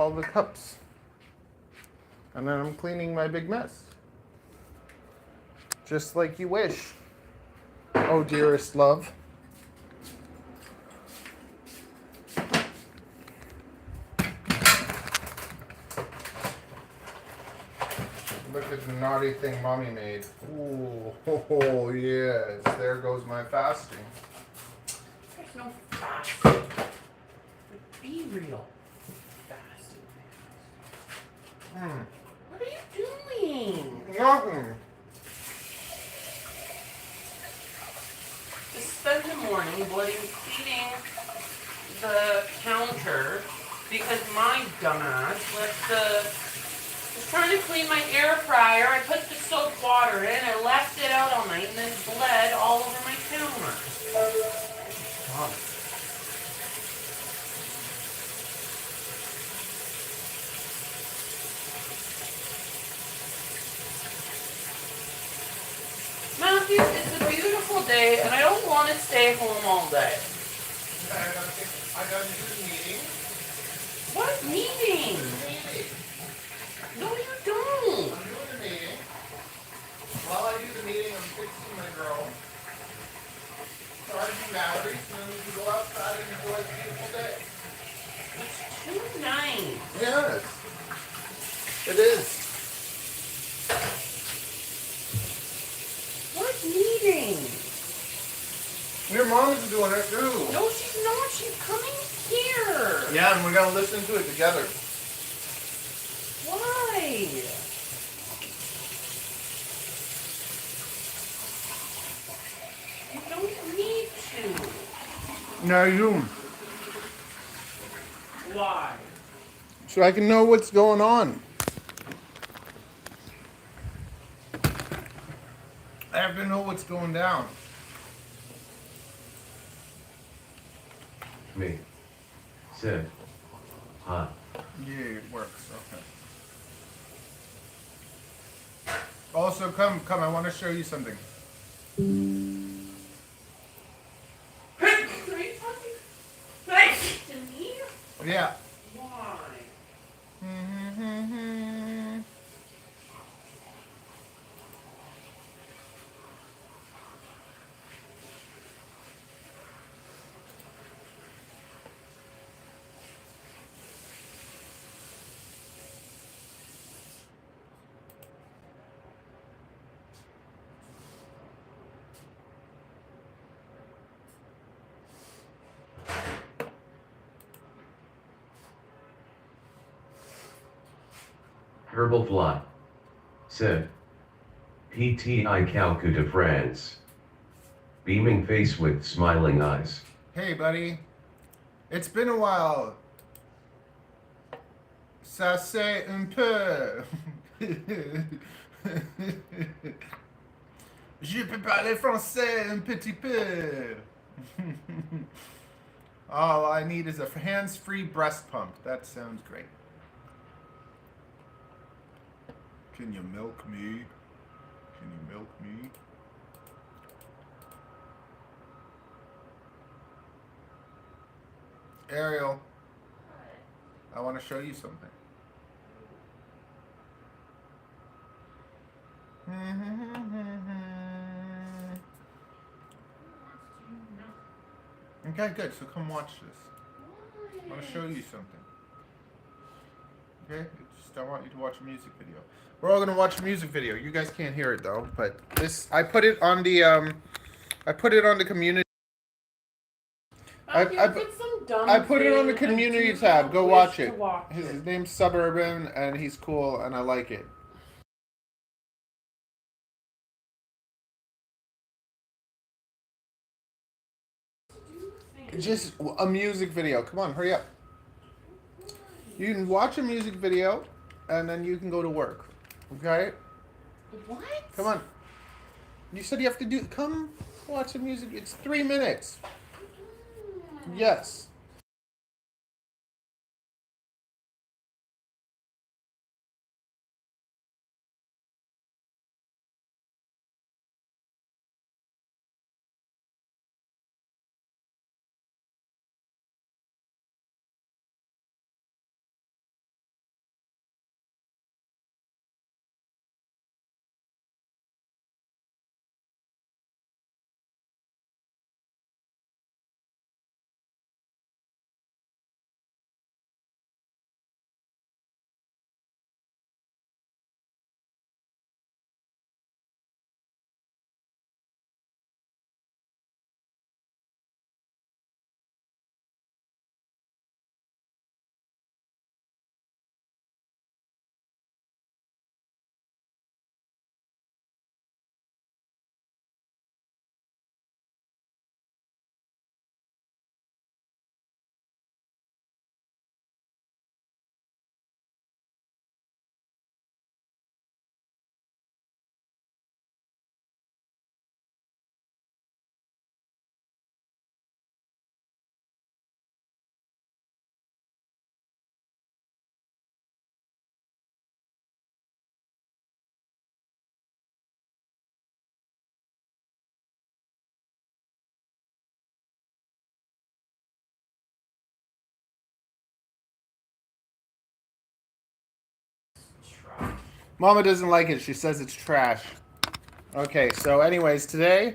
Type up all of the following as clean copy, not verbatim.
all the cups. And then I'm cleaning my big mess. Just like you wish. Oh, dearest love. Look at the naughty thing Mommy made. Ooh, oh, yes. There goes my fasting. There's no fasting. Be real. Fasting. What are you doing? Nothing. Just spend the morning cleaning the counter because my dumbass was trying to clean my air fryer. I put the soap water in, I left it out all night, and then it bled all over my counter. God. Matthew, it's a beautiful day, and I don't want to stay home all day. I gotta do the meeting. What meeting? No, you don't. I'm doing the meeting. While I do the meeting, I'm fixing my girl. Charging batteries, and then we can go outside and enjoy the beautiful day. It's too nice. Yes. It is. What meeting? Your mom's doing it too. No, she's not. She's coming here. Yeah, and we're gonna listen to it together. Why? You don't need to. No, you. Why? So I can know what's going on. I have to know what's going down. Me. Sid. Hi. Yeah, it works. Okay. Also, come. I want to show you something. To me? Yeah. Why? Herbal Fly. Sid. PTI Calcutta France. Beaming face with smiling eyes. Hey, buddy. It's been a while. Ça c'est un peu. Je peux parler français un petit peu. All I need is a hands-free breast pump. That sounds great. Can you milk me? Can you milk me? Ariel, I want to show you something. Okay, good. So come watch this. I want to show you something. Okay? I want you to watch a music video. We're all gonna watch a music video. You guys can't hear it though, but this I put it on the community. I put it on the community tab. Go watch it. His name's Suburban, and he's cool, and I like it. Just a music video. Come on, hurry up. You can watch a music video, and then you can go to work. Okay? What? Come on. You said you have to do. Come watch the music. It's 3 minutes. Yes. Mama doesn't like it. She says it's trash. Okay, so anyways, today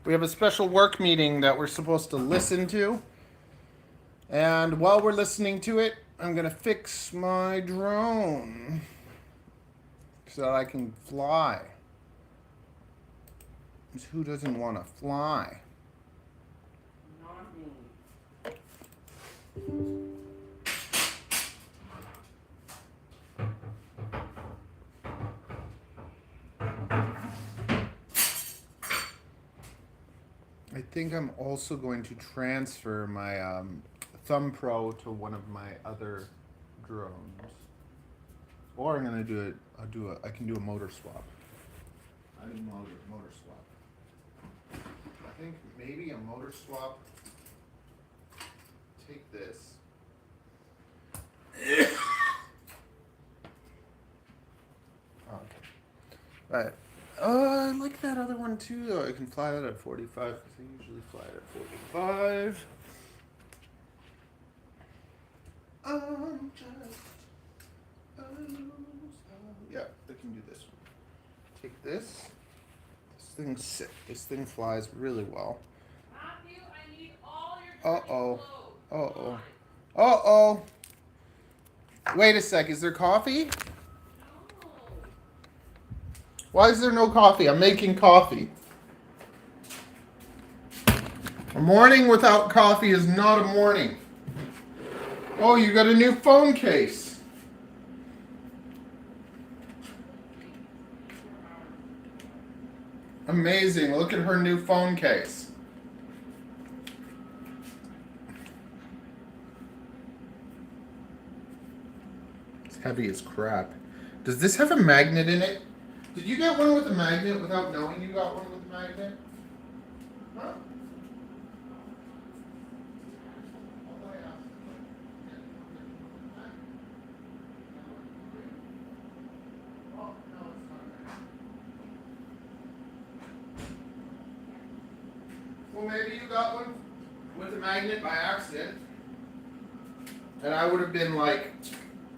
we have a special work meeting that we're supposed to listen to. And while we're listening to it, I'm going to fix my drone so that I can fly. Because who doesn't want to fly? Not me. I think I'm also going to transfer my Thumb Pro to one of my other drones. Or I'm going to do it, I can do a motor swap. I do motor swap. I think maybe a motor swap. Take this. Okay. Right. I like that other one too, though. I can fly that at 45 because I usually fly it at 45. Yeah, I can do this one. Take this. This thing's sick. This thing flies really well. Matthew, I need all your Uh-oh. clothes. Uh-oh. Uh-oh. Wait a sec. Is there coffee? No. Why is there no coffee? I'm making coffee. A morning without coffee is not a morning. Oh, you got a new phone case. Amazing. Look at her new phone case. It's heavy as crap. Does this have a magnet in it? Did you get one with a magnet without knowing you got one with a magnet? Huh? Well, maybe you got one with a magnet by accident. And I would have been like,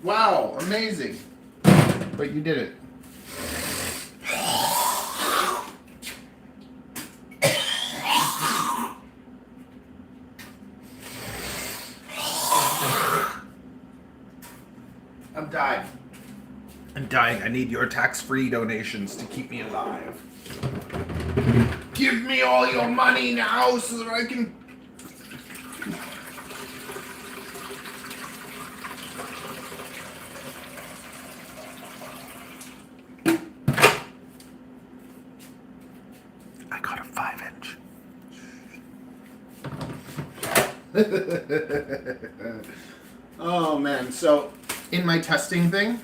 wow, amazing. But you didn't. I'm dying. I'm dying. I need your tax-free donations to keep me alive. Give me all your money now so that I can... I got a 5-inch. Oh man, so in my testing thing,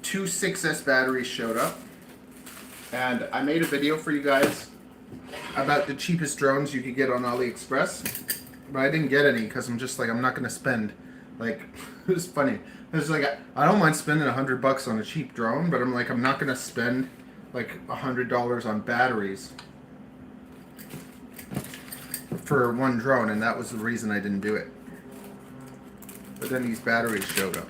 2 6S batteries showed up. And I made a video for you guys about the cheapest drones you could get on AliExpress. But I didn't get any because I'm just like, I'm not going to spend, like, it was funny. It was like, I don't mind spending $100 on a cheap drone, but I'm like, I'm not going to spend like $100 on batteries for one drone. And that was the reason I didn't do it. But then these batteries showed up.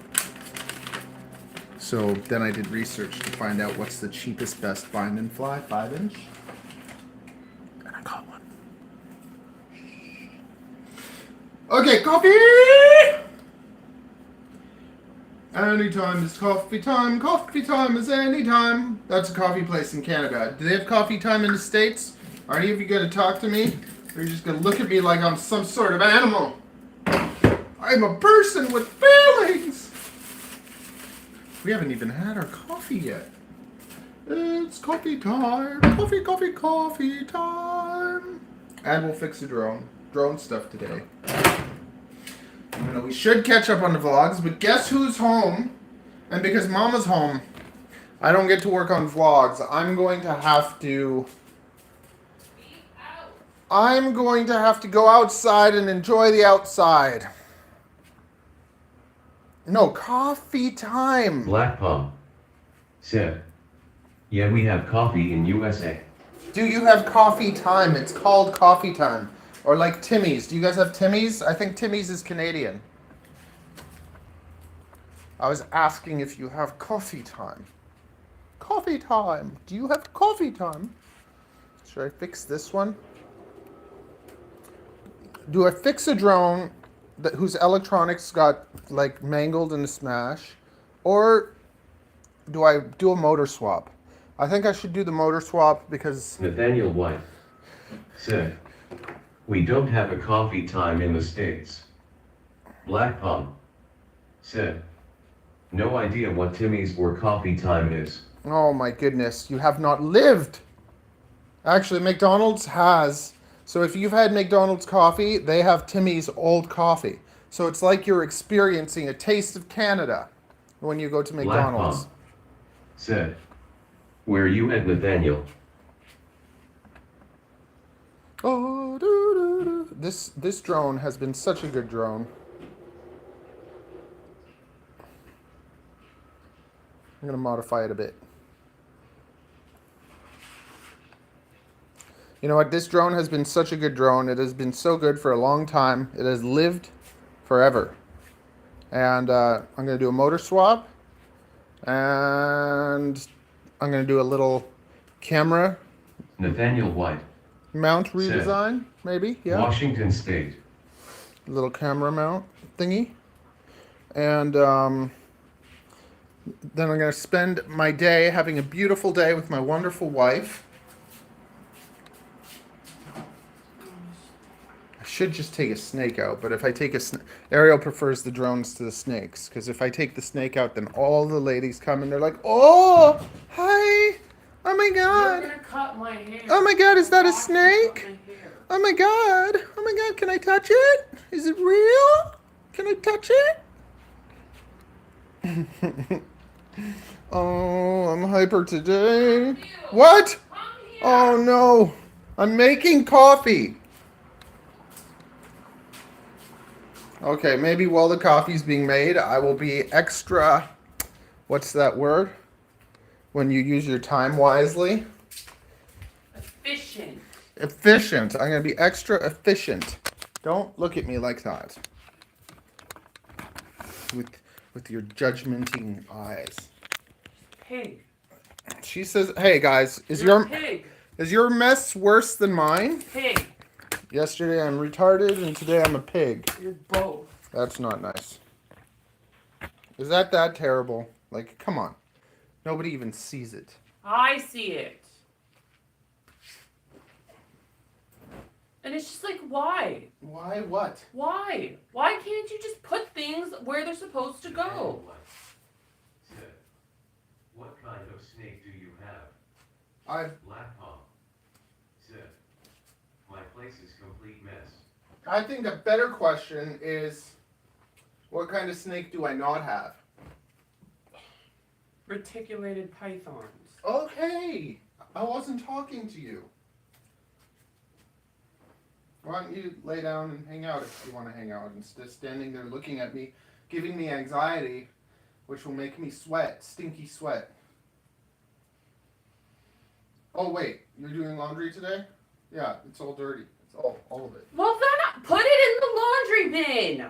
So then I did research to find out what's the cheapest, best bind and fly 5-inch. And I got one. Okay, coffee! Anytime is coffee time. Coffee time is anytime. That's a coffee place in Canada. Do they have coffee time in the States? Are any of you going to talk to me? Or are you just going to look at me like I'm some sort of animal? I'm a person with feelings! We haven't even had our coffee yet. It's coffee time. Coffee, coffee, coffee time. And we'll fix the drone stuff today. You know, we should catch up on the vlogs, but guess who's home? And because Mama's home, I don't get to work on vlogs. I'm going to have to go outside and enjoy the outside. No, coffee time. Black Palm said, yeah, we have coffee in USA. Do you have coffee time? It's called coffee time. Or like Timmy's. Do you guys have Timmy's? I think Timmy's is Canadian. I was asking if you have coffee time. Coffee time. Do you have coffee time? Should I fix this one? Do I fix a drone whose electronics got like mangled in a smash, or do I do a motor swap? I think I should do the motor swap because Nathaniel White said, we don't have a coffee time in the States. Black Palm said, no idea what Timmy's or coffee time is. oh my goodness, you have not lived. Actually, McDonald's has. So if you've had McDonald's coffee, they have Timmy's old coffee. So it's like you're experiencing a taste of Canada when you go to Black McDonald's. Palm said, where you at, Nathaniel? Oh, this drone has been such a good drone. I'm gonna modify it a bit. You know what? This drone has been such a good drone. It has been so good for a long time. It has lived forever. And I'm gonna do a motor swap, and I'm gonna do a little camera Nathaniel White mount redesign, maybe. Yeah. Washington State. Little camera mount thingy. And then I'm going to spend my day having a beautiful day with my wonderful wife. I should just take a snake out, but if I take Ariel prefers the drones to the snakes, because if I take the snake out, then all the ladies come and they're like, oh, hi. Oh my God. You're gonna cut my hair. Oh my God, is that a Watch me snake? cut my hair. Oh my God. Oh my God, can I touch it? Is it real? Can I touch it? Oh, I'm hyper today. What? Come here. Oh no. I'm making coffee. Okay, maybe while the coffee's being made, I will be extra, what's that word? When you use your time wisely? Efficient. Efficient. I'm going to be extra efficient. Don't look at me like that. With your judgmenting eyes. Pig. She says, "Hey guys, is You're a your pig. is your mess worse than mine? Pig. Yesterday I'm retarded and today I'm a pig. You're both. That's not nice. Is that terrible? Like, come on. Nobody even sees it. I see it. And it's just like, why? Why what? Why? Why can't you just put things where they're supposed to go? Said, what kind of snake do you have? Black Palm said, my place is complete mess. I think a better question is, what kind of snake do I not have? Reticulated pythons. Okay, I wasn't talking to you. Why don't you lay down and hang out if you want to hang out instead of standing there looking at me, giving me anxiety, which will make me sweat, stinky sweat. Oh wait, you're doing laundry today? Yeah, it's all dirty. It's all of it. Well, then put it in the laundry bin.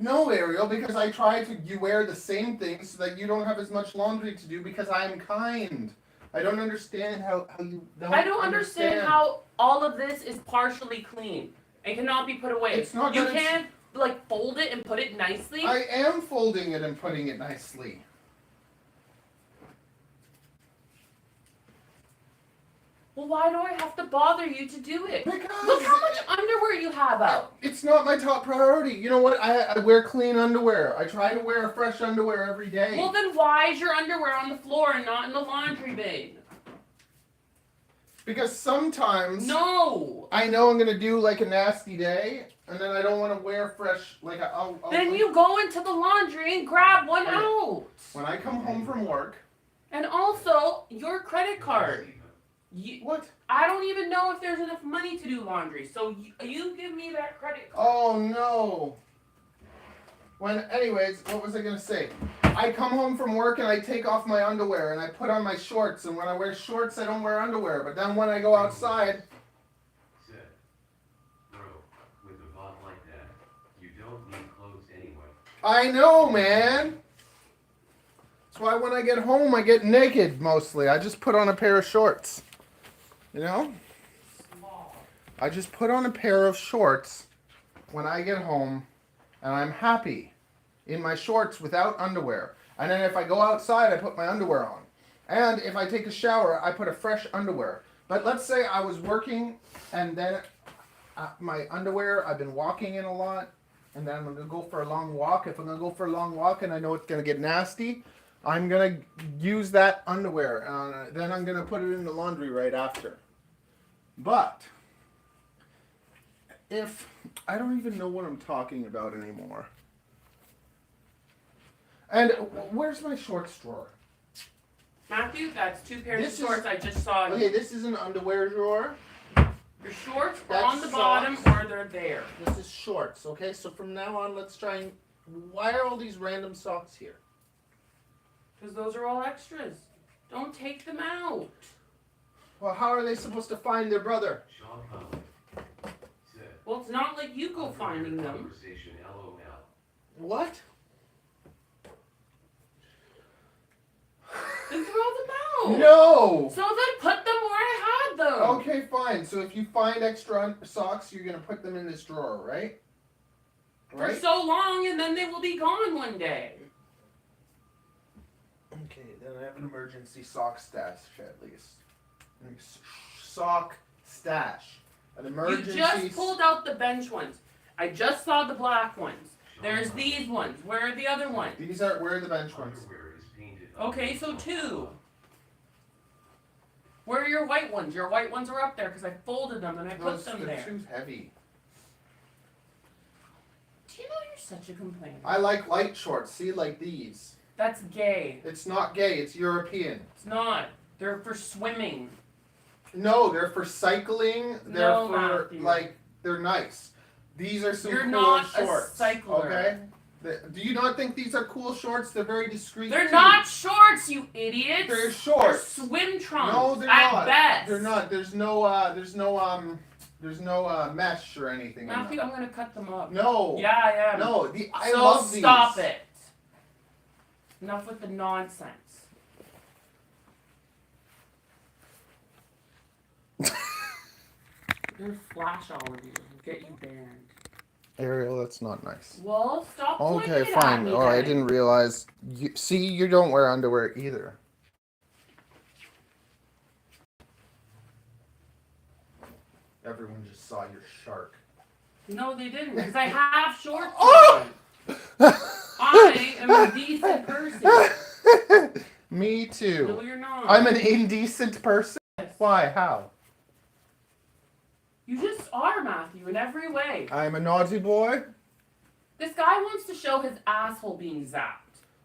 No, Ariel, because I try to you wear the same things so that you don't have as much laundry to do because I am kind. I don't understand how you don't I don't understand how all of this is partially clean. It cannot be put away. It's not You that it's- can't like fold it and put it nicely. I am folding it and putting it nicely. Well, why do I have to bother you to do it? Because Look how much underwear you have out. it's not my top priority. You know what? I wear clean underwear. I try to wear fresh underwear every day. Well, then why is your underwear on the floor and not in the laundry bin? Because sometimes No. I know I'm gonna do like a nasty day, and then I don't want to wear fresh. Like Then you go into the laundry and grab one Okay. out. when I come home from work. And also, your credit card. What? I don't even know if there's enough money to do laundry, so you give me that credit card. Oh no. Anyways, what was I gonna say? I come home from work and I take off my underwear and I put on my shorts, and when I wear shorts I don't wear underwear, but then when I go outside. Said, bro, with a bot like that, you don't need clothes anyway. I know, man. why when I get home I get naked mostly. I just put on a pair of shorts. You know? Small. I just put on a pair of shorts when I get home and I'm happy in my shorts without underwear. And then if I go outside, I put my underwear on. And if I take a shower, I put a fresh underwear. But let's say I was working and then my underwear, I've been walking in a lot, and then I'm going to go for a long walk. If I'm going to go for a long walk and I know it's going to get nasty, I'm going to use that underwear. Then I'm going to put it in the laundry right after. But if I don't even know what I'm talking about anymore. And where's my shorts drawer? Matthew, that's 2 pairs This of shorts I just saw. Okay, this is an underwear drawer. Your shorts are That's on the bottom socks. or they're there. This is shorts. Okay, so from now on, let's try and. Why are all these random socks here? Because those are all extras. Don't take them out. Well, how are they supposed to find their brother? Sean Conley. Said. Well, it's not like you go finding them. Conversation, LOL. What? Then throw them out. No! So then put them where I had them. Okay, fine. So if you find extra socks, you're going to put them in this drawer, right? For so long, and then they will be gone one day. Okay, then I have an emergency sock stash at least. Sock stash. An emergency. You just pulled out the bench ones. I just saw the black ones. There's these ones. Where are the other ones? Where are the bench ones? Underwear is painted. Okay, so 2. Where are your white ones? Your white ones are up there because I folded them and I put them They're there. too heavy. Do you know you're such a complainer? I like light shorts. See, like these. That's gay. It's not gay. It's European. It's not. They're for swimming. No, they're for cycling. They're No, for Matthew. they're nice. These are some You're cool not shorts. a cycler. Okay. Do you not think these are cool shorts? They're very discreet. They're too. not shorts, you idiots. They're shorts. They're swim trunks. No, they're at not. best. They're not. There's no mesh or anything. Matthew, I'm gonna cut them up. No. Yeah, I am. No. I So love these. stop it. Enough with the nonsense. I'm gonna flash all of you and get you banned. Ariel, that's not nice. Well, stop pointing Okay, it at fine. me Oh, I then. didn't realize. You don't wear underwear either. Everyone just saw your shark. No, they didn't, because I have shorts Oh! on. I am a decent person. Me too. No, you're not. I'm an indecent person? Yes. Why? How? You just are, Matthew, in every way. I'm a naughty boy? This guy wants to show his asshole being zapped.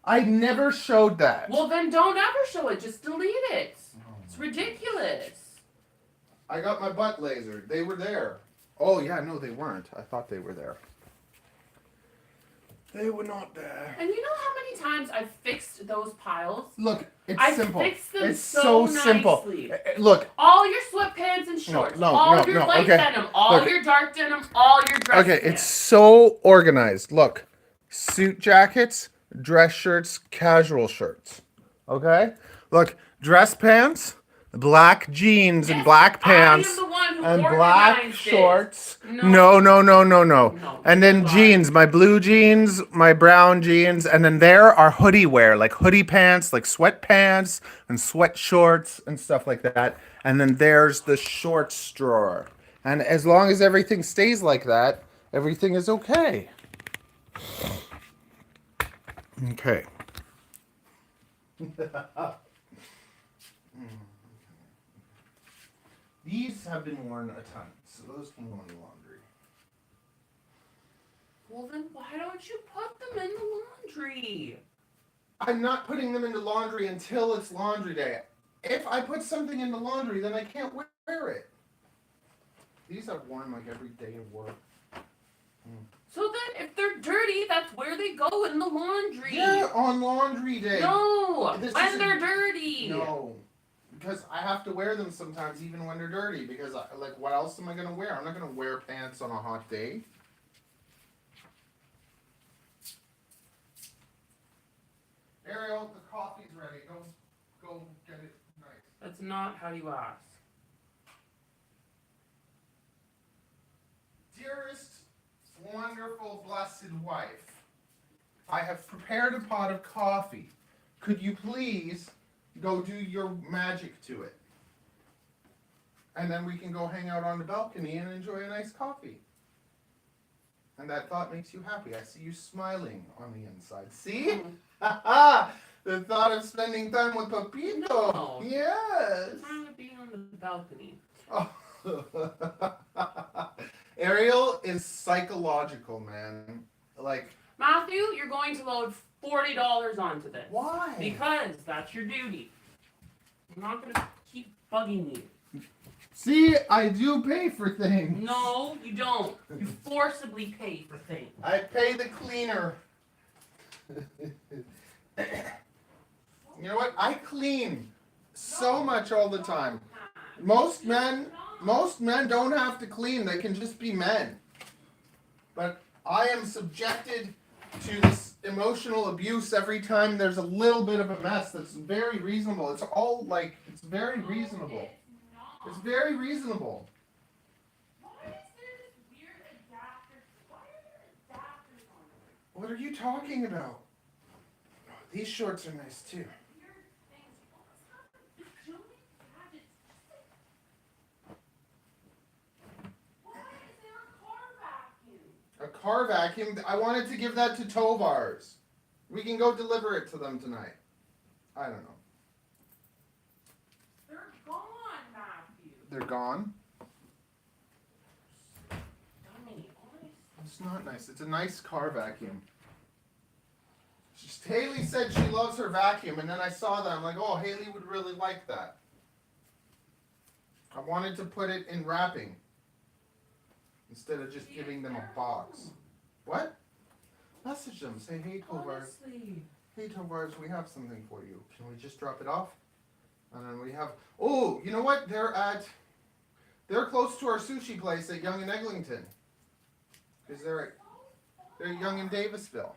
I never showed that. Well, then don't ever show it. Just delete it. It's ridiculous. I got my butt lasered. They were there. Oh, yeah, no, they weren't. I thought they were there. They were not there. And you know how many times I've fixed those piles? Look, it's I simple. fixed them It's so simple. nicely. Look, All your sweatpants and shorts, no, all no, your no, light okay. denim, all Look. your dark denim, all your dress okay, pants. it's so organized. Look, suit jackets, dress shirts, casual shirts. Okay? Look, dress pants, black jeans and Yes, black pants. I am the one who And black organized shorts. it. No. And then Why? jeans, my blue jeans, my brown jeans, and then there are hoodie wear, like hoodie pants, like sweatpants and sweat shorts and stuff like that. And then there's the shorts drawer. And as long as everything stays like that, everything is okay. Okay. These have been worn a ton, so those can go in the laundry. Well, then why don't you put them in the laundry? I'm not putting them into laundry until it's laundry day. If I put something in the laundry, then I can't wear it. These I've worn like every day of work. So then, if they're dirty, that's where they go in the laundry. Yeah, on laundry day. No, This when isn't- they're dirty. No. Because I have to wear them sometimes even when they're dirty. Because, what else am I going to wear? I'm not going to wear pants on a hot day. Ariel, the coffee's ready. Go get it nice. That's not how you ask. Dearest, wonderful, blessed wife, I have prepared a pot of coffee. Could you please go do your magic to it? And then we can go hang out on the balcony and enjoy a nice coffee. And that thought makes you happy. I see you smiling on the inside. See? Ha The thought of spending time with Papito. No. Yes. I'm trying to be on the balcony. Oh. Ariel is psychological, man. Like, Matthew, you're going to load $40 onto this. why? Because that's your duty. I'm not going to keep bugging you. See, I do pay for things. No, you don't. You forcibly pay for things. I pay the cleaner. You know what? I clean so much all the time. Most men don't have to clean. They can just be men. But I am subjected to this emotional abuse every time there's a little bit of a mess. That's very reasonable. It's all like, it's very reasonable. It's very reasonable. Why is there this weird adapter? Why are there adapters on it? What are you talking about? Oh, these shorts are nice too. Weird things. You almost have the bajillion gadgets. Why is there a car vacuum? A car vacuum? I wanted to give that to Tovars. We can go deliver it to them tonight. I don't know. They're gone, Matthew. They're gone? Dummy, honestly. It's not nice. It's a nice car vacuum. Haley said she loves her vacuum, and then I saw that. I'm like, oh, Haley would really like that. I wanted to put it in wrapping instead of just giving them a box. What? Message them. Say, hey, Tovars. Honestly. Hey, Tovars, we have something for you. Can we just drop it off? And then we have... Oh, you know what? They're close to our sushi place at Yonge and Eglinton. Because they're Yonge and Davisville.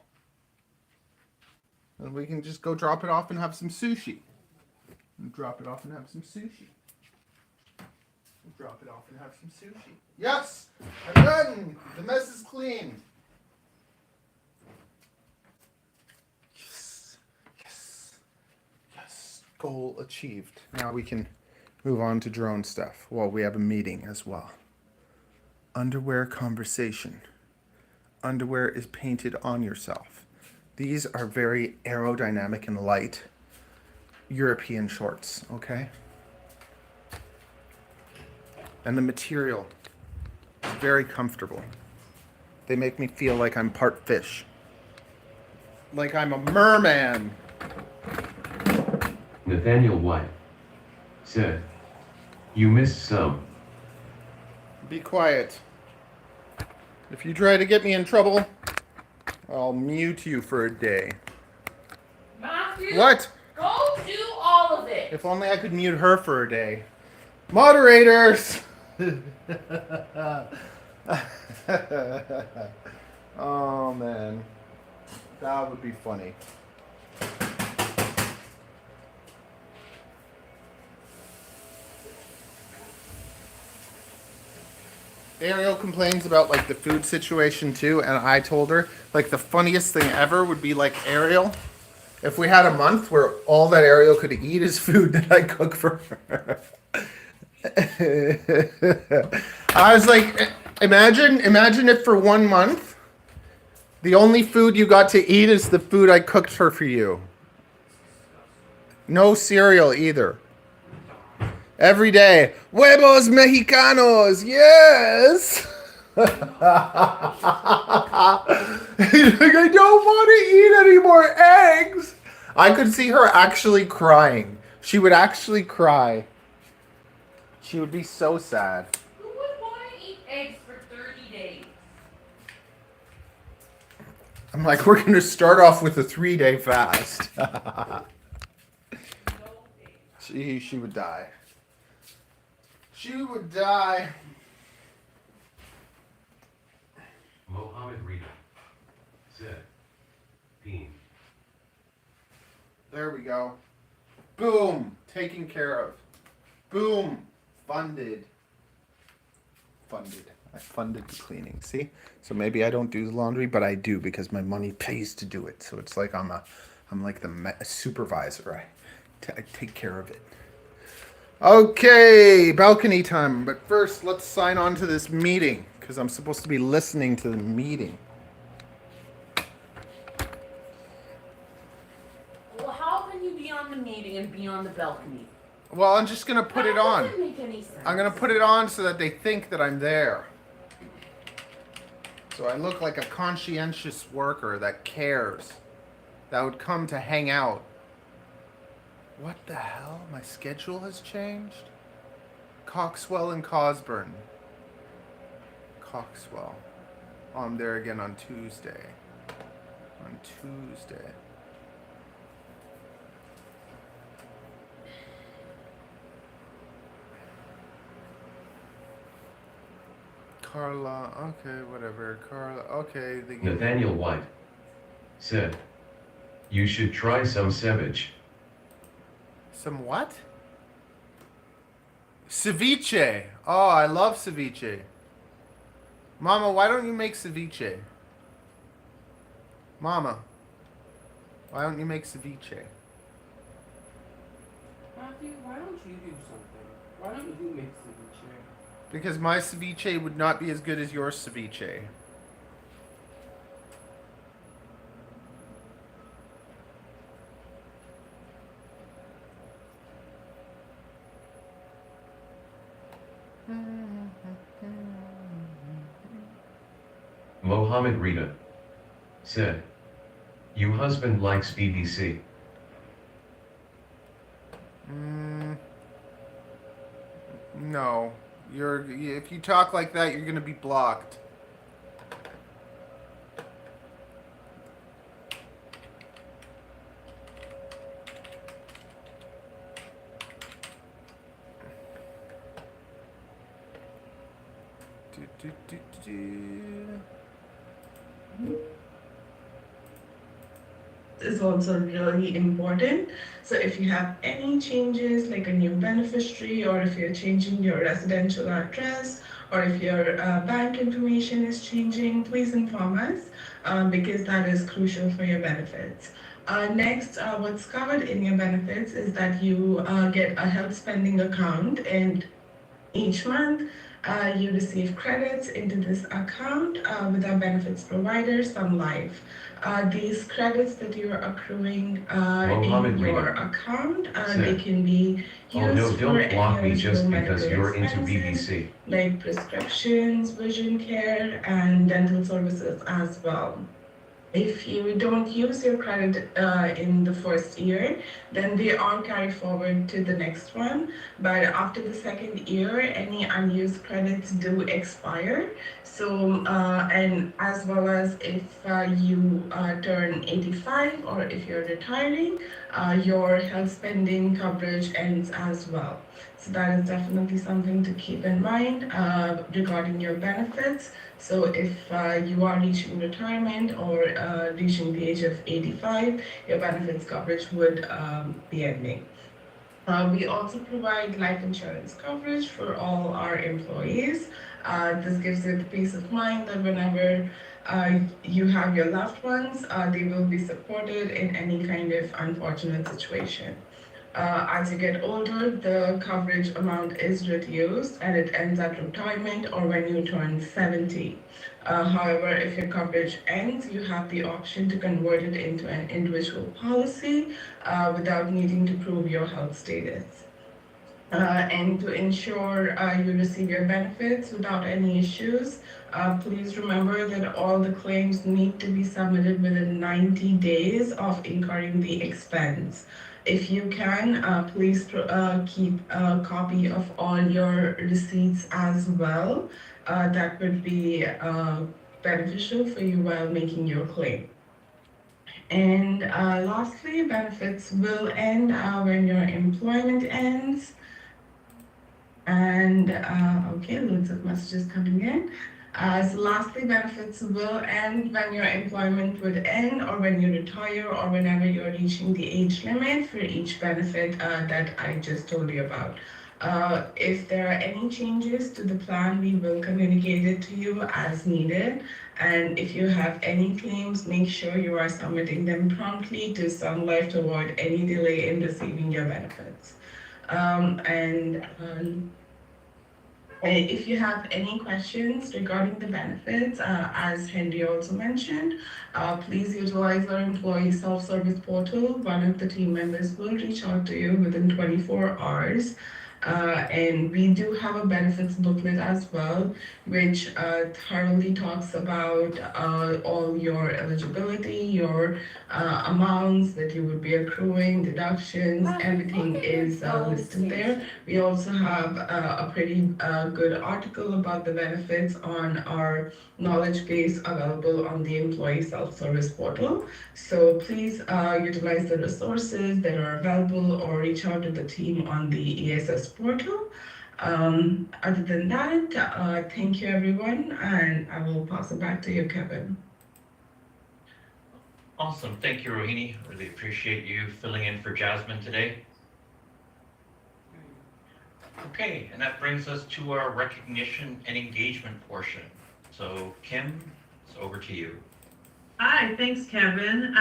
And we can just go drop it off and have some sushi. And drop it off and have some sushi. And drop it off and have some sushi. Yes! I'm done! The mess is clean. Yes. Yes. Yes. Goal achieved. Now we can move on to drone stuff. Well, we have a meeting as well. Underwear conversation. Underwear is painted on yourself. These are very aerodynamic and light European shorts, okay? And the material is very comfortable. They make me feel like I'm part fish. Like I'm a merman. Nathaniel White said, "You missed some." Be quiet. If you try to get me in trouble, I'll mute you for a day. Matthew, What? go do all of it. If only I could mute her for a day. Moderators! Oh, man. That would be funny. Ariel complains about like the food situation too, and I told her like the funniest thing ever would be like Ariel, if we had a month where all that Ariel could eat is food that I cook for her. I was like, imagine if for 1 month the only food you got to eat is the food I cooked for you. No cereal either. Every day, huevos mexicanos, yes! He's like, I don't want to eat any more eggs! I could see her actually crying. She would actually cry. She would be so sad. Who would want to eat eggs for 30 days? I'm like, we're going to start off with a 3-day fast. She would die. She would die. Mohammed Rita said, "Peen." There we go. Boom. Taken care of. Boom. Funded. I funded the cleaning. See? So maybe I don't do the laundry, but I do because my money pays to do it. So it's like I'm like the supervisor. I take care of it. Okay, balcony time. But first, let's sign on to this meeting because I'm supposed to be listening to the meeting. Well, how can you be on the meeting and be on the balcony? Well, I'm just gonna put it on. That doesn't make any sense. I'm gonna put it on so that they think that I'm there. So I look like a conscientious worker that cares. That would come to hang out. What the hell? My schedule has changed? Coxwell and Cosburn. Coxwell. Oh, I'm there again on Tuesday. Carla, okay, whatever. Carla, okay. Nathaniel White said, "You should try some ceviche." Some what? Ceviche. Oh, I love ceviche. Mama, why don't you make ceviche? Mama, why don't you make ceviche? Matthew, why don't you do something? Why don't you make ceviche? Because my ceviche would not be as good as your ceviche. Mohammed Rita said, "You husband likes BBC." No. If you talk like that, you're gonna be blocked. Is also really important. So if you have any changes like a new beneficiary, or if you're changing your residential address, or if your bank information is changing, please inform us because that is crucial for your benefits. Next, what's covered in your benefits is that you get a health spending account, and each month you receive credits into this account with our benefits provider, Sun Life. These credits that you're accruing in your account, they can be used Oh no, for don't block me any just eligible because medical you're into expenses, BBC. like prescriptions, vision care, and dental services as well. If you don't use your credit in the first year, then they are carried forward to the next one. But after the second year, any unused credits do expire. So, and as well as if you turn 85 or if you're retiring, your health spending coverage ends as well. So that is definitely something to keep in mind regarding your benefits. So if you are reaching retirement or reaching the age of 85, your benefits coverage would be ending. We also provide life insurance coverage for all our employees. This gives you the peace of mind that whenever you have your loved ones, they will be supported in any kind of unfortunate situation. As you get older, the coverage amount is reduced and it ends at retirement or when you turn 70. However, if your coverage ends, you have the option to convert it into an individual policy without needing to prove your health status. And to ensure you receive your benefits without any issues, please remember that all the claims need to be submitted within 90 days of incurring the expense. If you can, please keep a copy of all your receipts as well. That would be beneficial for you while making your claim. And lastly, benefits will end when your employment ends. And okay, loads of messages coming in. So lastly, benefits will end when your employment would end or when you retire or whenever you're reaching the age limit for each benefit that I just told you about. If there are any changes to the plan, we will communicate it to you as needed. And if you have any claims, make sure you are submitting them promptly to Sun Life to avoid any delay in receiving your benefits. If you have any questions regarding the benefits, as Henry also mentioned, please utilize our employee self-service portal. One of the team members will reach out to you within 24 hours. And we do have a benefits booklet as well, which thoroughly talks about all your eligibility, your amounts that you would be accruing, deductions, everything is listed there. We also have a pretty good article about the benefits on our knowledge base available on the employee self-service portal. So please utilize the resources that are available or reach out to the team on the ESS portal. Other than that, thank you everyone, and I will pass it back to you, Kevin. Awesome. Thank you, Rohini. Really appreciate you filling in for Jasmine today. Okay, and that brings us to our recognition and engagement portion. So Kim, it's over to you. Hi, thanks, Kevin.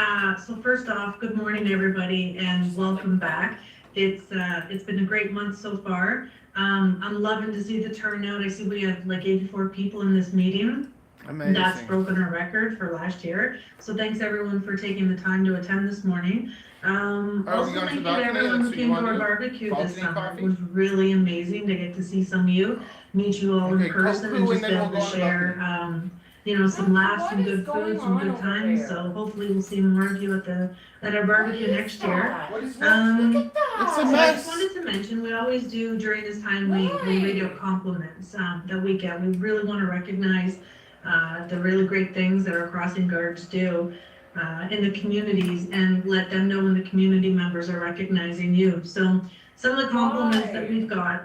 So first off, good morning, everybody, and welcome back. It's been a great month so far. I'm loving to see the turnout. I see we have like 84 people in this meeting. Amazing. That's broken our record for last year. So thanks everyone for taking the time to attend this morning. Also going thank to you to balcony? everyone That's who what you came to wanna our do? barbecue this Balcony summer. coffee? It was really amazing to get to see some of you, meet you all in Okay, person, Coke, and and just then be we'll able go to on the share, some laughs, some good food, some good times. there? So hopefully we'll see more of you at our barbecue next year. What is Um, It's a so I mess. just wanted to mention, we always do during this time, we read out compliments that we get. We really want to recognize the really great things that our crossing guards do in the communities and let them know when the community members are recognizing you. So some of the compliments that we've got,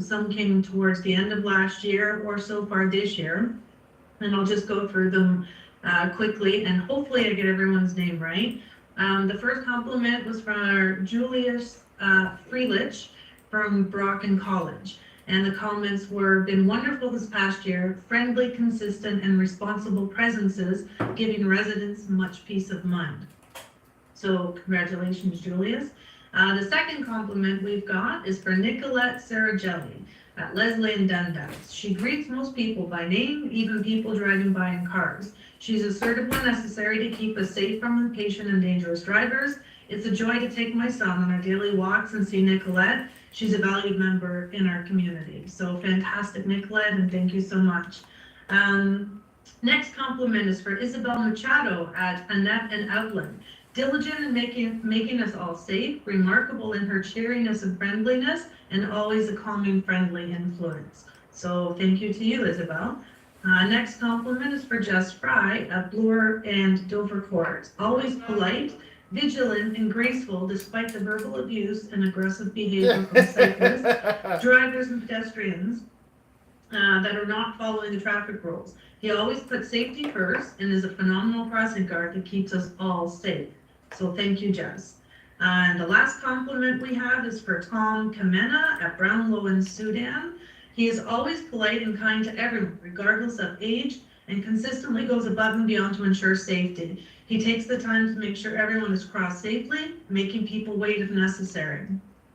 some came towards the end of last year or so far this year. And I'll just go through them quickly and hopefully I get everyone's name right. The first compliment was from Julius Freelich from Brocken College. And the comments were, been wonderful this past year, friendly, consistent, and responsible presences, giving residents much peace of mind. So congratulations, Julius. The second compliment we've got is for Nicolette Saragelli at Leslie and Dundas. She greets most people by name, even people driving by in cars. She's assertive when necessary to keep us safe from impatient and dangerous drivers. It's a joy to take my son on our daily walks and see Nicolette. She's a valued member in our community. So fantastic, Nicolette, and thank you so much. Next compliment is for Isabel Machado at Annette and Outland. Diligent in making us all safe, remarkable in her cheeriness and friendliness, and always a calming, friendly influence. So thank you to you, Isabel. Next compliment is for Jess Fry at Bloor and Dover Court. Always polite, vigilant, and graceful despite the verbal abuse and aggressive behavior from cyclists, drivers, and pedestrians that are not following the traffic rules. He always puts safety first and is a phenomenal crossing guard that keeps us all safe. So thank you, Jess. And the last compliment we have is for Tom Kamena at Brownlow in Sudan. He is always polite and kind to everyone, regardless of age, and consistently goes above and beyond to ensure safety. He takes the time to make sure everyone is crossed safely, making people wait if necessary.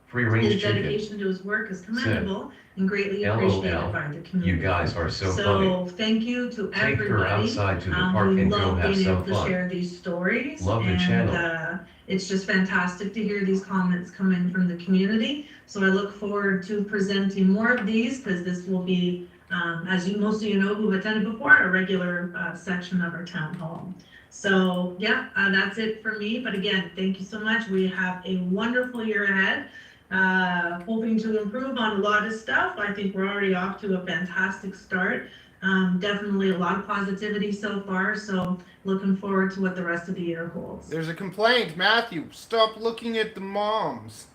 Free range His chicken. dedication to his work is commendable and greatly appreciated LOL. by the community. You guys are so funny. So thank you to Take her everybody. outside to the park We and go love have being some able to fun. share these stories. Love the and, channel. It's just fantastic to hear these comments come in from the community. So I look forward to presenting more of these because this will be, as most of you know who've attended before, a regular section of our town hall. So yeah, that's it for me. But again, thank you so much. We have a wonderful year ahead. Hoping to improve on a lot of stuff. I think we're already off to a fantastic start. Definitely a lot of positivity so far. So looking forward to what the rest of the year holds. There's a complaint, Matthew. Stop looking at the moms.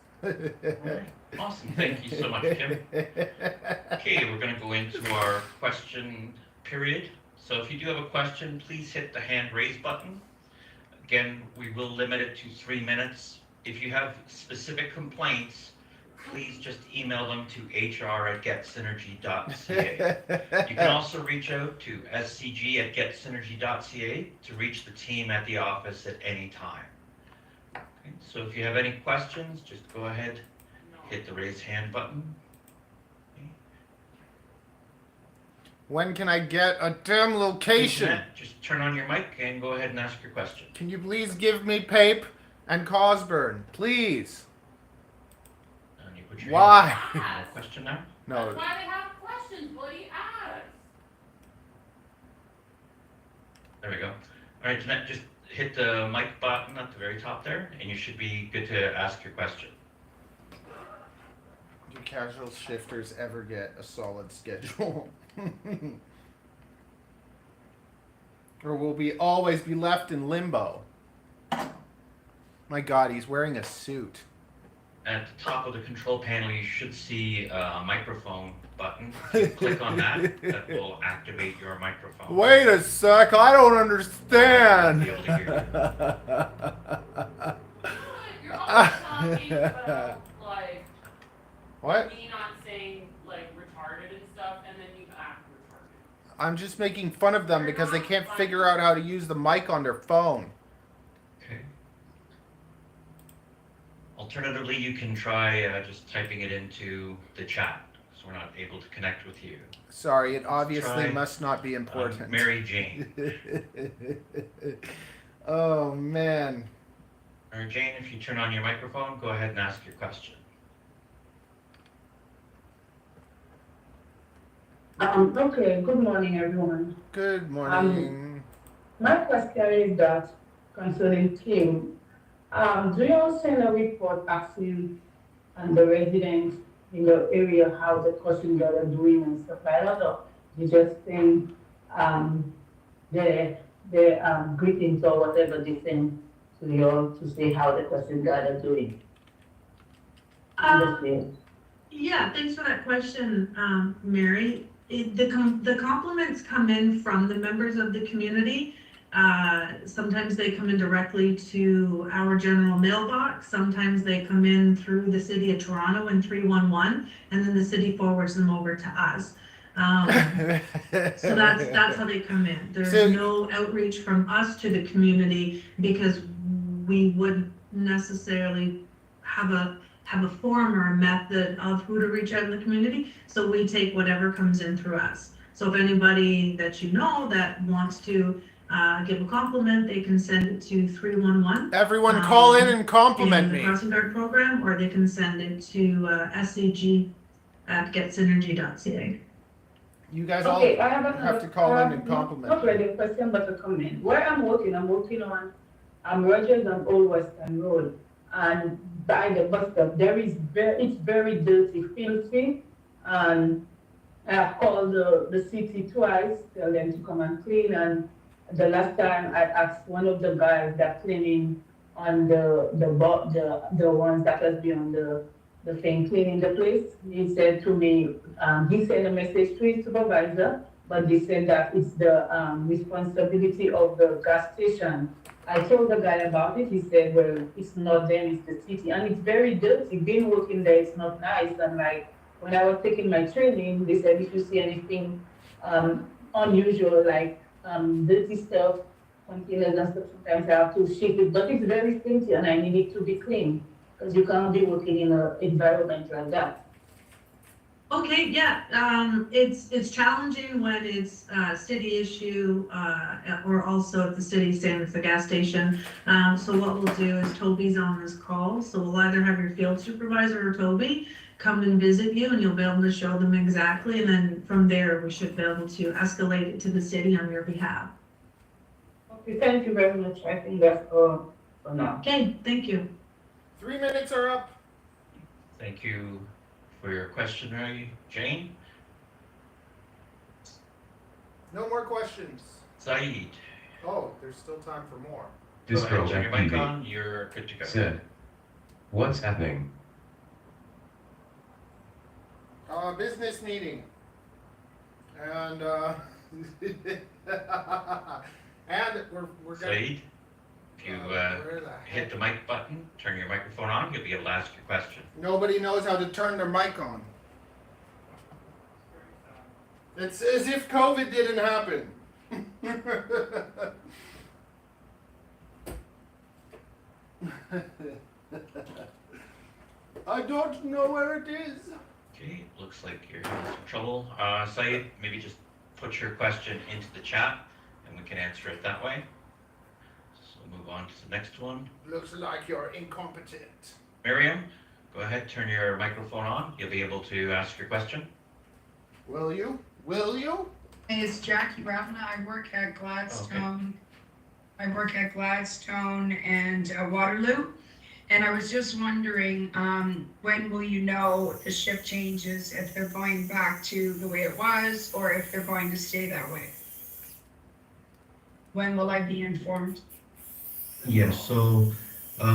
Awesome. Thank you so much, Kim. Okay, we're going to go into our question period. So if you do have a question, please hit the hand raise button. Again, we will limit it to 3 minutes. If you have specific complaints, please just email them to hr@getsynergy.ca. You can also reach out to scg@getsynergy.ca to reach the team at the office at any time. Okay, so if you have any questions, just go ahead, hit the raise hand button. When can I get a damn location? Internet, just turn on your mic and go ahead and ask your question. Can you please give me Pape and Cosburn, please? And you put your Why? hand up. Question now? No. That's why they have questions, buddy. Ask. There we go. All right, Jeanette, just hit the mic button at the very top there, and you should be good to ask your question. Do casual shifters ever get a solid schedule? Or will we always be left in limbo? My God, he's wearing a suit. At the top of the control panel, you should see a microphone button. If you click on that, that will activate your microphone. Wait a sec, I don't understand. Be able to hear You're always talking about, like, What? me not saying, like, retarded and stuff, and then you act retarded. I'm just making fun of them because they can't figure out how to use the mic on their phone. Okay. Alternatively, you can try just typing it into the chat, because we're not able to connect with you. Sorry, it obviously try, must not be important. Mary Jane. Oh, man. Mary Jane, if you turn on your microphone, go ahead and ask your question. Okay, good morning, everyone. Good morning. My question is that concerning Kim, do you all send a report asking the residents in the area how the crossing guard are doing and stuff like that, or you just send their greetings or whatever they send to you all to say how the crossing guard are doing? Yeah, thanks for that question, Mary. The compliments come in from the members of the community. Sometimes they come in directly to our general mailbox. Sometimes they come in through the city of Toronto in 311, and then the city forwards them over to us. So that's how they come in. There's no outreach from us to the community because we wouldn't necessarily have a form or a method of who to reach out in the community. So we take whatever comes in through us. So if anybody that you know that wants to give a compliment, they can send it to 311. Everyone call in and compliment in the me. Crossing Guard program, or they can send it to scg@getsynergy.ca. You guys Okay, all I have to call in and compliment not me. really a question, but a comment. Where I'm working on Rogers on Old Western Road, and by the bus stop, it's very dirty, filthy, and I've called the city twice, tell them to come and clean, and the last time I asked one of the guys that cleaning on the ones that has been on the thing cleaning the place, he said to me, he sent a message to his supervisor, but they said that it's the responsibility of the gas station. I told the guy about it. He said, well, it's not them, it's the city. And it's very dirty. Being working there, it's not nice. And like, when I was taking my training, they said, if you see anything unusual, like dirty stuff, containers and stuff, sometimes I have to shake it. But it's very stinky and I need it to be clean because you can't be working in an environment like that. Okay, yeah, it's challenging when it's a city issue, or also if the city's saying it's a gas station. So what we'll do is Toby's on this call, so we'll either have your field supervisor or Toby come and visit you, and you'll be able to show them exactly, and then from there, we should be able to escalate it to the city on your behalf. Okay, thank you very much. I think that's all for now. Okay, thank you. 3 minutes are up. Thank you for your question, Mary Jane. No more questions. Saeed. Oh, there's still time for more. Go ahead, Disco turn your mic FPV on, you're good to go. said, "What's happening?" Business meeting. And And we're gonna. Said, if you Where the hit heck? the mic button, turn your microphone on, you'll be able to ask your question. Nobody knows how to turn their mic on. It's as if COVID didn't happen. I don't know where it is. Okay, looks like you're having some trouble. Said, maybe just put your question into the chat and we can answer it that way. So move on to the next one. Looks like you're incompetent. Miriam, go ahead, turn your microphone on. You'll be able to ask your question. Will you? Will you? It's Jackie Ravna. I work at Gladstone. I work at Gladstone and Waterloo. And I was just wondering, when will you know the shift changes, if they're going back to the way it was, or if they're going to stay that way? When will I be informed? Yes, so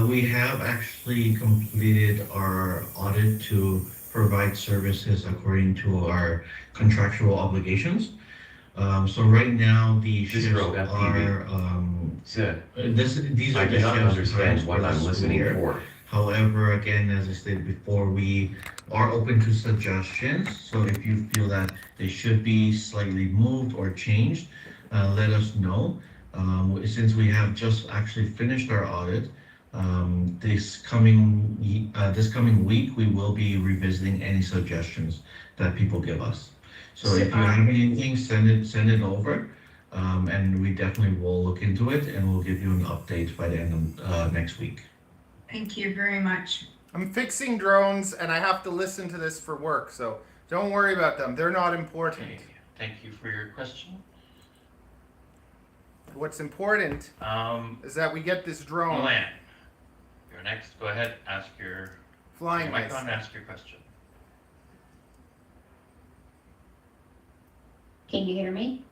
we have actually completed our audit to provide services according to our contractual obligations. So right now, the shifts are, Said, these I are the cannot shifts understand what for the I'm school listening year. for. However, again, as I stated before, we are open to suggestions. So if you feel that they should be slightly moved or changed, let us know. Since we have just actually finished our audit, this coming week, we will be revisiting any suggestions that people give us. So if you have anything, send it over, and we definitely will look into it, and we'll give you an update by the end of next week. Thank you very much. I'm fixing drones and I have to listen to this for work, so don't worry about them. They're not important. Okay, thank you for your question. What's important is that we get this drone Milan, you're next. Go ahead, ask your flying mic nice. on, ask your question. Can you hear me?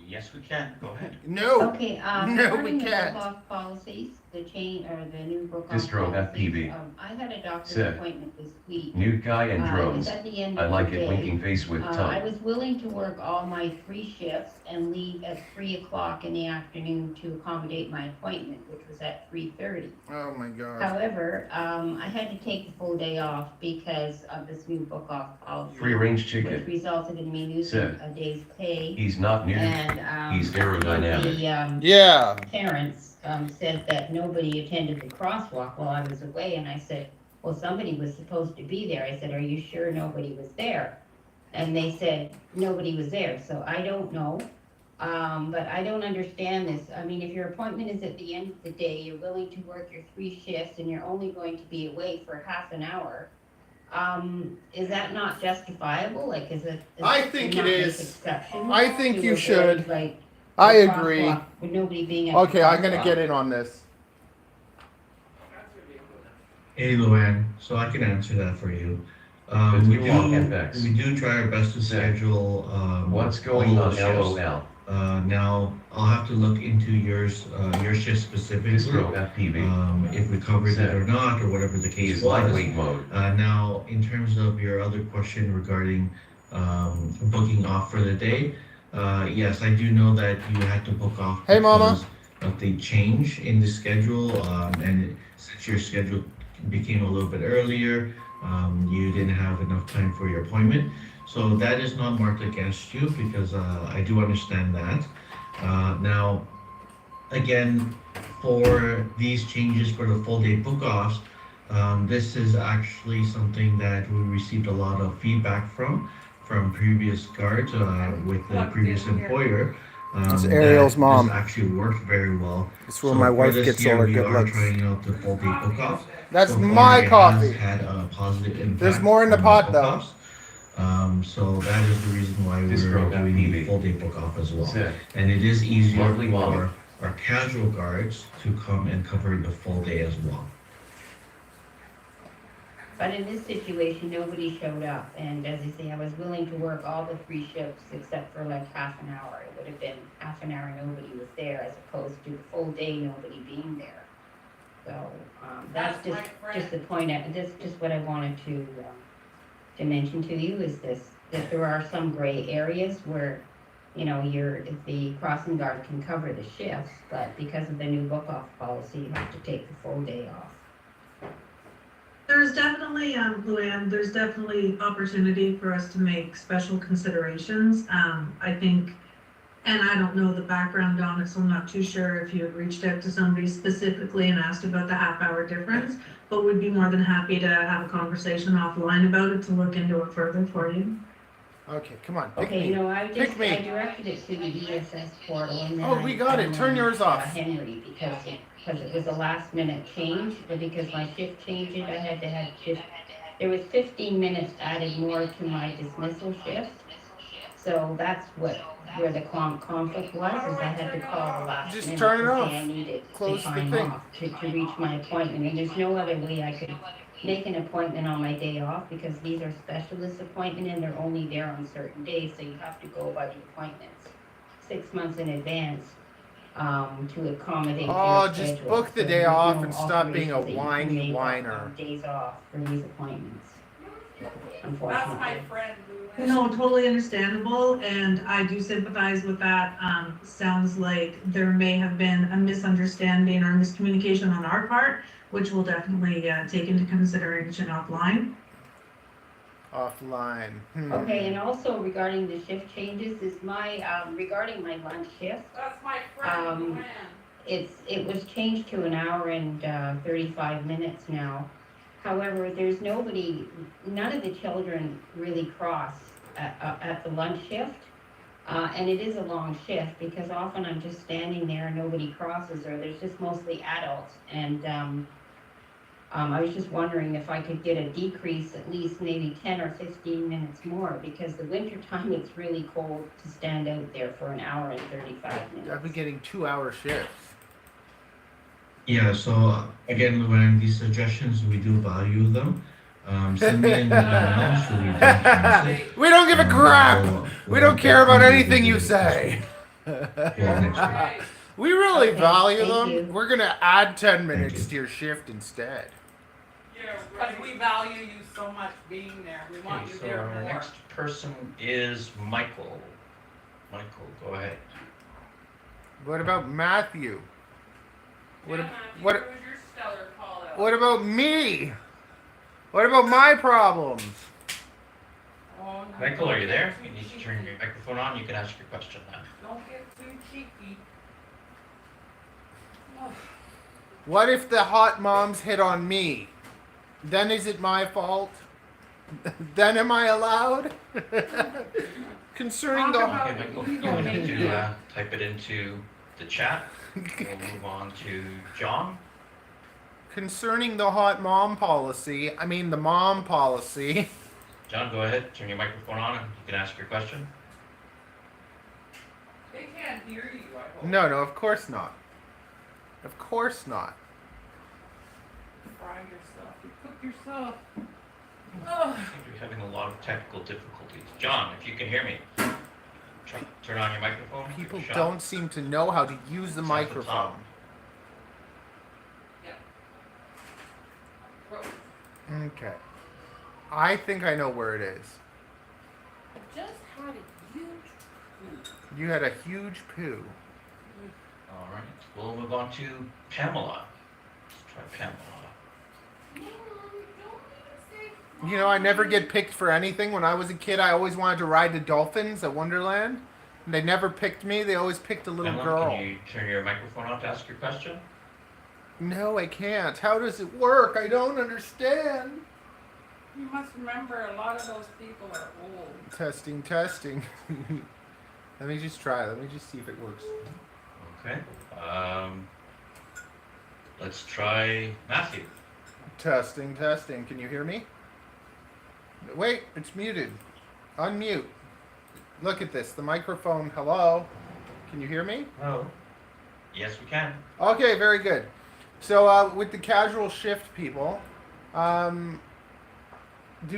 Yes, we can. Go ahead. No. Okay, No, regarding we the can't. book-off policies, the change, or the new book-off Distro policies, FPV. I had a doctor's Said, appointment this week. New guy and It drones. was at the end I of like the it day. winking face with I tongue. was willing to work all my 3 shifts and leave at 3 o'clock in the afternoon to accommodate my appointment, which was at 3:30. Oh my god. However, I had to take the full day off because of this new book-off policy. Free range Which chicken. resulted in me losing Said, a day's pay. he's not new. And, He's aerodynamic. the, Yeah. parents said that nobody attended the crosswalk while I was away, and I said, well, somebody was supposed to be there. I said, are you sure nobody was there? And they said, nobody was there, so I don't know. But I don't understand this. I mean, if your appointment is at the end of the day, you're willing to work your 3 shifts, and you're only going to be away for half an hour, is that not justifiable? Like, is it? I think it is. Exception I think to you avoid, should. like, I the agree. crosswalk with nobody being at the Okay, I'm gonna crosswalk? get in on this. Hey, Luann, so I can answer that for you. But We you want do, FX. we do try our best to schedule, What's going all on, the shifts. LOL? Now, I'll have to look into your shift specifically, Distro FPV. if we covered it or not, or whatever the He case is was. lightweight mode. Now, in terms of your other question regarding, booking off for the day, yes, I do know that you had to book off. Hey, Mama. because of the change in the schedule, and since your schedule became a little bit earlier, you didn't have enough time for your appointment. So that is not marked against you because I do understand that. Now, again, for these changes for the full day book offs, this is actually something that we received a lot of feedback from previous guards with the previous employer. It's Ariel's that mom. This actually worked very well. It's where So my for wife this gets year, all her we good are looks. trying out the full day book offs. That's So far, my it coffee. has had a positive impact. There's more in the on pot, book though. offs. So that is the reason why This we're girl got doing the PB. full day book off as well. Said, And it is easier Lovely mommy. for our casual guards to come and cover the full day as well. But in this situation, nobody showed up, and as I say, I was willing to work all the 3 shifts except for like half an hour. It would have been half an hour nobody was there, as opposed to the full day nobody being there. So, that's just the point, that's just what I wanted to mention to you, is this, that there are some gray areas where the crossing guard can cover the shifts, but because of the new book-off policy, you have to take the full day off. There's definitely, Luann, there's definitely opportunity for us to make special considerations. I think, and I don't know the background on it, so I'm not too sure if you had reached out to somebody specifically and asked about the half-hour difference, but we'd be more than happy to have a conversation offline about it to look into it further for you. Okay, come on. Pick Okay, me. no, I Pick me. directed it to the ESS portal and then Oh, we got it. Turn yours off. Henry, because it was a last minute change, but because my shift changed, I had to have there was 15 minutes added more to my dismissal shift. So that's where the conflict was, is I had to call the last Just minute turn it to off. say I needed Close the the time thing. off to reach my appointment, and there's no other way I could make an appointment on my day off, because these are specialist appointments and they're only there on certain days, so you have to go by the appointments 6 months in advance to accommodate Oh, your just schedule. book the So day there's off no and stop being a alterations that you can whiny make whiner. on days off for these appointments, That's unfortunately. my friend, Luann. No, totally understandable, and I do sympathize with that. Sounds like there may have been a misunderstanding or miscommunication on our part, which we'll definitely take into consideration offline. Offline. Okay, and also regarding the shift changes, is regarding my lunch shift, That's my friend, Luann. it was changed to an hour and 35 minutes now. However, there's none of the children really cross at the lunch shift. And it is a long shift, because often I'm just standing there and nobody crosses, or there's just mostly adults. And I was just wondering if I could get a decrease, at least maybe 10 or 15 minutes more, because the winter time it's really cold to stand out there for an hour and 35 minutes. I've been getting 2-hour shifts. Yeah, so again, when these suggestions, we do value them. Send me an email so we can pass it. We don't give a crap. We don't care about anything you say. Yeah, next week. Right. We really Okay, value thank them. you. We're gonna add 10 minutes you. to your shift instead. Yeah, because we value you so much being there. We want Okay, you so there our more. next person is Michael. Michael, go ahead. What about Matthew? What, Yeah, ab- Matthew, what, who was your stellar call out? what about me? What about my problems? Oh, no, Michael, are you don't there? get You too need to cheeky. turn your microphone on. You can ask your question now. Don't get too cheeky. What if the hot moms hit on me? Then is it my fault? Then am I allowed? Concerning Talk the about Okay, Michael, legal you need nature. to type it into the chat. We'll move on to John. concerning the hot mom policy, I mean the mom policy. John, go ahead. Turn your microphone on and you can ask your question. They can't hear you, I hope. No, of course not. Of course not. Fry yourself. You cook yourself. I think you're having a lot of technical difficulties. John, if you can hear me, turn on your microphone. Give it a People shot. don't seem to know how to use the Sounds microphone. Okay. I think I know where it is. Just had a huge You had a huge poo. All right. We'll move on to Pamela. Let's try Pamela. You know, I never get picked for anything. When I was a kid, I always wanted to ride the dolphins at Wonderland. And they never picked me. They always picked a little Pamela, girl. can you turn your microphone on to ask your question? No, I can't. How does it work? I don't understand. You must remember, a lot of those people are old. Testing. Let me just try. Let me just see if it works. Okay. Let's try Matthew. Testing. Can you hear me? Wait, it's muted. Unmute. Look at this. The microphone. Hello? Can you hear me? Oh. Yes, we can. Okay, very good. So with the casual shift people, do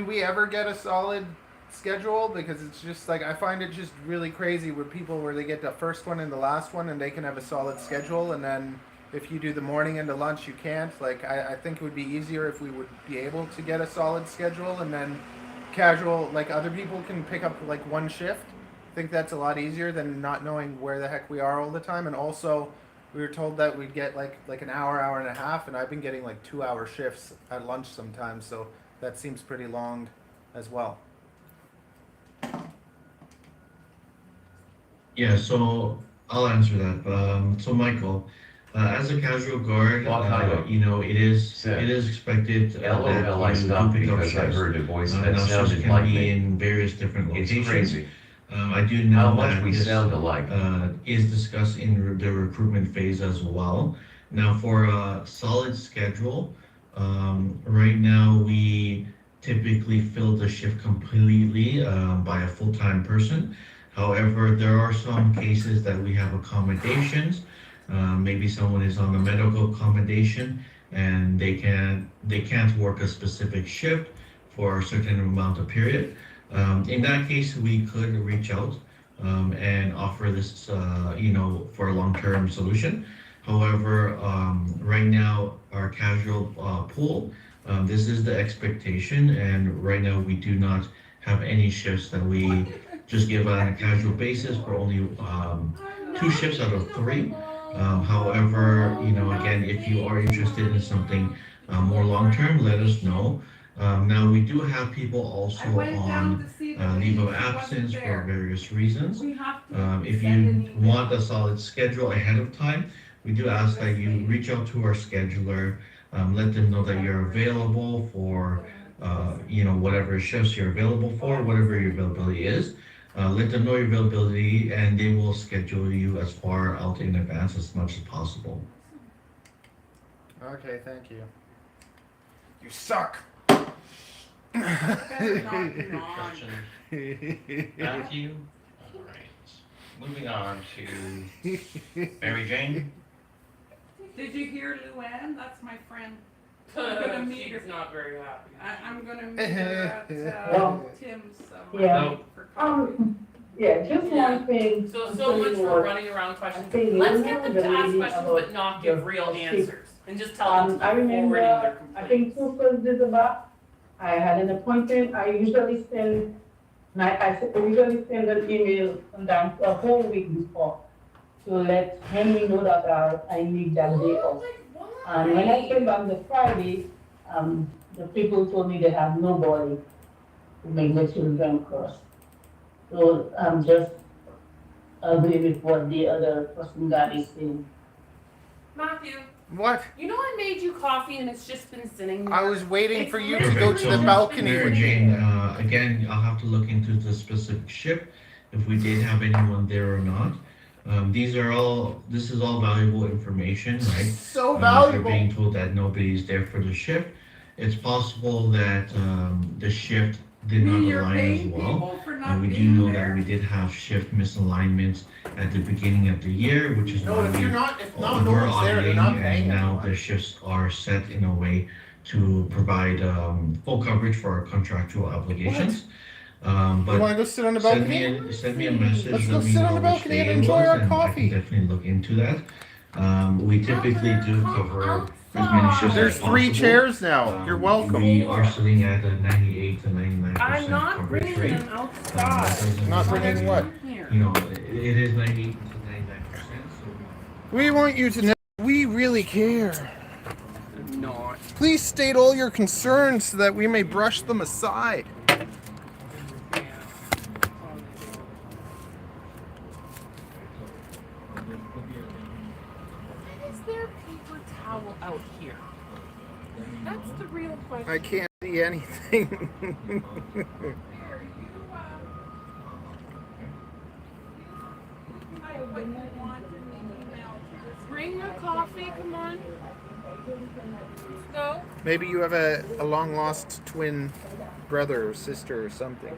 we ever get a solid schedule? Because it's just like, I find it just really crazy with people where they get the first one and the last one and they can have a solid schedule, and then if you do the morning and the lunch you can't. Like, I think it would be easier if we would be able to get a solid schedule, and then casual, like other people can pick up like one shift. think that's a lot easier than not knowing where the heck we are all the time. And also, we were told that we'd get like an hour and a half, and I've been getting like 2-hour shifts at lunch sometimes, so that seems pretty long as well. Yeah, so I'll answer that. So Michael, as a casual guard, you know, it is expected LOL, that I you stopped do pick up because I shifts. heard a voice Now that shifts sounded can like be me. in various different It's locations. crazy. I do know How much that we this sound alike. is discussed in the recruitment phase as well. Now, for a solid schedule, right now we typically fill the shift completely by a full-time person. However, there are some cases that we have accommodations. Maybe someone is on a medical accommodation and they can't work a specific shift for a certain amount of period. In that case, we could reach out and offer this, you know, for a long-term solution. However, right now, our casual pool, this is the expectation, and right now we do not have any shifts that we just give on a casual basis for only 2 shifts out of 3. However, you know, again, if you are interested in something more long-term, let us know. Now, we do have people also on leave of absence for various reasons. If you want a solid schedule ahead of time, we do ask that you reach out to our scheduler, let them know that you're available for, you know, whatever shifts you're available for, whatever your availability is. Let them know your availability, and they will schedule you as far out in advance as much as possible. Okay, thank you. You suck. Question, Matthew? All right. Moving on to Mary Jane. Did you hear Luann? That's my friend. I'm gonna meet her. She's not very happy. I'm gonna meet her at Tim's. Yeah. For coffee. Yeah, just one thing. So I'm much telling you for what, running around questions. I think Let's you get know them the to ask lady questions about but not give the real shift. answers. And just tell them to I remember, forwarding their I think complaints. 2 Thursdays back, I had an appointment. I usually send an email sometimes a whole week before to let Henry know that I need that day off. And when I came back the Friday, the people told me they have nobody to make the children cross. So I'm just agree with what the other person that is saying. Matthew, What? you know I made you coffee and it's just been sitting there. I was waiting It's for you literally to go to So, the balcony Mary with Jane, me. again, I'll have to look into the specific shift, if we did have anyone there or not. This is all valuable information, right? So If you're valuable. being told that nobody's there for the shift, it's possible that the shift did not You're align as paying well. people for not We do being know there. that we did have shift misalignments at the beginning of the year, which is No, why if we you're not, if not, no we're one's there, they're auditing, not and paying now anyone. the shifts are set in a way to provide full coverage for our contractual obligations. You want But to go sit on the send balcony? send me a message. Let's let go me sit on know the which balcony day and it enjoy was, our and I coffee. can definitely look into that. We typically do cover as many shifts There's as 3 possible. chairs now. You're welcome. We are sitting at a 98 to 99% I'm not coverage bringing rate. them outside. Not bringing what? You know, it is 98 to 99%. So We want you to know we really care. Not. Please state all your concerns so that we may brush them aside. Is there a paper towel out here? That's the real question. I can't see anything. Bring your coffee, come on. Let's go. Maybe you have a long lost twin brother or sister or something.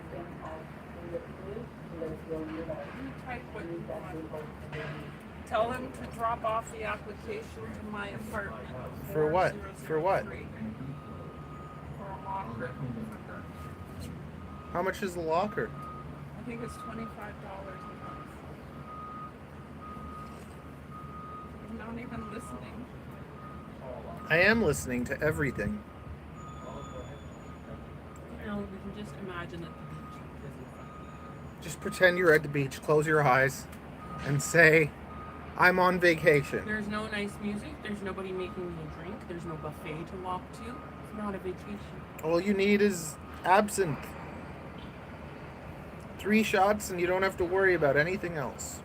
Type what you want. Tell them to drop off the application to my apartment. For what? For what? 4003. For a locker. How much is the locker? I think it's $25 a month. I'm not even listening. I am listening to everything. No, we can just imagine that the beach isn't fun. Just pretend you're at the beach, close your eyes, and say, I'm on vacation. There's no nice music. There's nobody making me a drink. There's no buffet to walk to. It's not a vacation. All you need is absinthe. 3 shots and you don't have to worry about anything else.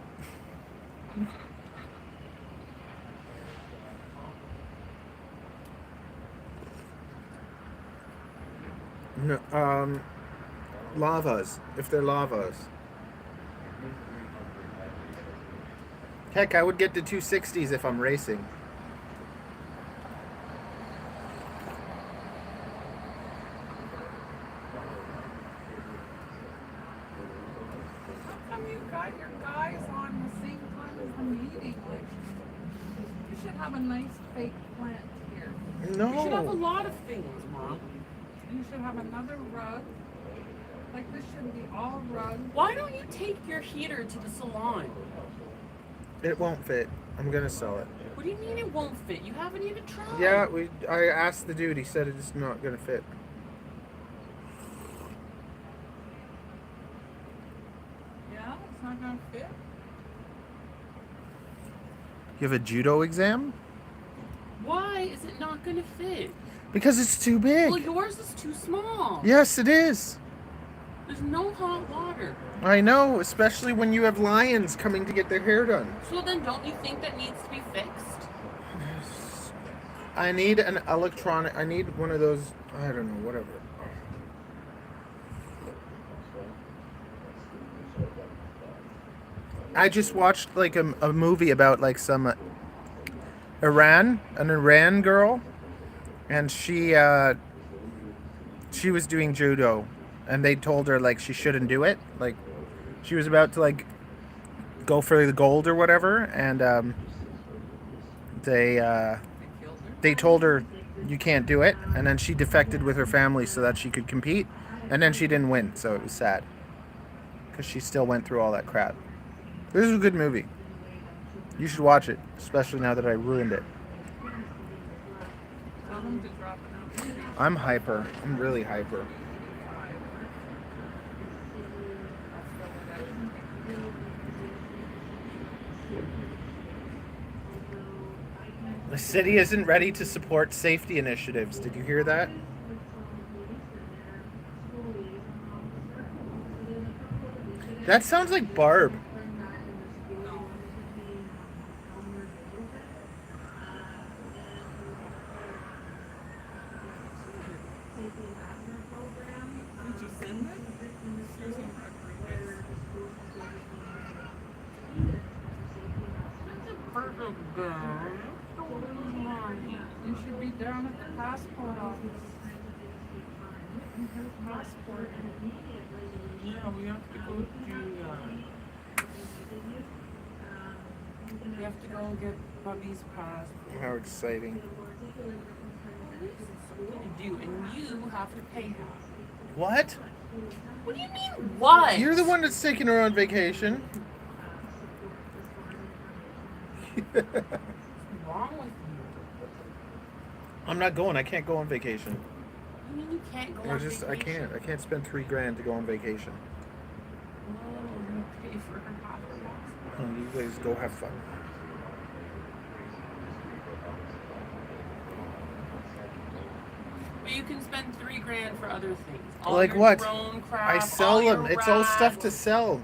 No, lavas, if they're lavas. Heck, I would get to 260s if I'm racing. How come you got your guys on the same time as the meeting? Like, you should have a nice fake plant here. No. You should have a lot of things, Mom. You should have another rug. Like, this should be all rug. Why don't you take your heater to the salon? It won't fit. I'm gonna sell it. What do you mean it won't fit? You haven't even tried. Yeah, I asked the dude. He said it's not gonna fit. Yeah, it's not gonna fit. You have a judo exam? Why is it not gonna fit? Because it's too big. Well, yours is too small. Yes, it is. There's no hot water. I know, especially when you have lions coming to get their hair done. So then don't you think that needs to be fixed? I need an electronic, I need one of those, I don't know, whatever. I just watched like a movie about like some an Iran girl, and she was doing judo, and they told her like she shouldn't do it. Like she was about to like go for the gold or whatever, and they told her you can't do it, and then she defected with her family so that she could compete, and then she didn't win, so it was sad because she still went through all that crap. This is a good movie. You should watch it, especially now that I ruined it. Tell them to drop it out. I'm hyper. I'm really hyper. The city isn't ready to support safety initiatives. Did you hear that? That sounds like Barb. Did you send it? Susan Rodriguez. That's a perfect girl. You should be down at the passport office. Her passport. Yeah, we have to go do we have to go and get Bubby's passport. How exciting. To do, and you have to pay her. What? What do you mean, what? You're the one that's taking her on vacation. What's wrong with you? I'm not going. I can't go on vacation. You mean you can't go on vacation? I can't spend $3,000 to go on vacation. Oh, you pay for her passport. And you guys go have fun. But you can spend $3,000 for other things. All Like your what? drone crap, I sell all them. your It's all stuff to racks. sell.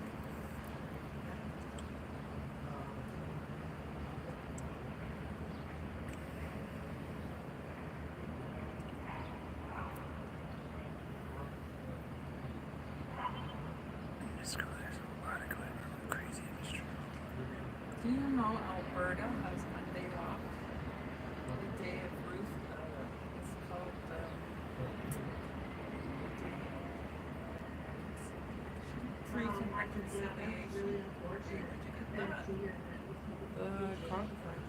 Crazy industry. Do you know Alberta has Monday off? The day of Ruth. It's called Truth and Reconciliation. Where'd you get that? The conference.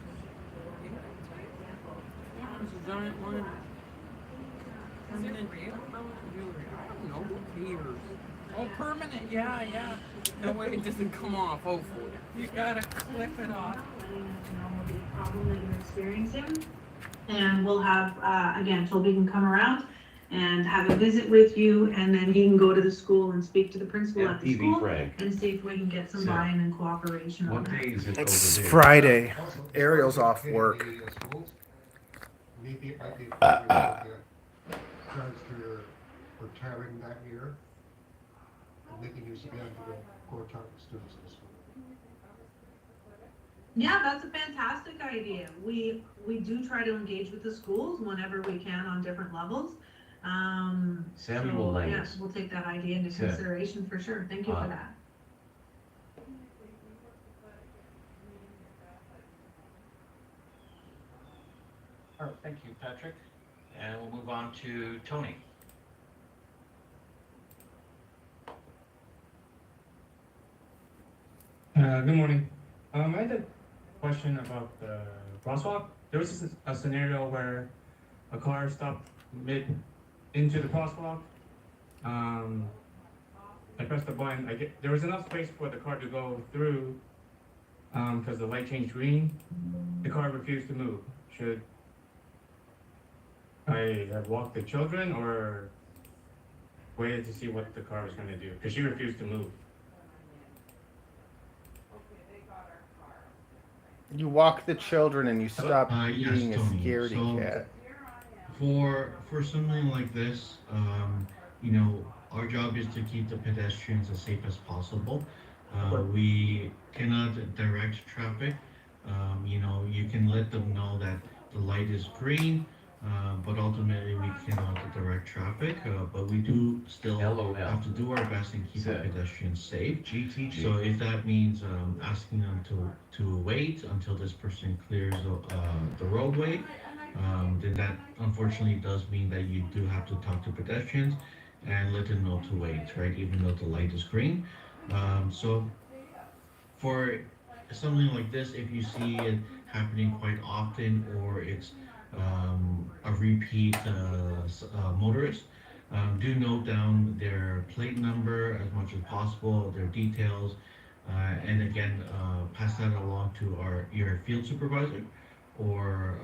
Yeah, it's a giant one. Is it real? Jewelry. I don't know. Who cares? Oh, permanent, yeah. That way it doesn't come off, hopefully. You gotta clip it off. Problem that you're experiencing. And we'll have, again, Toby can come around and have a visit with you, and then he can go to the school and speak to the principal at the FPV school Frank. and see if we can get some So, buy-in and cooperation on What that. day is it It's over there? Friday. Also, as Ariel's far as off work. the schools, maybe it might be appropriate to look at cards for retiring that year and making use of them to go talk to students in the school. Yeah, that's a fantastic idea. We do try to engage with the schools whenever we can on different levels. Samuel So, yeah, Langs. we'll take that idea into Said. consideration for sure. Thank you for that. All right, thank you, Patrick. And we'll move on to Tony. Good morning. I had a question about the crosswalk. There was a scenario where a car stopped mid into the crosswalk. I pressed the button. There was enough space for the car to go through because the light changed green. The car refused to move. Should I have walked the children or waited to see what the car was going to do? Because she refused to move. You walk the children and you stop Yes, being a Tony. scaredy So, cat. For something like this, you know, our job is to keep the pedestrians as safe as possible. We cannot direct traffic. You know, you can let them know that the light is green, but ultimately we cannot direct traffic. But we do still LOL. have to do our best and keep the Said. pedestrians safe. GTG. So if that means asking them to wait until this person clears the roadway, then that unfortunately does mean that you do have to talk to pedestrians and let them know to wait, right? Even though the light is green. So for something like this, if you see it happening quite often or it's a repeat motorist, do note down their plate number as much as possible, their details, and again, pass that along to your field supervisor or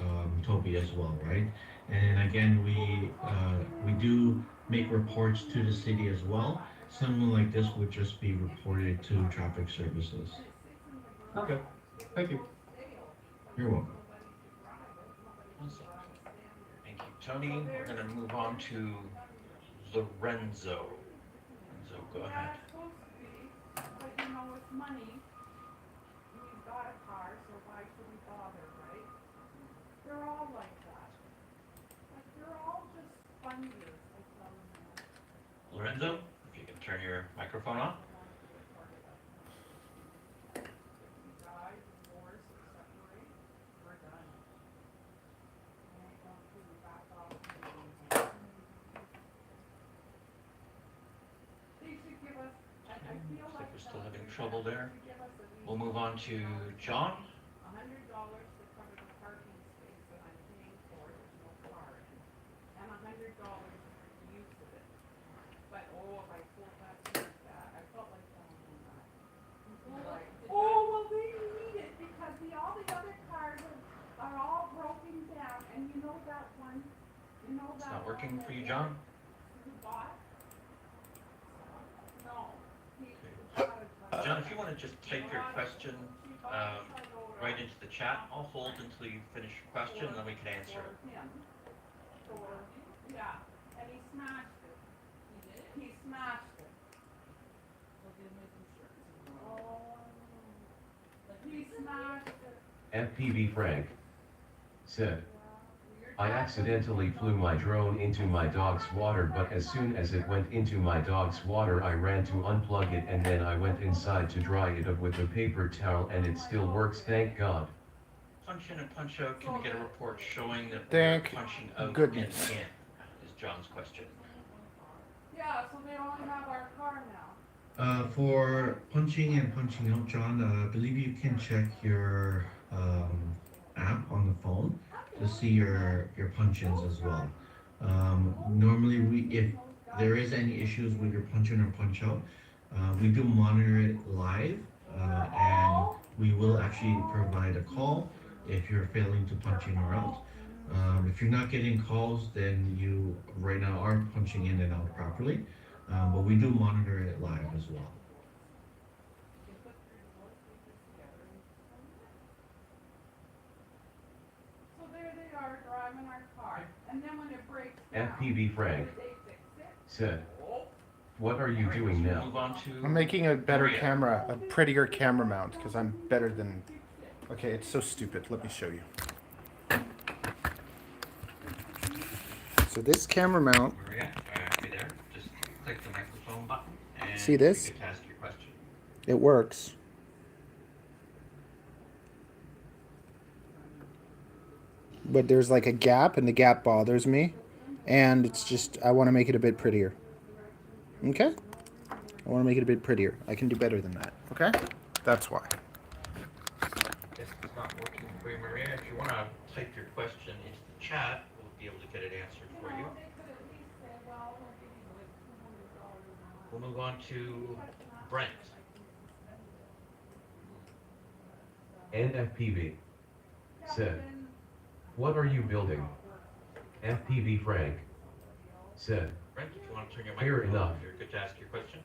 Toby as well, right? And again, we do make reports to the city as well. Something like this would just be reported to traffic services. Okay, thank you. You're welcome. Awesome. Thank you, Tony. We're going to move on to Lorenzo. Lorenzo, go ahead. But you know, with money, we've got a car, so why should we bother, right? They're all like that. Like, they're all just funders, I tell them. Lorenzo, if you can turn your microphone on. Looks like we're still having trouble there. We'll move on to John. $100 to cover the parking space that I'm paying for, there's no car in, and $100 for the use of it. But if I told that, I felt like telling them that. Well, they need it because all the other cars are all broken down, and you know that one, It's not working for you, John? who bought? No. John, if you want to just type your question right into the chat, I'll hold until you finish your question, and then we can answer it. Yeah, and he smashed it. He did? He smashed it. Oh, he smashed it. FPV Frank. Said. I accidentally flew my drone into my dog's water, but as soon as it went into my dog's water I ran to unplug it and then I went inside to dry it up with a paper towel and it still works, thank God. Punch in and punch out, can we get a report showing that Thank we're punching out goodness. and in, is John's question. Yeah, so they don't have our car now. For punching and punching out, John, I believe you can check your app on the phone to see your punch-ins as well. Normally, if there is any issues with your punch-in or punch-out, we do monitor it live, and we will actually provide a call if you're failing to punch in or out. If you're not getting calls, then you right now are punching in and out properly. But we do monitor it live as well. So there they are driving our car, and then when it breaks down, FPV Frank they fix it. said, "What are you doing now?" Move on to. I'm making a better Maria. camera, a prettier camera mount, because I'm better than... Okay, it's so stupid. Let me show you. So this camera mount, Maria, you there? Just click the microphone button and See this? you can ask your question. it works. But there's like a gap, and the gap bothers me. And it's just, I want to make it a bit prettier. Okay? I want to make it a bit prettier. I can do better than that. Okay? That's why. If it's not working for you, Maria, if you want to type your question into the chat, we'll be able to get it answered for you. We'll move on to Brent. NFPV said, "What are you building?" FPV Frank said, Brent, if you want to turn your Fair microphone enough. off, you're good to ask your question.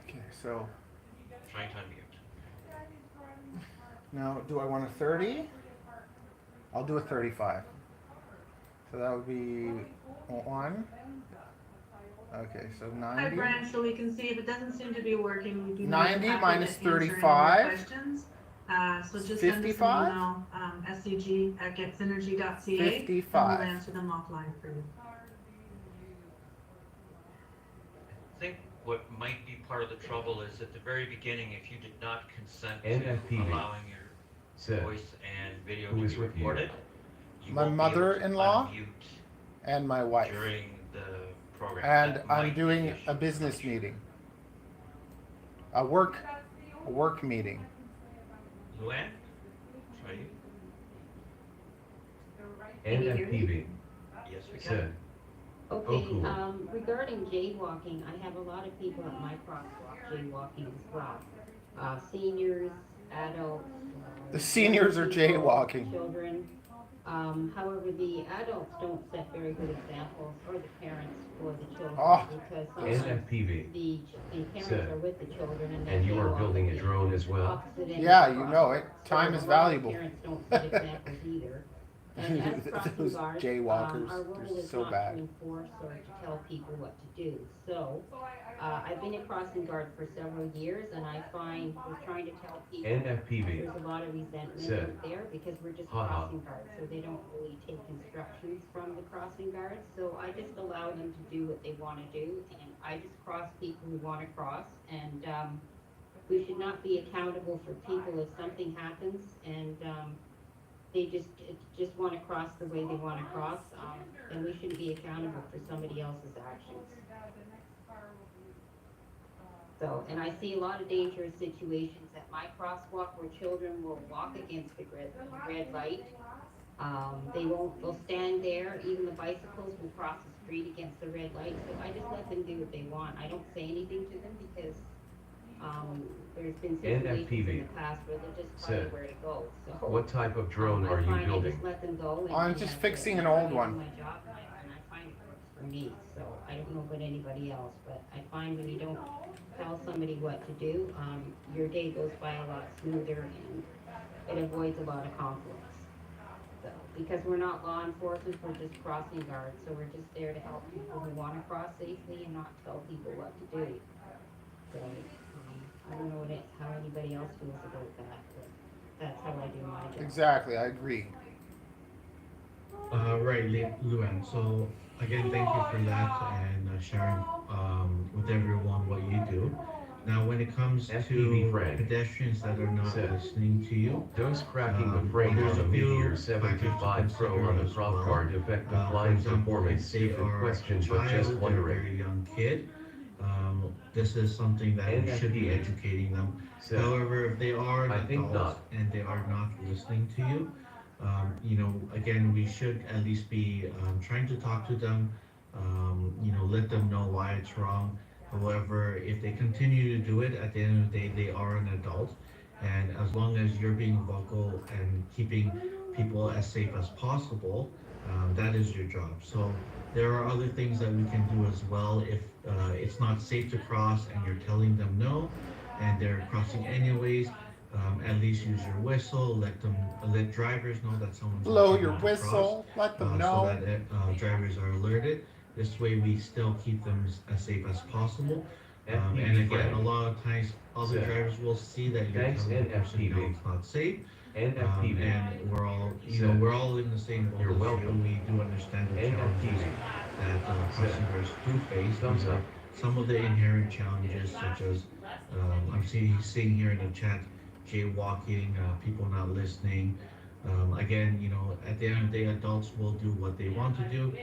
Okay, so Trying to unmute. now, do I want a 30? I'll do a 35. So that would be 1. Okay, so Hi, 90. Brian, so we can see if it doesn't seem to be working, we do. 90 not have minus to answer any more 35. questions. So just send us an 55? email, scg@getsynergy.ca. 55. And we'll answer them offline for you. I think what might be part of the trouble is at the very beginning, if you did not consent to NFPV allowing your said, voice and video "Who to is be with you?" recorded, you My won't be able to mother-in-law unmute and my wife. during the program. And That might I'm be doing the issue. a business meeting. A work meeting. Luann? Try you? Can you hear me? NFPV Yes, we can. said, Okay, cool. regarding jaywalking, I have a lot of people at my crosswalk jaywalking as well. Seniors, adults. The seniors are young people, jaywalking. Children. However, the adults don't set very good examples, or the parents for the children, Oh. because sometimes NFPV the parents said, are with the children and they "And you are jaywalk building a at the drone as well?" opposite end Yeah, of the you know it. crosswalk. Time So is a lot of valuable. Parents don't set examples either. And as crossing Those guards, jaywalkers, our role they're is so not bad. to enforce or to tell people what to do. So, I've been a crossing guard for several years, and I find we're trying to tell people NFPV there's a lot of resentment said, out there because we're just haha. crossing guards, so they don't really take instructions from the crossing guards. So I just allow them to do what they want to do, and I just cross people who want to cross. And we should not be accountable for people if something happens and they just want to cross the way they want to cross, and we shouldn't be accountable for somebody else's actions. So, and I see a lot of dangerous situations at my crosswalk where children will walk against the red light. They'll stand there, even the bicycles will cross the street against the red light, so I just let them do what they want. I don't say anything to them because, there's been situations in the past where they'll just tell you said, where to go, so. "What type of drone I are you find I building?" just let them go. And, I'm and just that's fixing it. an I old do one. my job, and I find it works for me, so I don't know about anybody else, but I find when you don't tell somebody what to do, your day goes by a lot smoother and it avoids a lot of conflicts. So, because we're not law enforcement, we're just crossing guards, so we're just there to help people who want to cross safely and not tell people what to do. So, I don't know how anybody else feels about that, but that's how I do my job. Exactly, I agree. Right, Luan. So again, thank you for that and sharing with everyone what you do. Now, when it comes FPV to Frank pedestrians that are not said, listening to you, "Those cracking the frame there's on a the few Meteor factors to 75 Pro on the consider prop as well. card affect the For flying example, performance." if they Stupid are question, a but just child, they're a wondering. very young kid, this is something that we should be NFPA educating them. said, However, if they are an "I think adult not." and they are not listening to you, again, we should at least be trying to talk to them, let them know why it's wrong. However, if they continue to do it, at the end of the day, they are an adult. And as long as you're being vocal and keeping people as safe as possible, that is your job. So there are other things that we can do as well if it's not safe to cross and you're telling them no, and they're crossing anyways. At least use your whistle. Let drivers know that someone's Blow intending your to cross, whistle. Let them so know. that drivers are alerted. This way, we still keep them as safe as possible. And again, a lot of times, other drivers will see that you're telling the person no, it's not safe. And we're all, we're all in the same boat. You're welcome. We do understand the challenges that crossing do face. These are some of the inherent challenges, such as I'm seeing here in the chat, jaywalking, people not listening. Again, at the end of the day, adults will do what they want to do.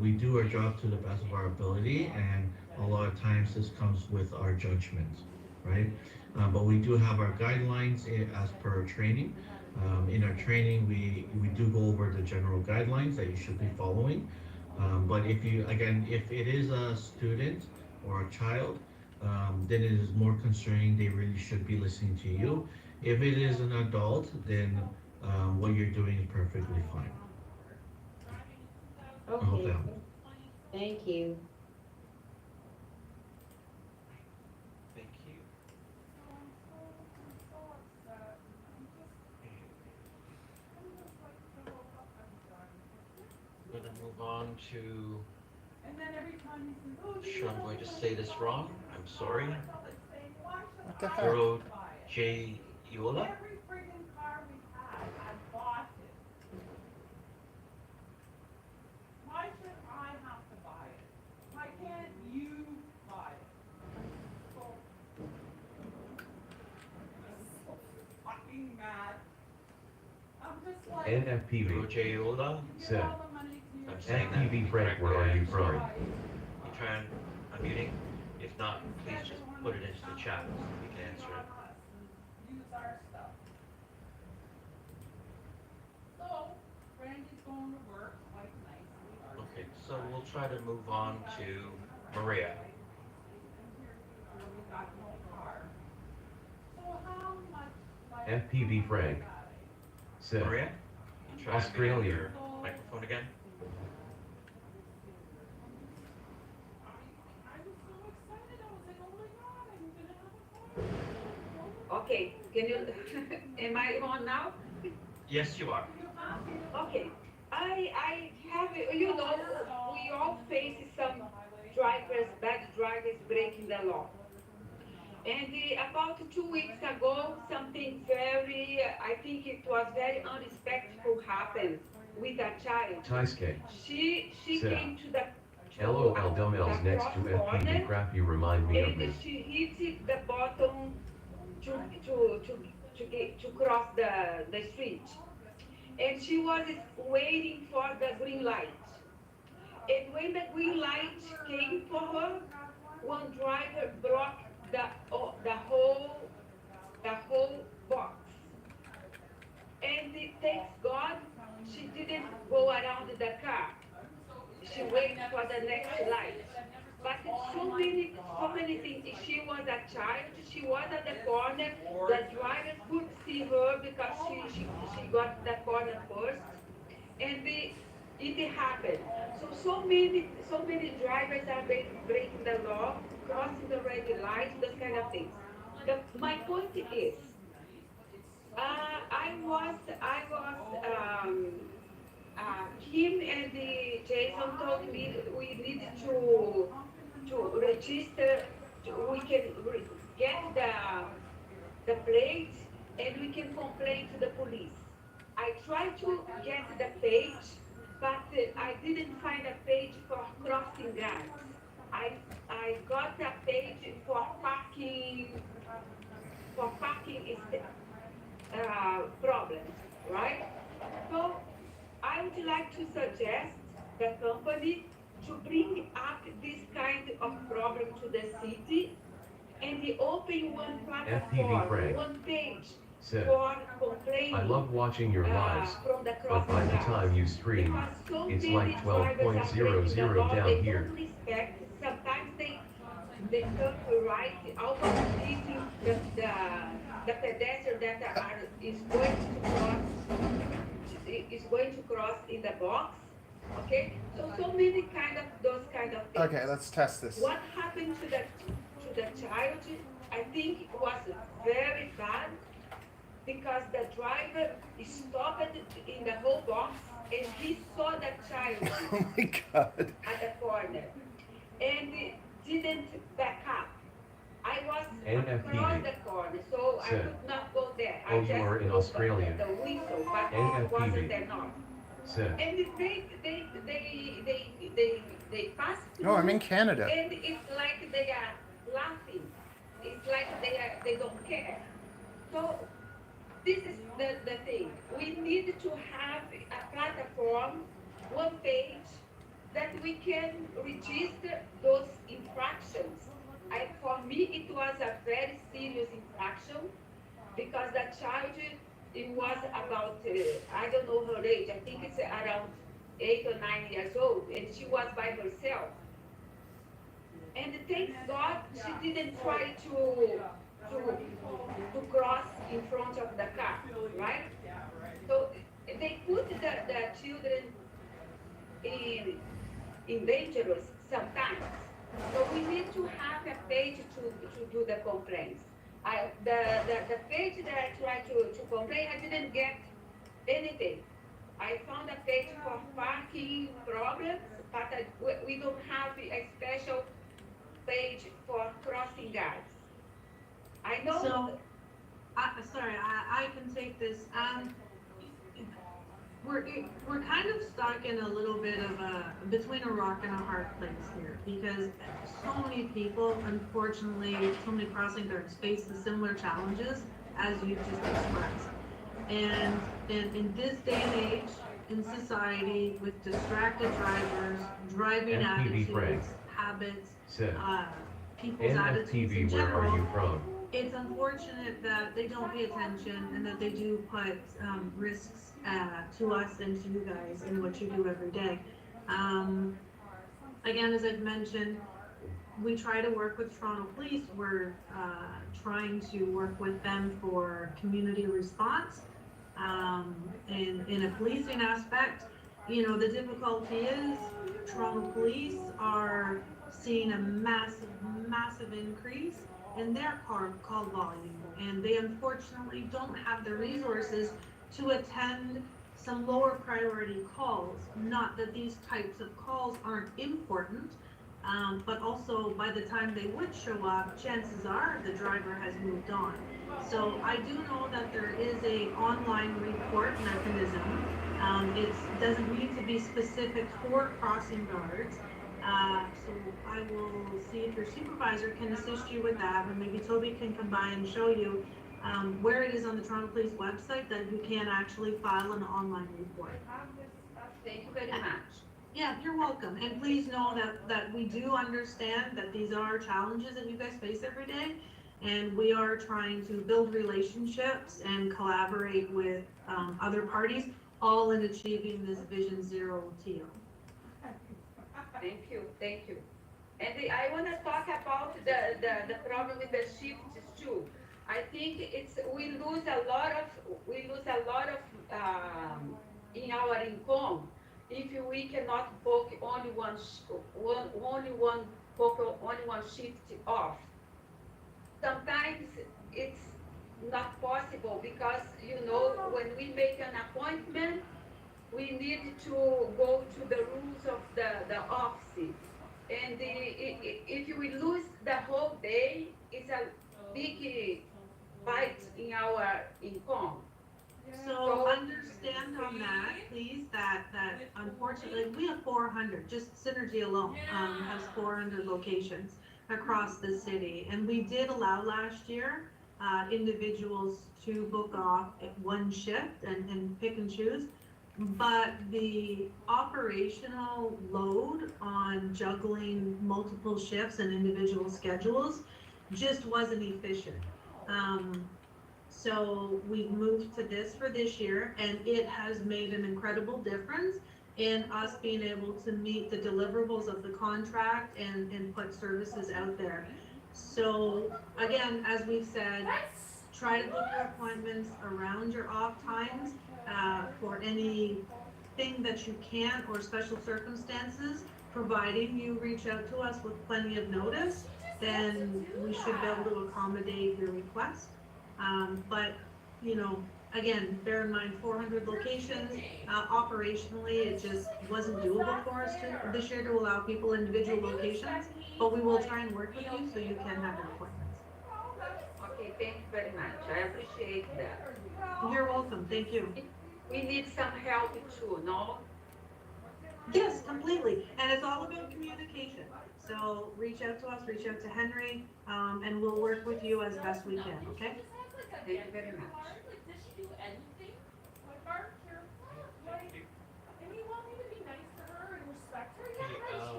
We do our job to the best of our ability, and a lot of times this comes with our judgment, right? But we do have our guidelines as per our training. In our training, we do go over the general guidelines that you should be following. But if it is a student or a child, then it is more concerning. They really should be listening to you. If it is an adult, then what you're doing is perfectly fine. I hope Okay, that helped. thank you. Thank you. We're gonna move on to, And then every time he says, oh, sure I'm going to say this wrong, I'm sorry. What the heck? Zorro J. Yola? every friggin' car we had, I bought it. Why should I have to buy it? Why can't you buy it? I'm so fucking mad. I'm just like, NFPV. Zorro J. Yola? give Seth. all the money to your I'm saying that FPV Frank, where are you from? You try and unmuting? If not, please just put it into the chat so we can answer it. Use our stuff. So, Randy's going to work quite nicely. Okay, so we'll try to move on to Maria. We got no car. So how much? like, FPV Frank. Seth. Maria? You try and mute Australia. your microphone again? I was so excited. I was like, oh my God, I'm gonna have a car. Okay, can you, am I on now? Yes, you are. Okay, I have, we all face some bad drivers breaking the law. And about 2 weeks ago, something I think it was very unrespectful happened with a child. Taisuke. She Seth. came to the LOL dumbbells next to FPV crap, you remind me of me. and she hit the bottom to cross the street. And she was waiting for the green light. And when the green light came for her, one driver blocked the whole box. And thanks God, she didn't go around the car. She waited for the next light. But so many things. She was a child. She was at the corner. The driver could see her because she got the corner first, and it happened. So many drivers are breaking the law, crossing the red lights, those kind of things. My point is, him and Jason told me we need to register. We can get the plate and we can complain to the police. I tried to get the page, but I didn't find a page for crossing guards. I got a page for parking problems, right? So I would like to suggest the company to bring up this kind of problem to the city and open one platform, one page Seth. for complaining. I love watching your lives, from the but by the time you stream, it's like 12.00 down here. Respect. Sometimes they come to right, almost hitting the pedestrian that is going to cross. is going to cross in the box, okay? So many those kind of things. Okay, let's test this. What happened to the child, I think it was very bad because the driver stopped in the whole box and he saw the child Oh my God. at the corner and didn't back up. I was across the corner, so I could not go there. I just you are in opened Australia. the whistle, but it wasn't enough. Said. And they passed through. No, I'm in Canada. And it's like they are laughing. It's like they don't care. So this is the thing. We need to have a platform, one page, that we can register those infractions. For me, it was a very serious infraction because the child, it was about, I don't know her age, I think it's around 8 or 9 years old, and she was by herself. And thank God she didn't try to cross in front of the car, right? So they put the children in dangerous sometimes. So we need to have a page to do the complaints. The page that I tried to complain, I didn't get anything. I found a page for parking problems, but we don't have a special page for crossing guards. I know. So, I can take this. We're kind of stuck in a little bit of between a rock and a hard place here because so many people, unfortunately, so many crossing guards face the similar challenges as you've just expressed. And in this day and age, in society, with distracted drivers, driving attitudes, habits, people's attitudes in general, where are you from? it's unfortunate that they don't pay attention and that they do put risks to us and to you guys in what you do every day. Again, as I've mentioned, we try to work with Toronto Police. We're trying to work with them for community response. In a policing aspect, you know, the difficulty is Toronto Police are seeing a massive increase in their call volume, and they unfortunately don't have the resources to attend some lower priority calls. Not that these types of calls aren't important, but also by the time they would show up, chances are the driver has moved on. So I do know that there is a online report mechanism. It doesn't need to be specific for crossing guards. So I will see if your supervisor can assist you with that, or maybe Toby can come by and show you where it is on the Toronto Police website that you can actually file an online report. Thank you very much. Yeah, you're welcome. And please know that we do understand that these are challenges that you guys face every day. And we are trying to build relationships and collaborate with other parties, all in achieving this Vision Zero TO. Thank you. And I want to talk about the problem with the shifts too. I think we lose a lot of in our income if we cannot book only one shift off. Sometimes it's not possible because, you know, when we make an appointment, we need to go to the rules of the office. And if we lose the whole day, it's a big bite in our income. So understand on that, please, that unfortunately, we have 400, just Synergy alone has 400 locations across the city. And we did allow last year individuals to book off at one shift and pick and choose. But the operational load on juggling multiple shifts and individual schedules just wasn't efficient. So we've moved to this for this year, and it has made an incredible difference in us being able to meet the deliverables of the contract and put services out there. So again, as we've said, try to book your appointments around your off times, for anything that you can't or special circumstances, providing you reach out to us with plenty of notice, then we should be able to accommodate your request. But, you know, again, bear in mind 400 locations, operationally, it just wasn't doable for us this year to allow people individual locations, but we will try and work with you so you can have your appointments. Okay, thank you very much. I appreciate that. You're welcome, thank you. We need some help too, no? Yes, completely, and it's all about communication. So reach out to us, reach out to Henry, and we'll work with you as best we can, okay? Thank you very much.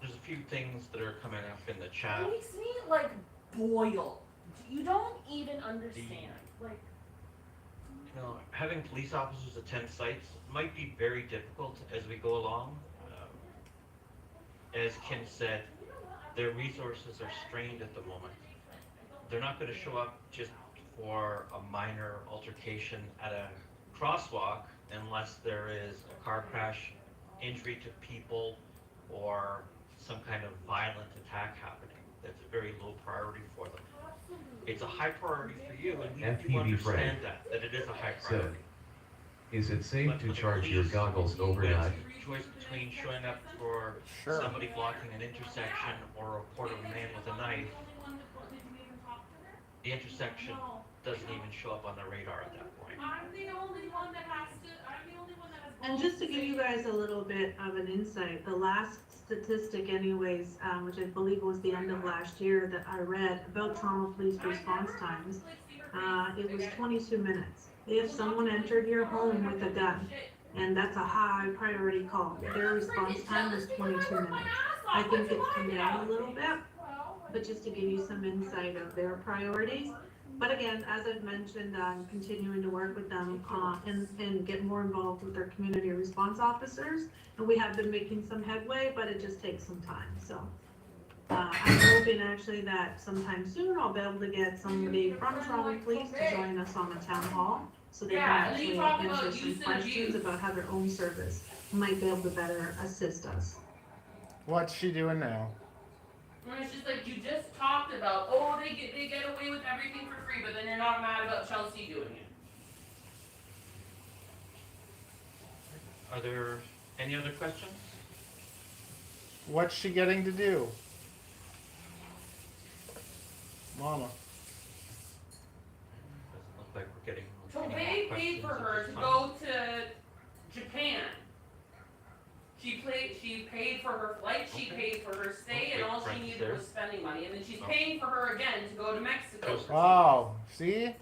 There's a few things that are coming up in the chat. It makes me like boil. You don't even understand. Like, You know, having police officers attend sites might be very difficult as we go along. As Kim said, their resources are strained at the moment. They're not going to show up just for a minor altercation at a crosswalk unless there is a car crash, injury to people, or some kind of violent attack happening. That's a very low priority for them. It's a high priority for you, and we do FPV understand friend. that it is a high So, priority. is it safe But to for the charge your police, goggles you have overnight? a choice between showing up for Sure. somebody blocking an intersection or a report of a man with a knife. The intersection doesn't even show up on the radar at that point. I'm the only one that has to. I'm the only one that has. And just to give you guys a little bit of an insight, the last statistic anyways, which I believe was the end of last year that I read about Toronto police response times, it was 22 minutes. If someone entered your home with a gun, and that's a high priority call, their response time was 22 minutes. I think it's come down a little bit, but just to give you some insight of their priorities. But again, as I've mentioned, I'm continuing to work with them and get more involved with their community response officers. And we have been making some headway, but it just takes some time. So I'm hoping actually that sometime soon I'll be able to get somebody from Toronto Police to join us on the town hall so they can actually answer some questions about how their own service might be able to better assist us. What's she doing now? And it's just like you just talked about, oh, they get away with everything for free, but then you're not mad about Chelsea doing it. Are there any other questions? What's she getting to do? Mama. Doesn't look like we're getting. So any they more paid for questions her at to this go to Japan. She paid for her flight, she Okay. paid for her stay, and Okay, all she friends needed there. was spending money. And then she's Oh. paying for her again to go to Mexico. Joseph. Oh, see?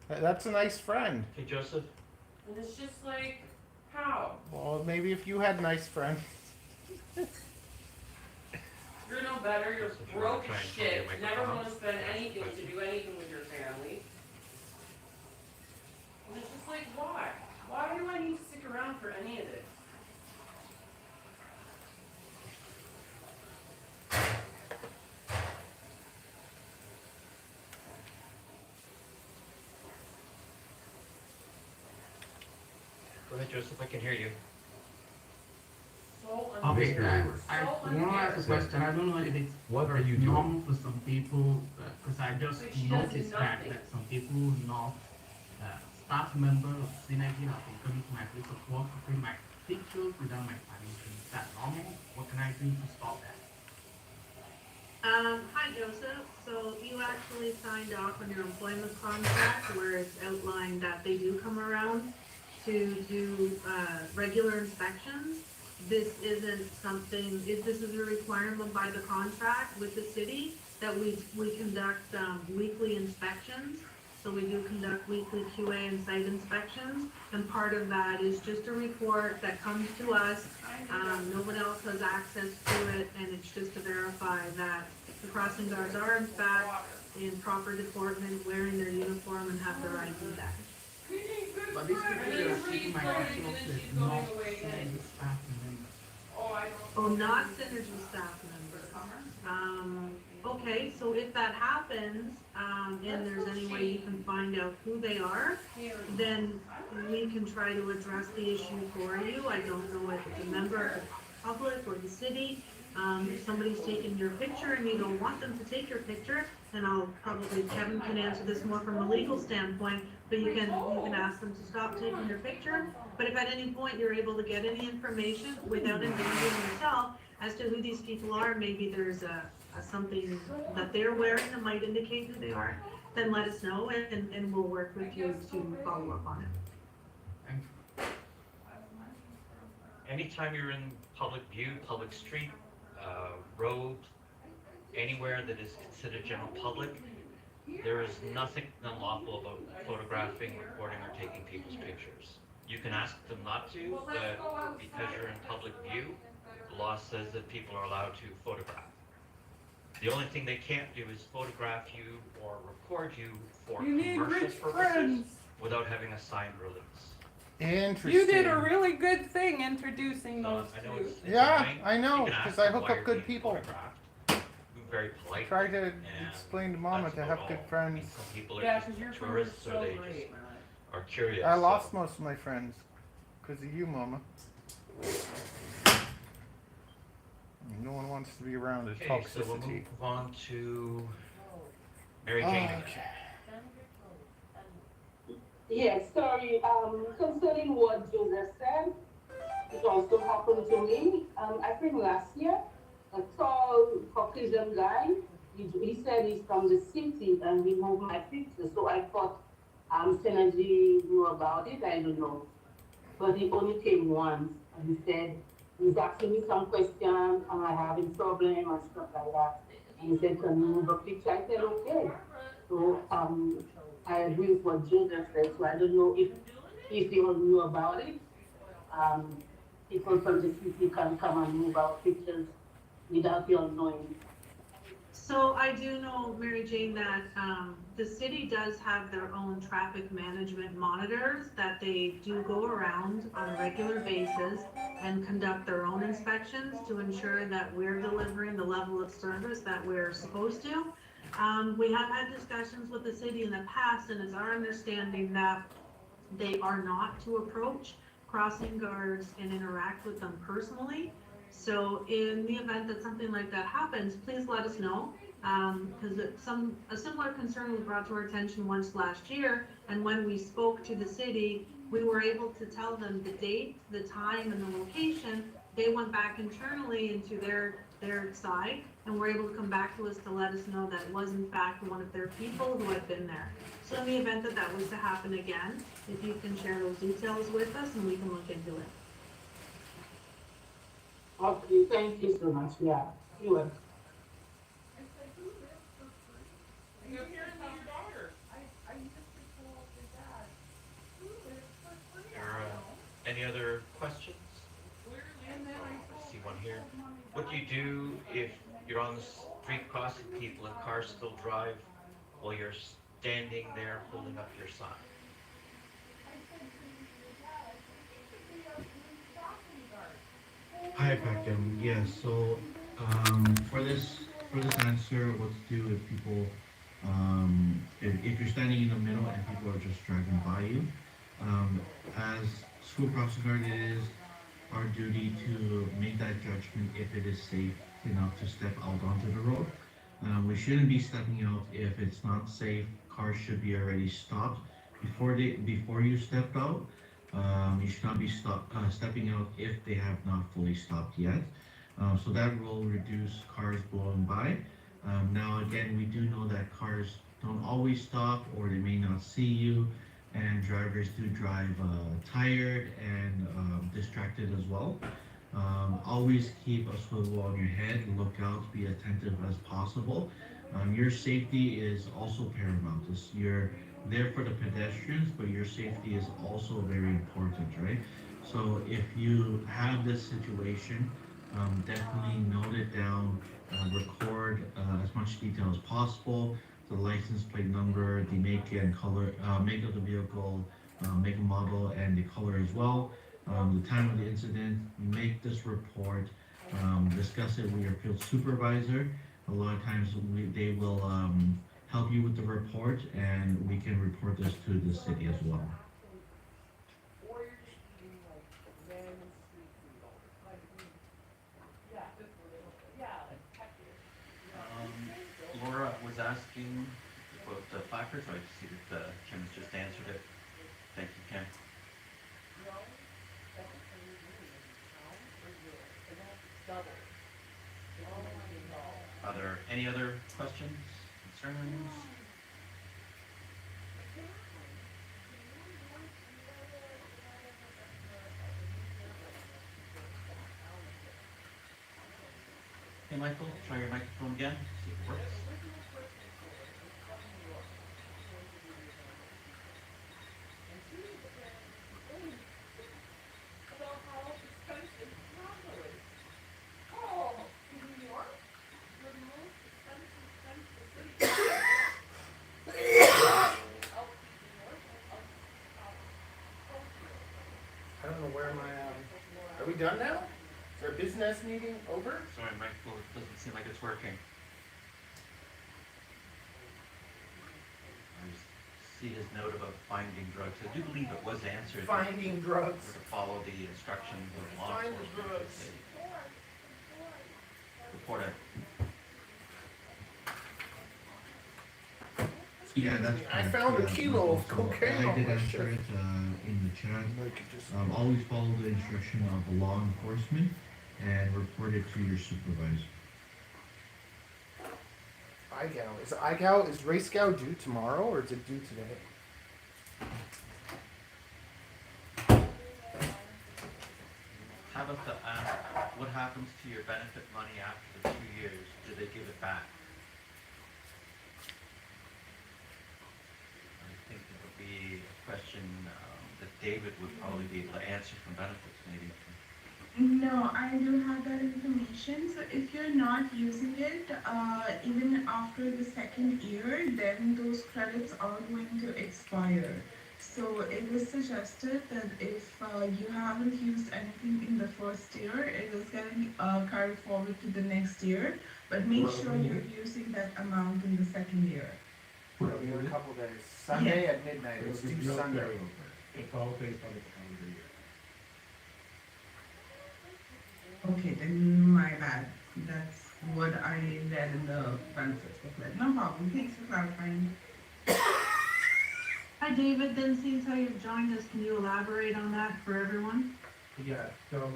That's a nice friend. Okay, Joseph. And it's just like, how? Well, maybe if you had nice friends. You're no better, you're Joseph, you broke wanna as try and shit, find your never microphone? wanna spend anything to do anything with your family. And it's just like, why? Why do I need to stick around for any of this? Go ahead, Joseph. I can hear you. So Okay, unfair. I So want to ask a unfair. question. I don't know if it's What are you doing? normal for some people, because I just But she does noticed that, nothing. some people, not staff member of Synergy have been coming to my place of work to print my pictures without my permission. Is that normal? What can I do to stop that? Hi Joseph, so you actually signed off on your employment contract where it's outlined that they do come around to do, regular inspections. This isn't something, this is a requirement by the contract with the city that we conduct, weekly inspections. So we do conduct weekly QA and site inspections, and part of that is just a report that comes to us. No one else has access to it, and it's just to verify that the crossing guards are in fact in proper deportment, wearing their uniform and have their ID badge. But these people that are taking my pictures is not Synergy staff members. Oh, I don't. Oh, not Synergy staff members. Okay, so if that happens, and there's any way you can find out who they are, then we can try to address the issue for you. I don't know if it's a member of the public or the city. If somebody's taking your picture and you don't want them to take your picture, then Kevin can answer this more from a legal standpoint, but you can ask them to stop taking your picture. But if at any point you're able to get any information without endangering yourself as to who these people are, maybe there's something that they're wearing that might indicate who they are, then let us know and we'll work with you to follow up on it. Anytime you're in public view, public street, road, anywhere that is considered general public, there is nothing unlawful about photographing, recording, or taking people's pictures. You can ask them not to, but because you're in public view, the law says that people are allowed to photograph. The only thing they can't do is photograph you or record you for commercial purposes without having a signed release. Interesting. You did a really good thing introducing those I know two. it's Yeah, annoying. I know, You can ask because I them hook why up you're good being people. photographed. Be very polite. Try to and explain to Mama that's to about have good all. friends. Some people are Yeah, just because your phone is tourists or so they just great. are curious. I lost so- most of my friends because of you, Mama. No one wants to be around the Okay, so we'll toxicity. move on to Mary Jane again. Okay. Yes, sorry, concerning what Joseph said, it also happened to me. I think last year, a tall Caucasian guy, he said he's from the city and he moved my picture. So I thought Synergy knew about it, I don't know. But he only came once and he said, he's asking me some questions, am I having problem and stuff like that. And he said, can you move a picture? I said, okay. So I agree with what Joseph said, so I don't know if you all knew about it. People from the city can come and move out pictures without you all knowing. So I do know, Mary Jane, that the city does have their own traffic management monitors that they do go around on a regular basis and conduct their own inspections to ensure that we're delivering the level of service that we're supposed to. We have had discussions with the city in the past, and it's our understanding that they are not to approach crossing guards and interact with them personally. So in the event that something like that happens, please let us know, because a similar concern was brought to our attention once last year, and when we spoke to the city, we were able to tell them the date, the time, and the location. They went back internally into their side and were able to come back to us to let us know that it was in fact one of their people who had been there. So in the event that that was to happen again, if you can share those details with us and we can look into it. Okay, thank you so much, yeah, you welcome. Any other questions? I see one here. What do you do if you're on the street crossing people and cars still drive while you're standing there holding up your sign? Hi, Packham. Yeah, so for this answer, what to do if people, if you're standing in the middle and people are just driving by you, as school crossing guard, it is our duty to make that judgment if it is safe enough to step out onto the road. We shouldn't be stepping out if it's not safe. Cars should be already stopped before you stepped out. You should not be stepping out if they have not fully stopped yet. So that will reduce cars blowing by. Now again, we do know that cars don't always stop, or they may not see you, and drivers do drive tired and distracted as well. Always keep a swivel on your head, look out, be attentive as possible. Your safety is also paramount. You're there for the pedestrians, but your safety is also very important, right? So if you have this situation, definitely note it down, record as much detail as possible, the license plate number, the make and color, make of the vehicle, make and model, and the color as well. The time of the incident, make this report, discuss it with your field supervisor. A lot of times they will help you with the report, and we can report this to the city as well. Or you're just eating like random street food all the time. Yeah, just a little bit. Yeah, like heck yeah. Laura was asking about the placards, so I see that Kim has just answered it. Thank you, Kim. No, that's the same as me. Is it pound or euro? And that's double. Oh my God. Are there any other questions, concerns? Hey, Michael, try your microphone again, see if it works. About how expensive Toronto is. Oh, in New York, the most expensive city. I don't know where my, are we done now? Is our business meeting over? Sorry, Michael, it doesn't seem like it's working. I just see his note about finding drugs. I do believe it was answered. Finding drugs. Or to follow the instructions of law Find the enforcement. drugs. Report it. Yeah, that's I correct. found a Yeah, kilo of so cocaine I on did my answer shirt. it in the chat. Like it just- Always follow the instruction of the law enforcement and report it to your supervisor. IGAL, is Race Gal due tomorrow or is it due today? Tabitha asked, what happens to your benefit money after the 2 years? Do they give it back? I think it would be a question that David would probably be able to answer from benefits, maybe. No, I don't have that information. So if you're not using it, even after the second year, then those credits are going to expire. So it was suggested that if you haven't used anything in the first year, it is getting carried forward to the next year. But make sure you're using that amount in the second year. It'll be in a couple days. Sunday at midnight. It's due Sunday. It's all based on the calendar year. Okay, then my bad. That's what I read in the benefits booklet. No problem. Thanks for clarifying. Hi, David, then since how you've joined us, can you elaborate on that for everyone? Yeah, so,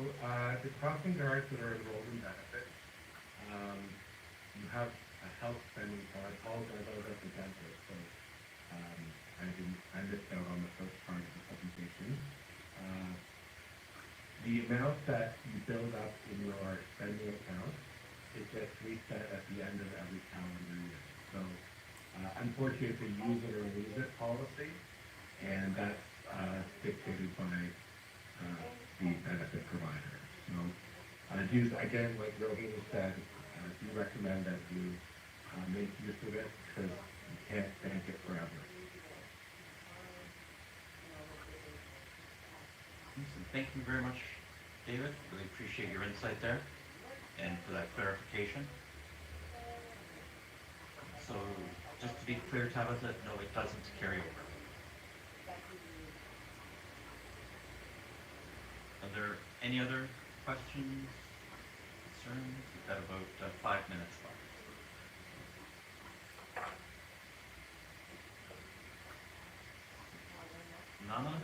the crossing guards that are enrolled in benefits, you have a health spending card. I apologize, I was at the dentist, so, I missed out on the first part of the presentation. The amount that you build up in your spending account, it gets reset at the end of every calendar year. So, unfortunately, it's a use it or lose it policy, and that's dictated by the benefit provider. So, again, like Rohini said, do recommend that you make use of it because you can't bank it forever. Thank you very much, David. Really appreciate your insight there and for that clarification. So, just to be clear, Tabitha, no, it doesn't carry over. Are there any other questions, concerns? We've got about 5 minutes left. Nana?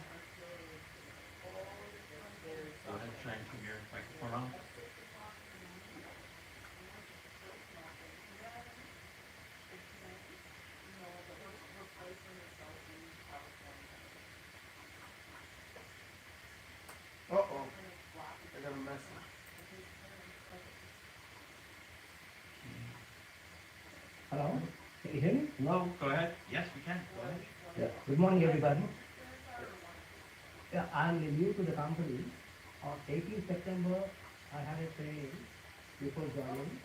Go ahead, try and turn your microphone on. Uh-oh. I got a message. Hello, can you hear me? Hello, go ahead. Yes, we can. Go ahead. Yeah. Good morning, everybody. Yeah, I'm new to the company. On 18th September, I had a training before joining.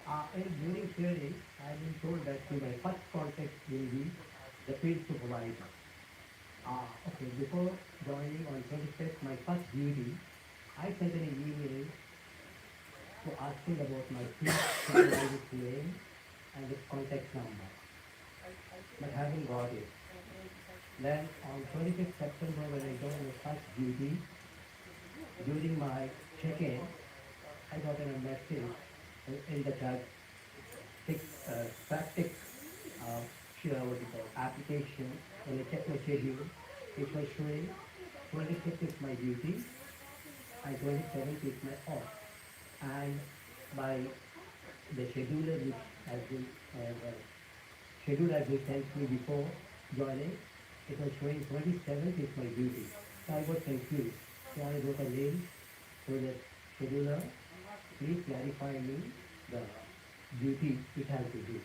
And during training, I've been told that my first contact will be the field supervisor. Okay, before joining on 25th, my first duty, I sent an email to asking about my supervisor's name and the contact number, but haven't got it. Then on 25th September, when I got my first duty, during my check-in, I got a message in the traffic what you call application. When I checked my schedule, it was showing 26th is my duty and 27th is my off. And by the scheduler which has been schedule has been sent me before joining, it was showing 27th is my duty. So I got confused. So I wrote a mail to the scheduler, please clarify me the duty it has to do.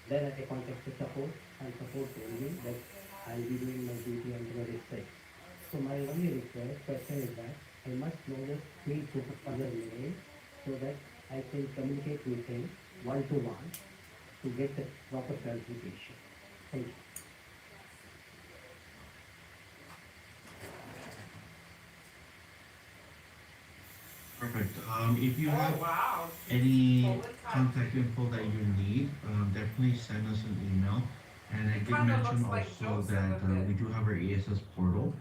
Then I contacted support and support told me that I will be doing my duty on 26th. So my only question is that I must know the field supervisor name so that I can communicate with him one-to-one to get the proper clarification. Thank you. Perfect. If you have wow. any contact info that you need, definitely send us an email. And I did mention also that we do have our ESS portal,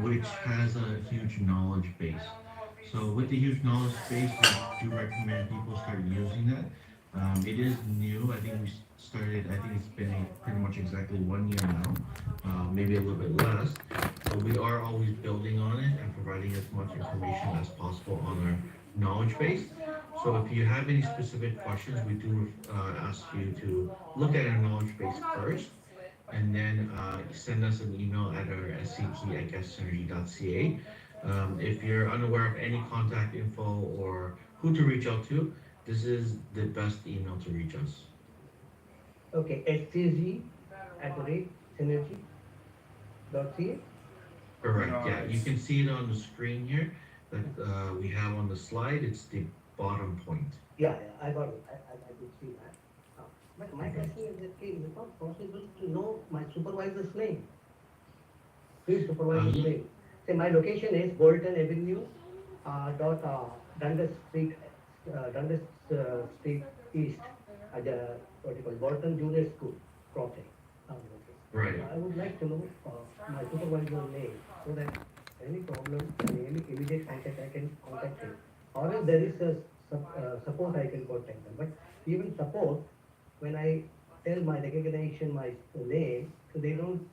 which has a huge knowledge base. So with the huge knowledge base, we do recommend people start using that. It is new. I think we started, I think it's been pretty much exactly 1 year now, maybe a little bit less. So we are always building on it and providing as much information as possible on our knowledge base. So if you have any specific questions, we do ask you to look at our knowledge base first, and then send us an email at our scp@getsynergy.ca. If you're unaware of any contact info or who to reach out to, this is the best email to reach us. Okay, scg@synergy.ca. Correct, yeah, you can see it on the screen here that we have on the slide. It's the bottom point. Yeah, I got it. I could see that. But my question is that it is not possible to know my supervisor's name. Please supervisor's name. Say my location is Bolton Avenue, Dundas Street, Street East, at the Bolton Junior School, Crossing. Right. I would like to know my supervisor's name so that any problem, any immediate contact I can contact him. Or if there is a support I can contact them. But even support, when I tell my recognition, my name, so they don't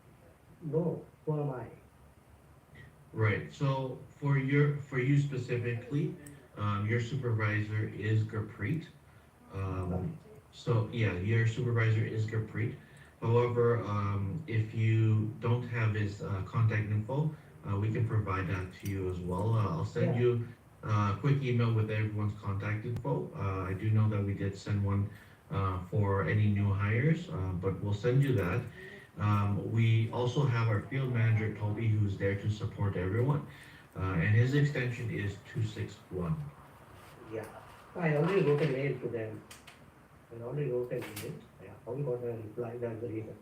know who am I. Right, so for you specifically, your supervisor is Gurpreet. So yeah, your supervisor is Gurpreet. However, if you don't have his contact info, we can provide that to you as well. I'll send you a quick email with everyone's contact info. I do know that we did send one for any new hires, but we'll send you that. We also have our field manager, Toby, who's there to support everyone, and his extension is 261. Yeah, I already wrote a mail to them. I already wrote a mail. I only got a reply, that's the reason.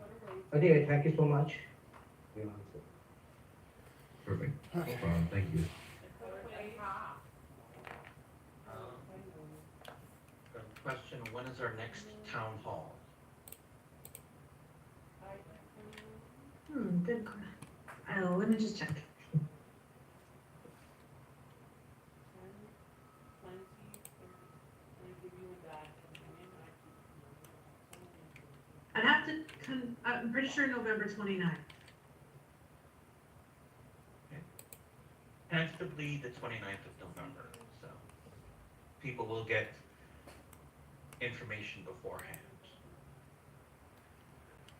Anyway, thank you so much for your answer. Perfect. No problem. Thank you. Question, when is our next town hall? Good. Oh, let me just check. I'd have to, I'm pretty sure November 29th. Tentatively the 29th of November, so people will get information beforehand.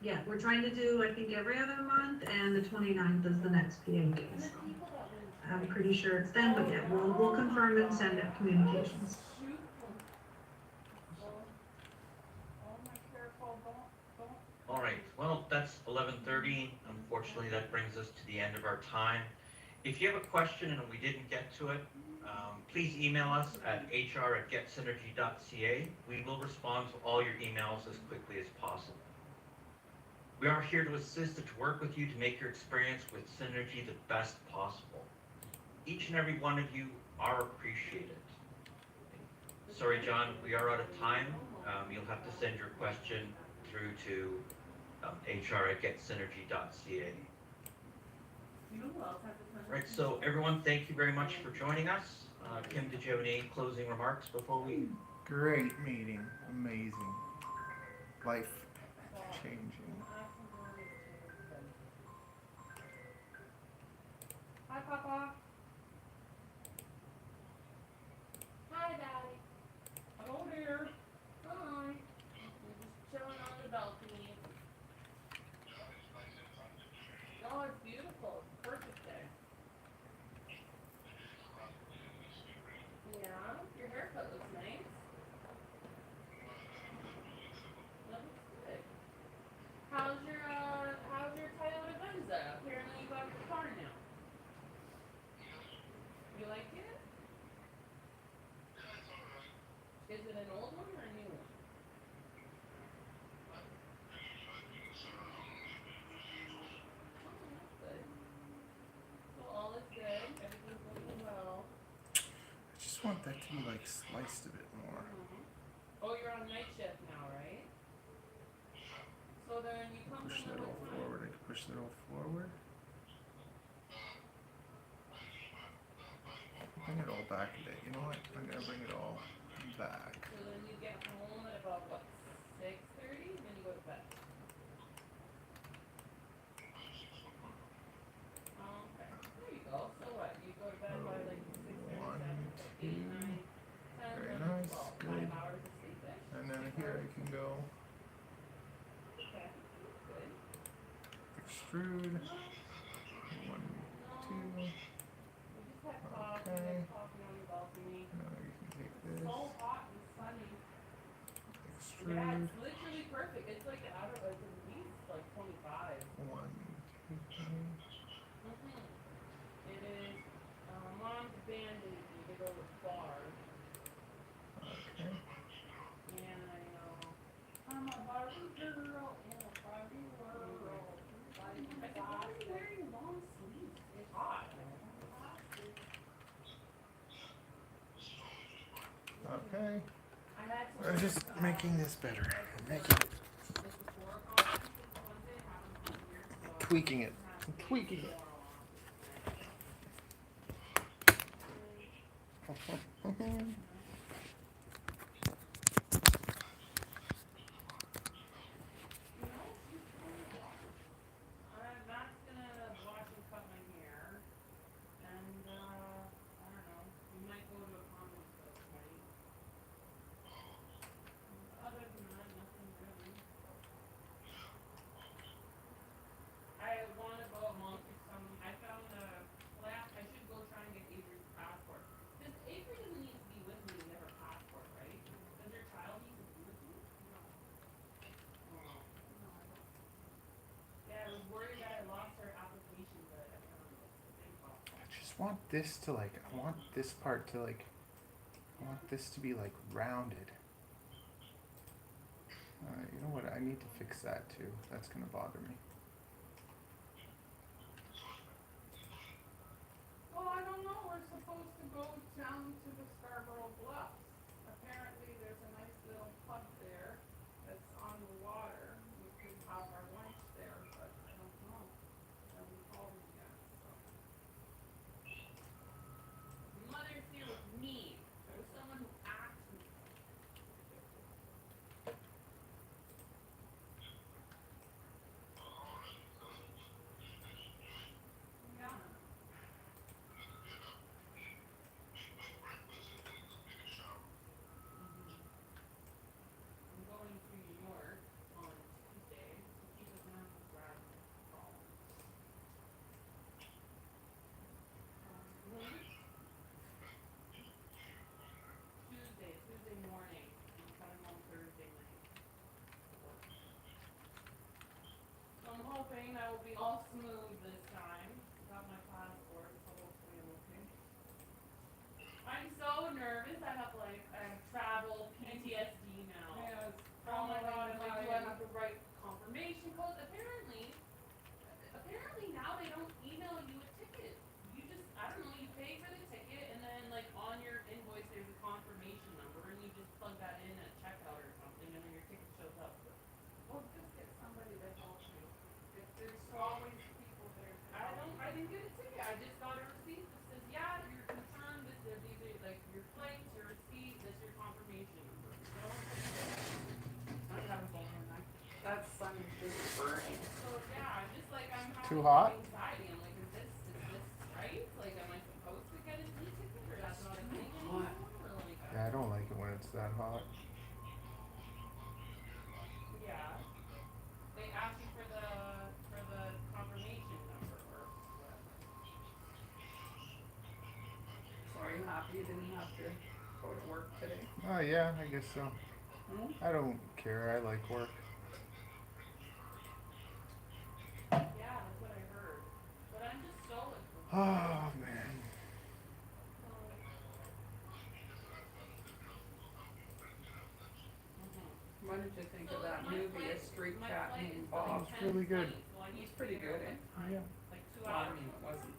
Yeah, we're trying to do, I think, every other month, and the 29th is the next PA meeting, so I'm pretty sure it's then, but yeah, we'll confirm and send out communications. All right, well, that's 11:30. Unfortunately, that brings us to the end of our time. If you have a question and we didn't get to it, please email us at hr@getsynergy.ca. We will respond to all your emails as quickly as possible. We are here to assist and to work with you to make your experience with Synergy the best possible. Each and every one of you are appreciated. Sorry, John, we are out of time. You'll have to send your question through to hr@getsynergy.ca. Right, so everyone, thank you very much for joining us. Kim, did you have any closing remarks before we? Great meeting. Amazing. Life changing. Hi, Papa. Hi, Daddy. Hello there. Hi. I'm just chilling on the balcony. Oh, it's beautiful. It's a perfect day. Yeah, your haircut looks nice. That looks good. How's your Toyota Venza? Apparently you got your car now. You like it? Is it an old one or a new one? Oh, that's good. So all is good. Everything's going well. I just want that to be like sliced a bit more. Oh, you're on night shift now, right? So then you come Push in that at all what time? forward. I can push that all forward. Bring it all back a bit. You know what? I'm gonna bring it all back. So then you get home at about what, 6:30? Then you go to bed. Oh, okay. There you go. So what? You go to bed by like 6:37, so 8, 9, 10, Very 11, nice. 12. Good. 5 hours of sleep-ish. And then here I can go Okay. That's good. extrude. 1, 2. We just had coffee. We Okay. had coffee on the balcony. Now you can take It's this. so hot and sunny. Extrude. Yeah, it's literally perfect. It's like out of it's at least like 25. 1, 2, 3. It is mom's band baby. They go with bar. Okay. And I know I'm a Barbie girl in a Barbie world. I said, why are you wearing long sleeves? It's hot. Okay. I had to I'm just making this better. Making it. Tweaking it. I'm tweaking it. Matt's gonna wash and cut my hair. And, I don't know. We might go to a comedy show tonight. Other than that, nothing really. I wanna go among some, I found well, I should go try and get Avery's passport. Because Avery doesn't need to be with me to get her passport, right? Does your child need to be with you? No. Oh. No, I don't. Yeah, I was worried that I lost her application, but I found it. So thank God. I just want this to like, I want this part to like, I want this to be like rounded. You know what? I need to fix that too. That's gonna bother me. Well, I don't know. We're supposed to go down to the Scarborough Bluffs. Apparently, there's a nice little pub there that's on the water. We could have our lunch there, but I don't know. I haven't called him yet, so. Mother's here with me. There was someone who asked me. Yeah. I'm going to New York on Tuesday to keep us not to drive home. Tuesday morning. I'm coming home Thursday night. So I'm hoping that will be all smooth this time. Got my passport, so hopefully I'm okay. I'm so nervous. I have travel PTSD now. Yes. Oh my god, I'm like, do I have to write confirmation codes? Apparently now they don't email you a ticket. You just, I don't know, you pay for the ticket and then like on your invoice there's a confirmation number and you always people there. I didn't get a ticket. I just got a receipt that says, yeah, you're confirmed. These are like your flights, your receipt, this your confirmation number. So I have a phone in there. That sun is just burning. So yeah, I'm just like I'm having Too hot? anxiety. I'm like, is this right? Like, am I supposed to get an e-ticket or that's not a thing anymore? Or like, Yeah, I don't like it when it's that hot. yeah. They ask you for the confirmation number or what? So are you happy you didn't have to go to work today? Oh yeah, I guess so. Hmm? I don't care. I like work. Yeah, that's what I heard. But I'm just so like, Oh man. what did you think of that movie, A Street Cat Named Bob? It's really good. It's pretty good, eh? Yeah. Like 2 hours. I mean, it wasn't.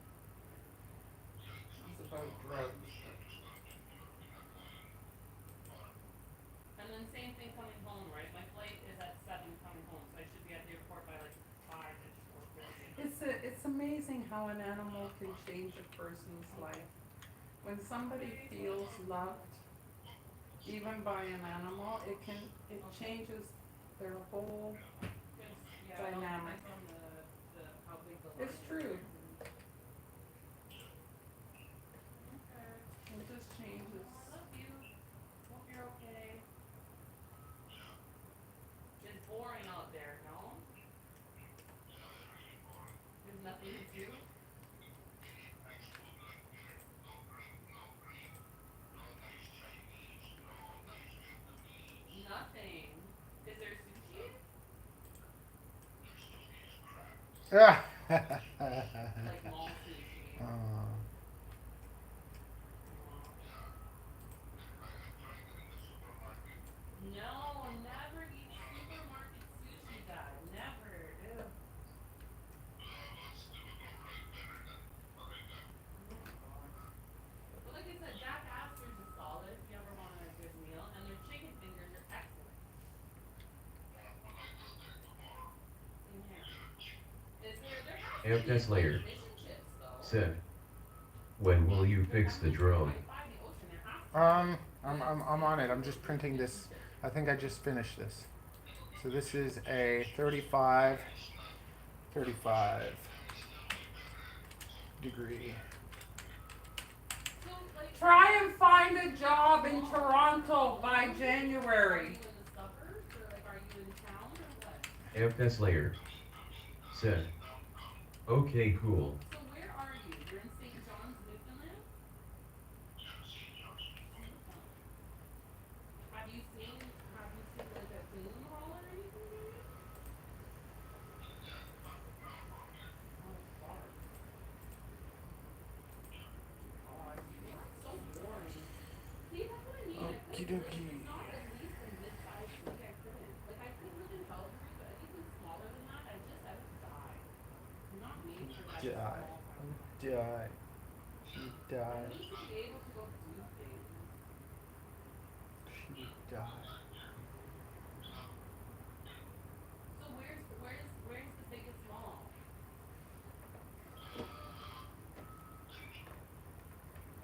It was about drugs. And then same thing coming home, right? My flight is at 7 coming home, so I should be at the airport by like 5-ish or 4. It's amazing how an animal can change a person's life. When somebody feels loved, even by an animal, it changes their whole dynamic. It's true. It just changes. I love you. Hope you're okay. It's boring out there, no? There's nothing to do. Nothing. Is there sushi? Ah. Like mall sushi. No, never eat supermarket sushi, Dad. Never. Ew. But like I said, Jack Astor's is solid if you ever want a good meal, and their chicken fingers are excellent. In here. There has to be Ampest layer. fish and chips though. Said. When will you fix the drone? Right by the ocean, there has to be. I'm on it. I'm just printing this. I think I just finished this. So this is a 35 degree. So, like, try and find a job in Toronto by Are January. you in the suburbs or like are you in town or what? Ampest layer. Said. Okay, cool. So where are you? You're in St. John's, Newfoundland? Have you seen like a boom haul or anything yet? Oh, it's far. Oh, it's so boring. See, that's what I mean. Okie dokie. It's not at least in this size city, I couldn't. Like I could live in Calgary, but anything smaller than that, I would die. I'm not made for that Die. small town. Die. She I died. need to be able to go do things. She died. So where's the biggest mall?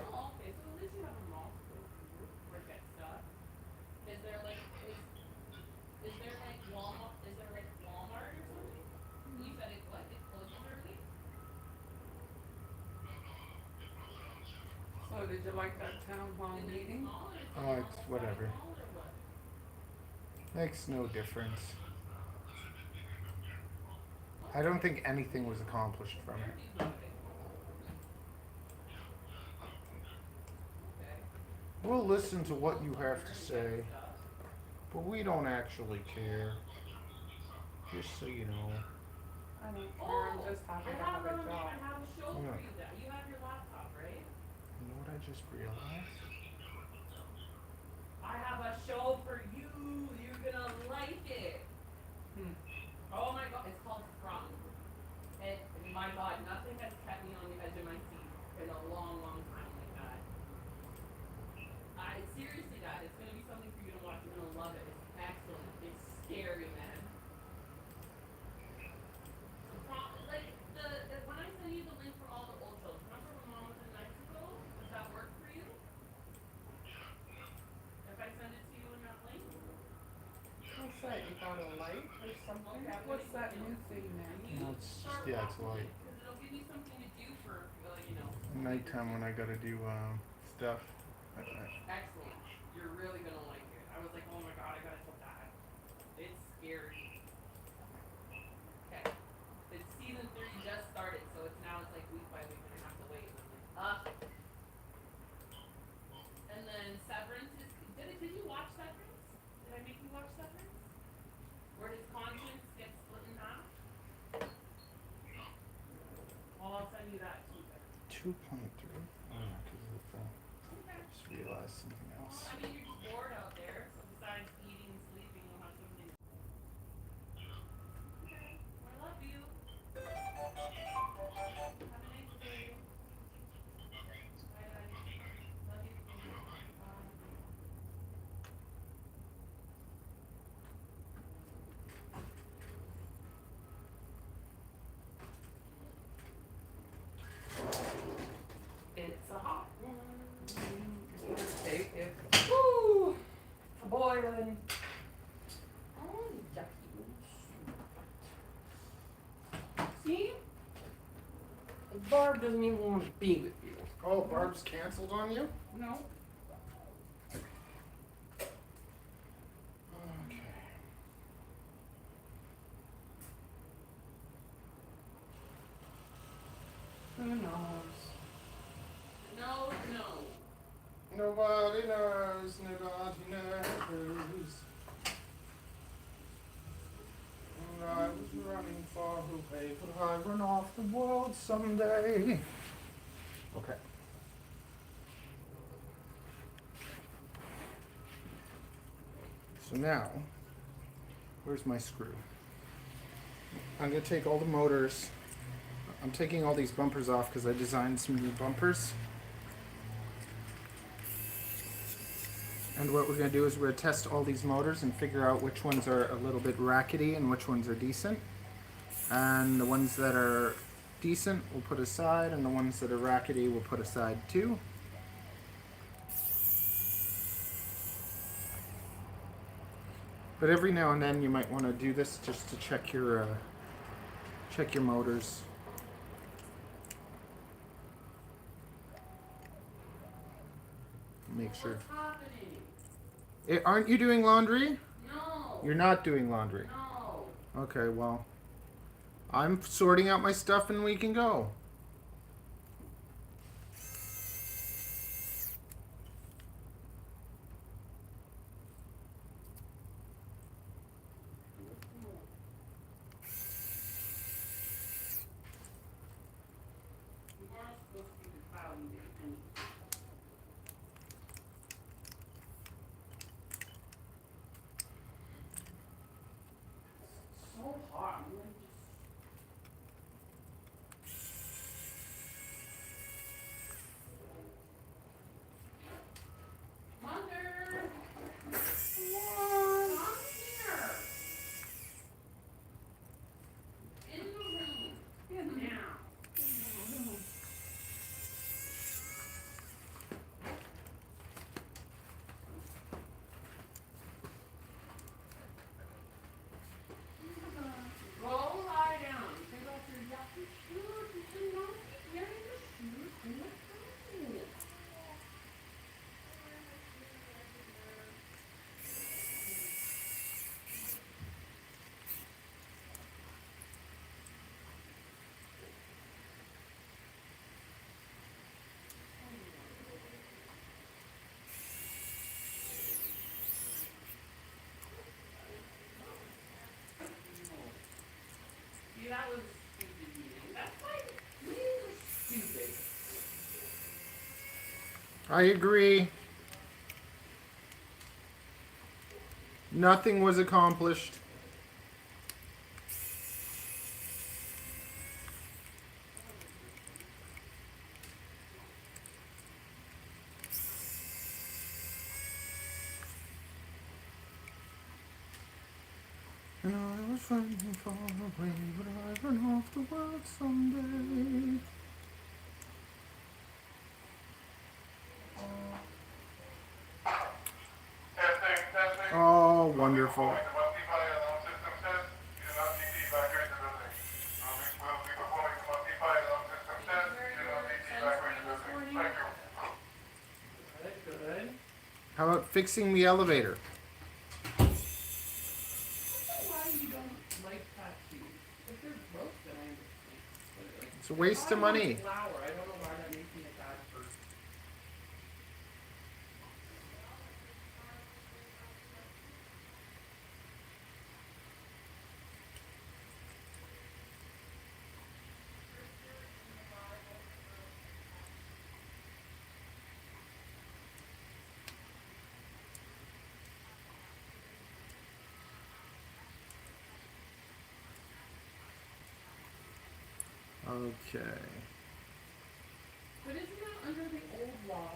Oh, okay. So at least you have a mall to go to or get stuff. Is there like Walmart? Is there like Walmart or something? You said it what? It closes early. So did you like that town hall Is it meeting? small or is it Oh, all it's whatever. small or what? Makes no difference. I don't think anything was accomplished from it. Fairview's not big. Okay. We'll listen to what you have to say, Stuff. but we don't actually care. Just so you know. I don't care. Oh, I'm just happy to I have a job. have a show Yeah. for you. That you have your laptop, right? You know what I just realized? I have a show for you. You're gonna like it. Oh my god, it's called From. And my god, nothing has kept me on the edge of my seat in a long, long time like that. Seriously, Dad, it's gonna be something for you to watch. You're gonna love it. It's excellent. It's scary, man. about a light or something? What's that new thing, man? No, it's just, yeah, it's light. It'll give me something to do for, you know. Nighttime when I gotta do stuff. Excellent. You're really gonna like it. I was like, oh my god, I gotta tell Dad. It's scary. Okay. It's season 3 just started, so it's like week by week and I have to wait. And I'm like, And then Severance is. Did you watch Severance? Did I make you watch Severance? Where his conscience gets split in half? Well, I'll send you that too. 2.3. Oh, just realized something else. I mean, you're just bored out there, so besides eating and sleeping, you'll have something. Okay, I love you. Have a nice day. Bye, Daddy. Love you too. Bye. It's a hot one. Take it. Woo! It's a boiling. Oh, yucky. See? Barb doesn't even want to be with you. Oh, Barb's canceled on you? No. Okay. Who knows? No. Nobody knows, nobody knows. And I was running far away, but I run off the world someday. Okay. So now, where's my screw? I'm going to take all the motors. I'm taking all these bumpers off because I designed some new bumpers. And what we're going to do is we're going to test all these motors and figure out which ones are a little bit rackety and which ones are decent. And the ones that are decent we'll put aside, and the ones that are rackety we'll put aside too. But every now and then you might want to do this just to check your motors. Make sure. What's happening? Aren't you doing laundry? No. You're not doing laundry. No. Okay, well, I'm sorting out my stuff and we can go. You are supposed to be the cloud and so hot. I'm like Mother! Come here! In the room. Now. Go lie down. Take off your yucky shoes. You should not be wearing the shoes in the room. See, that was a stupid meeting. That's why meetings are stupid. I agree. Nothing was accomplished. And I was running far away, but I run off the world someday. Oh, wonderful. How about fixing the elevator? Why you don't like tattoos? If they're broke, then I understand. But like, It's a waste of I want money. flour. I don't know why that makes me a bad person. Okay. But isn't that under the old law?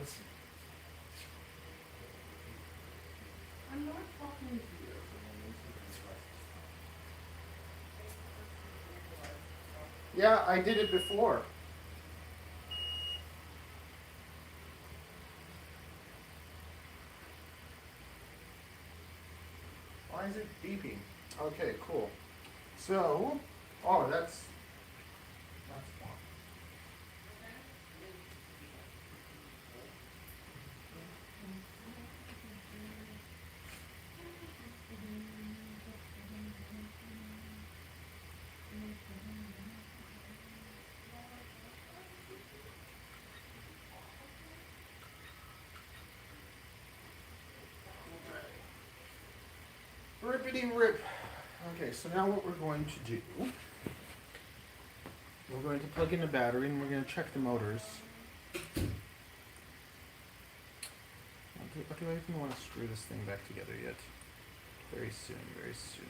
Listen. I'm not talking to you. Yeah, I did it before. Why is it beeping? Okay, cool. So, oh, that's fine. Rippity rip. Okay, so now what we're going to do, we're going to plug in the battery and we're going to check the motors. Do I even want to screw this thing back together yet? Very soon, very soon.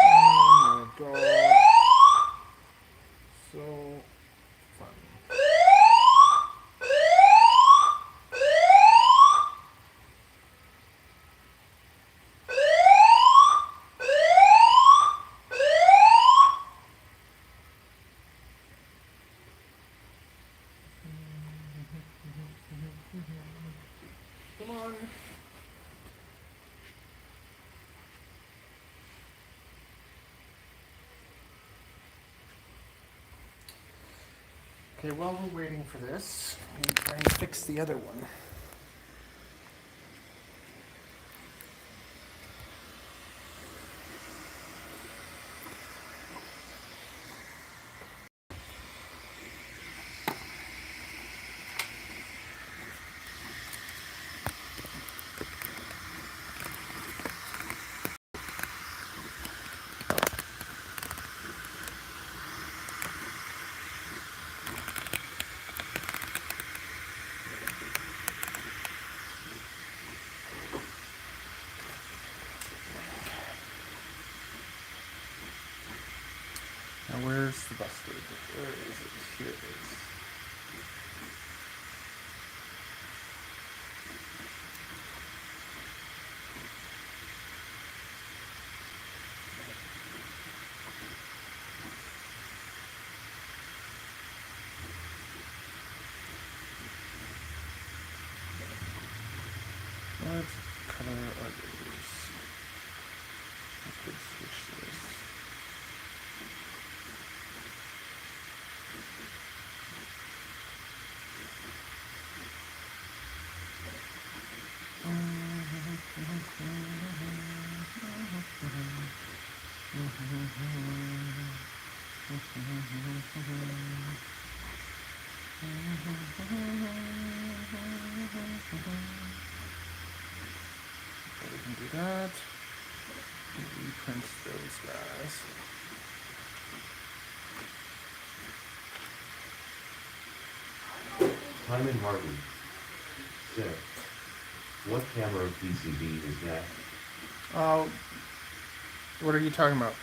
Oh my god. So funny. Come on. Okay, while we're waiting for this, I'm going to try and fix the other one. Now where's the busted? Where is it? Here it is. What color are these? I could switch this. Undo that. Reprint those guys. Hyman Martin said, what camera PCB is that? What are you talking about?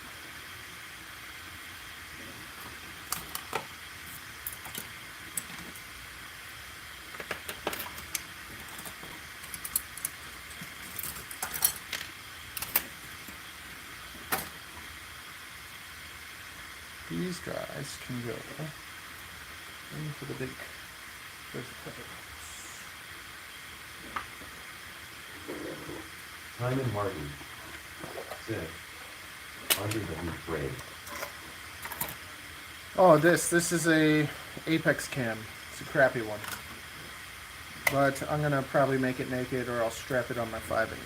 These guys can go into the big. Hyman Martin said, under the hood frame. Oh, this is a Apex cam. It's a crappy one. But I'm gonna probably make it naked or I'll strap it on my 5-inch.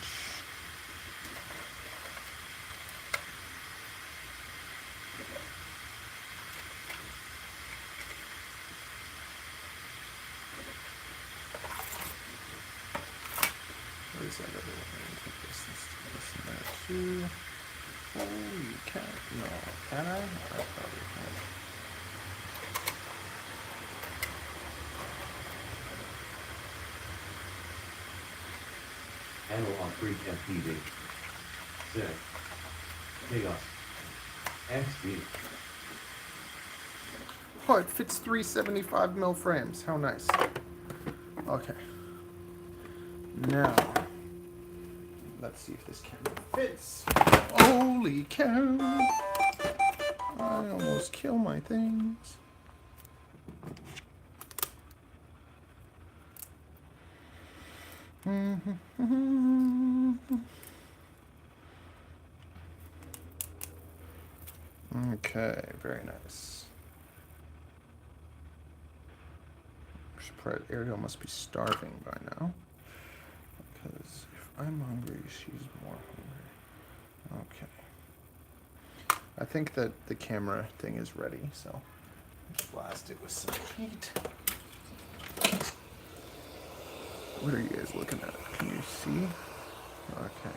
Where is that other one? I'm gonna take this and that too. Oh, you can't. No. Can I? I probably can't. Analog Freak FPV. Said, Chaos. XD. Oh, it fits 375mm frames. How nice. Okay. Now, let's see if this camera fits. Holy cow! I almost kill my things. Okay, very nice. Ariel must be starving by now. Because if I'm hungry, she's more hungry. Okay. I think that the camera thing is ready, so let's blast it with some heat. What are you guys looking at? Can you see? Okay.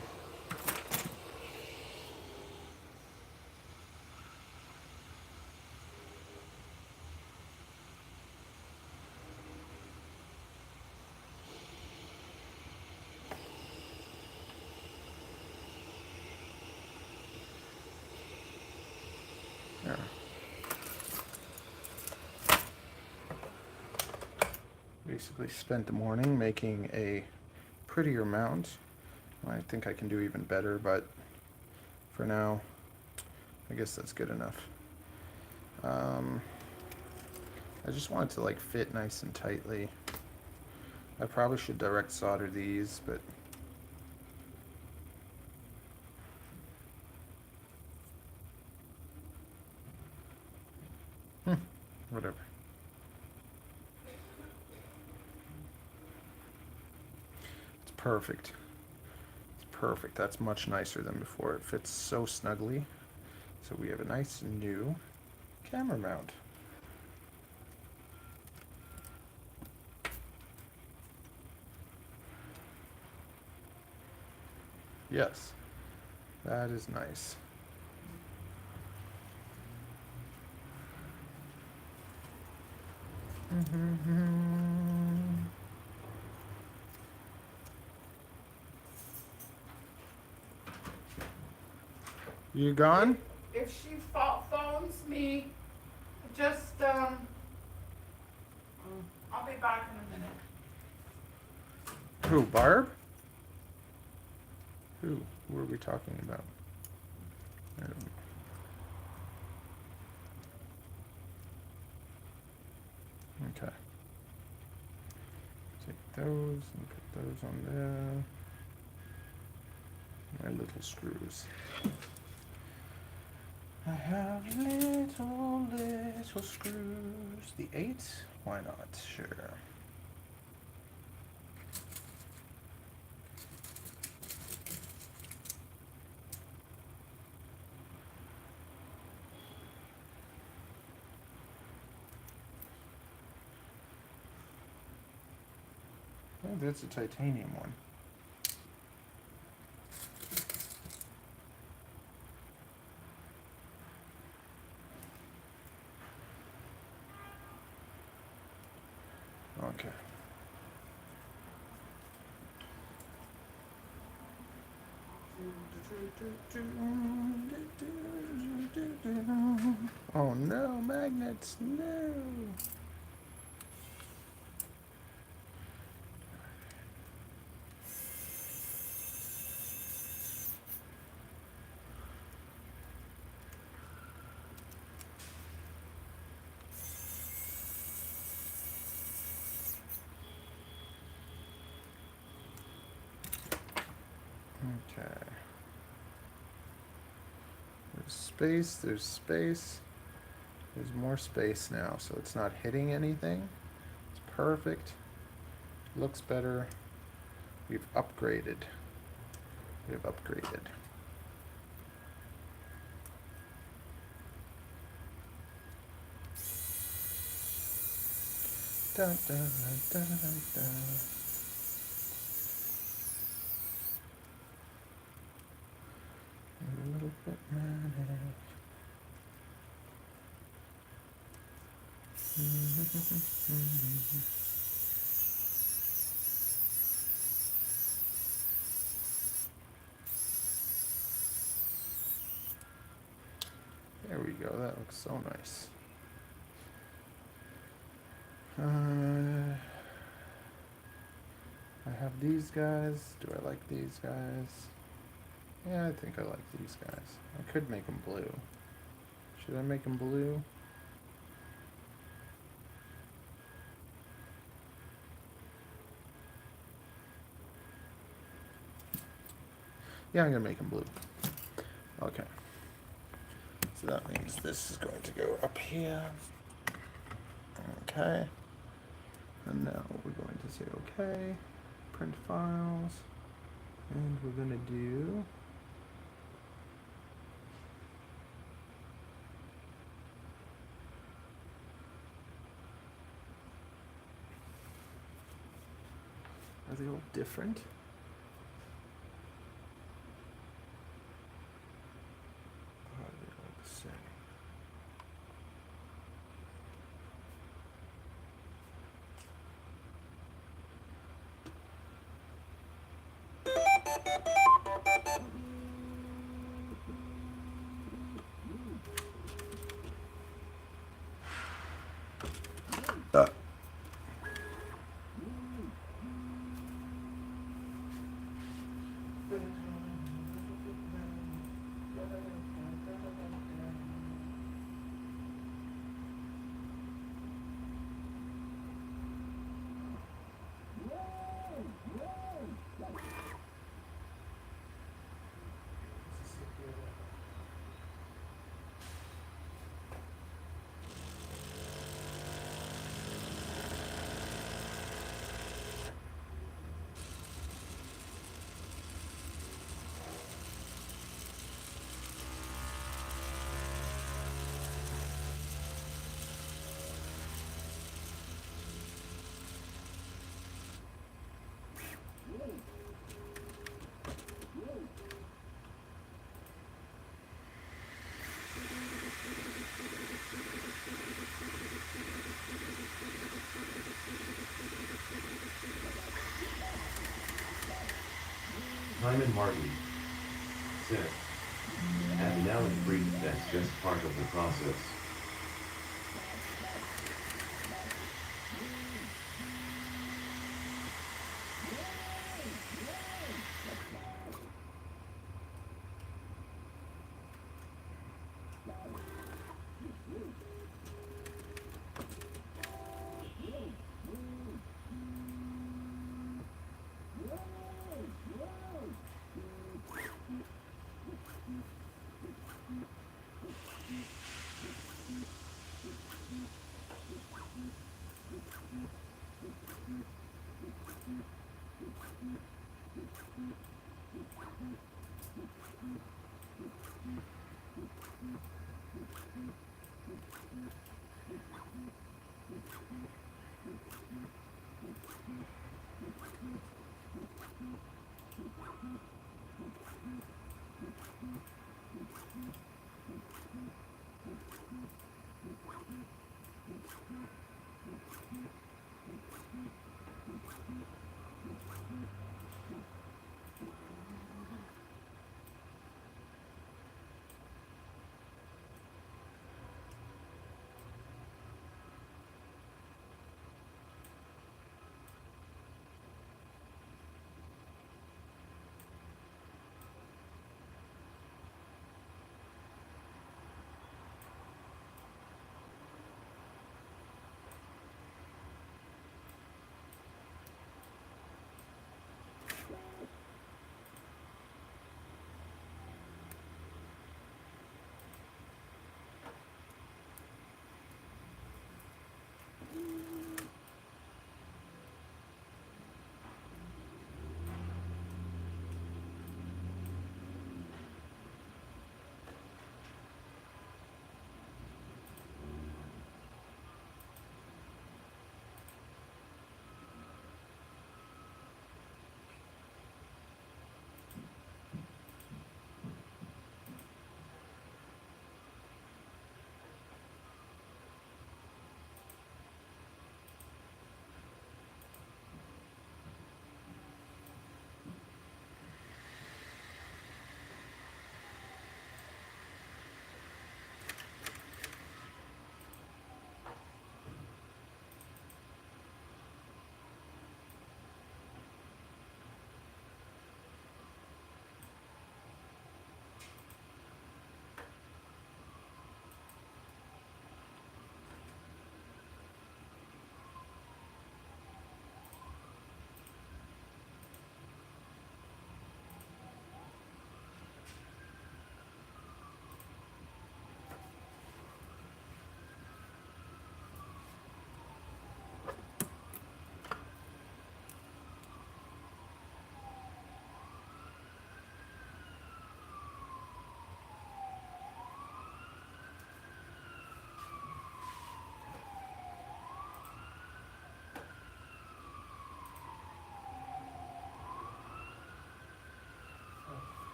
There. Basically spent the morning making a prettier mount. I think I can do even better, but for now, I guess that's good enough. I just want it to like fit nice and tightly. I probably should direct solder these, but whatever. It's perfect. It's perfect. That's much nicer than before. It fits so snugly. So we have a nice new camera mount. Yes, that is nice. You gone? If she phones me, just, I'll be back in a minute. Who, Barb? Who are we talking about? I don't know. Okay. Take those and put those on there. My little screws. I have little screws. The 8? Why not? Sure. Oh, that's a titanium one. Okay. Oh no, magnets, no. Okay. There's space, there's space. There's more space now, so it's not hitting anything. It's perfect. Looks better. We've upgraded. We've upgraded. Dun, dun, dun, dun, dun. A little bit manic. There we go. That looks so nice. I have these guys. Do I like these guys? Yeah, I think I like these guys. I could make them blue. Should I make them blue? Yeah, I'm gonna make them blue. Okay. So that means this is going to go up here. Okay. And now we're going to say okay. Print files. And we're gonna do are they all different? Or are they all the same? Hyman Martin said, "At an Allen Freak, that's just part of the process."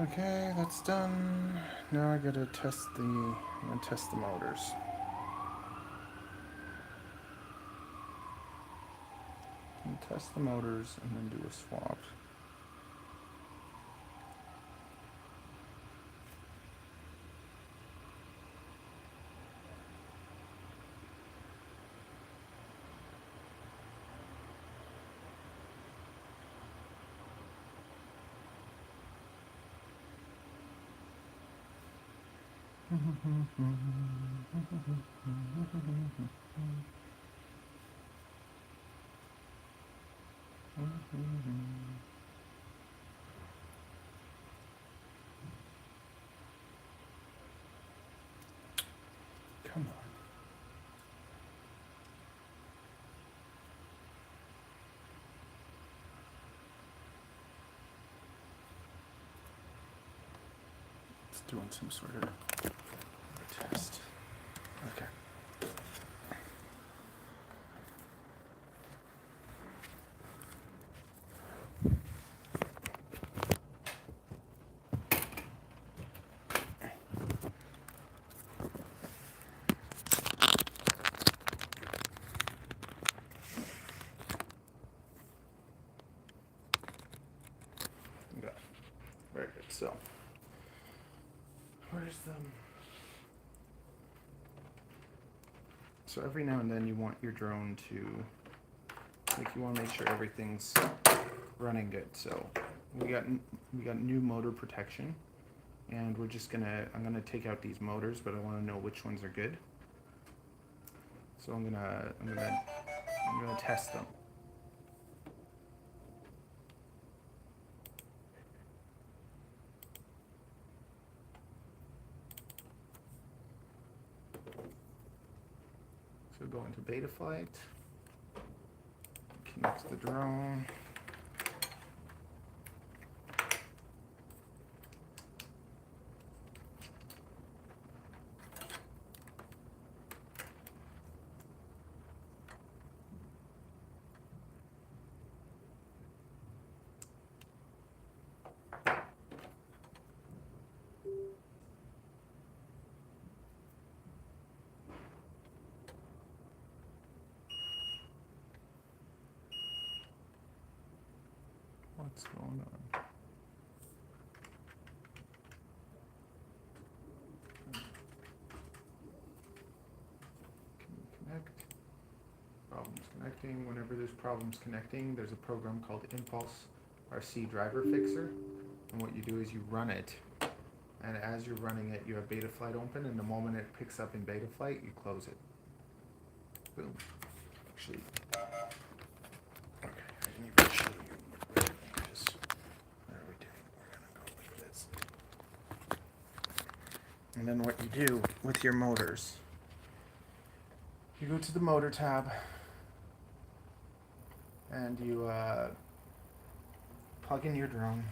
Okay, that's done. Now I gotta test the motors. And test the motors and then do a swap. Come on. It's doing some sort of test. Okay. Okay. Very good. So, where's the... So every now and then you want your drone to, like, you want to make sure everything's running good. So we got new motor protection, and we're just I'm gonna take out these motors, but I want to know which ones are good. So I'm gonna test them. So go into beta flight, connect the drone. What's going on? Can you connect? Problems connecting. Whenever there's problems connecting, there's a program called Impulse RC Driver Fixer. And what you do is you run it. And as you're running it, you have beta flight open, and the moment it picks up in beta flight, you close it. Boom. Actually, okay, I can even show you. What are we doing? We're gonna go like this. And then what you do with your motors, you go to the motor tab, and you plug in your drone.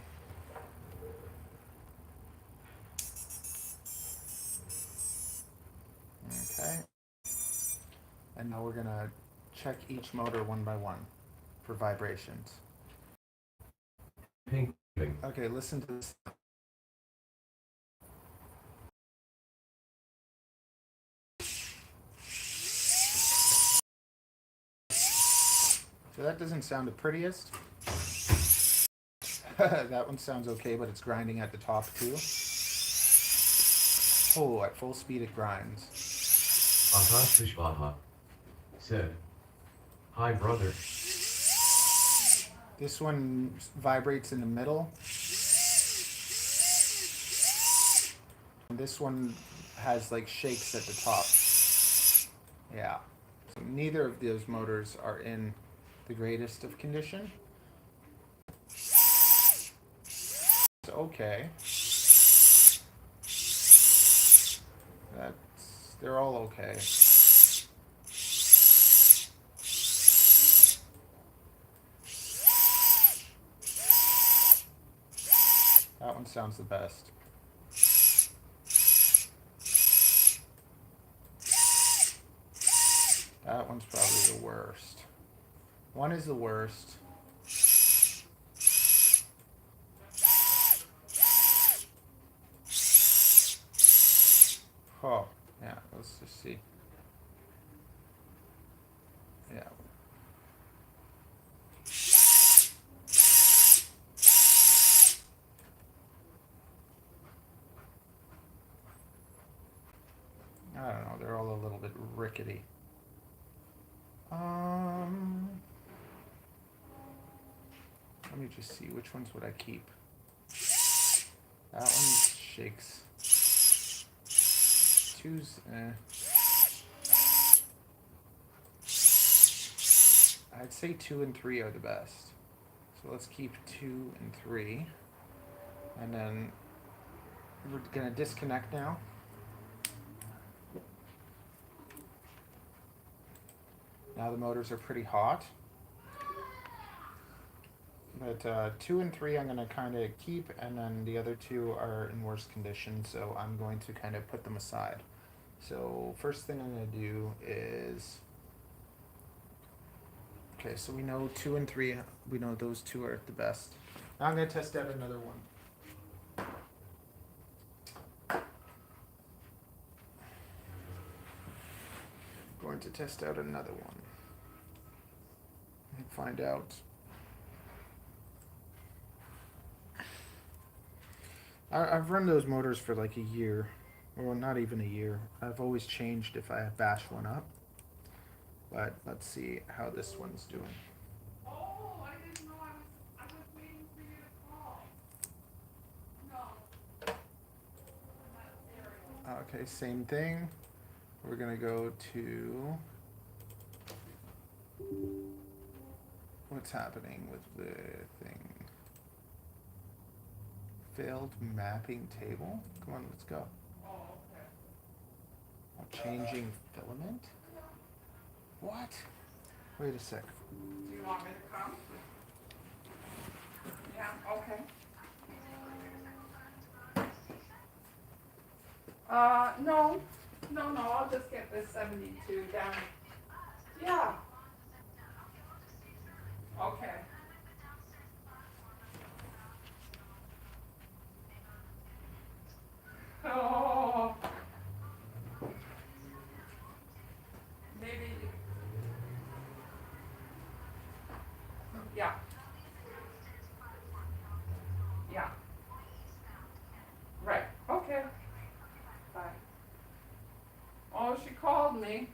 Okay. And now we're gonna check each motor one by one for vibrations. Ping. Okay, listen to this. So that doesn't sound the prettiest. That one sounds okay, but it's grinding at the top too. Oh, at full speed it grinds. Akash Vishwaha said, "Hi brother." This one vibrates in the middle. And this one has like shakes at the top. Yeah. So neither of those motors are in the greatest of condition. It's okay. They're all okay. That one sounds the best. That one's probably the worst. One is the worst. Oh, yeah, let's just see. Yeah. I don't know, they're all a little bit rickety. Let me just see, which ones would I keep? That one shakes. Two's, I'd say 2 and 3 are the best. So let's keep 2 and 3. And then we're gonna disconnect now. Now the motors are pretty hot. But 2 and 3 I'm gonna kind of keep, and then the other 2 are in worse condition, so I'm going to kind of put them aside. So first thing I'm gonna do is, okay, so we know 2 and 3, we know those 2 are the best. Now I'm gonna test out another one. Going to test out another one and find out. I've run those motors for like a year, or not even a year. I've always changed if I bash one up. But let's see how this one's doing. Oh, I didn't know I was waiting for you to call. No. Okay, same thing. We're gonna go to what's happening with the thing. Failed mapping table. Come on, let's go. Oh, okay. Changing filament? What? Wait a sec. Do you want me to come? Yeah, okay. No, I'll just get this 72 down. Yeah. Okay. Oh. Maybe. Yeah. Yeah. Right. Okay. Bye. Oh, she called me.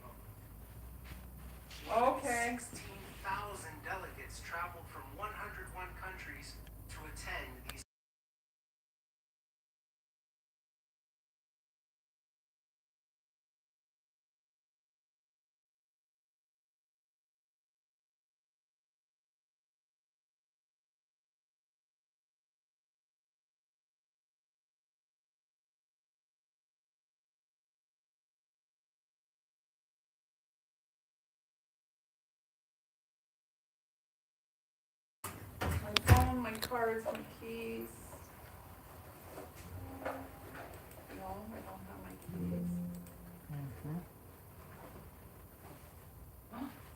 Okay. 16,000 delegates traveled from 101 countries to attend these. My phone, my cards, my keys. No, I don't have my keys.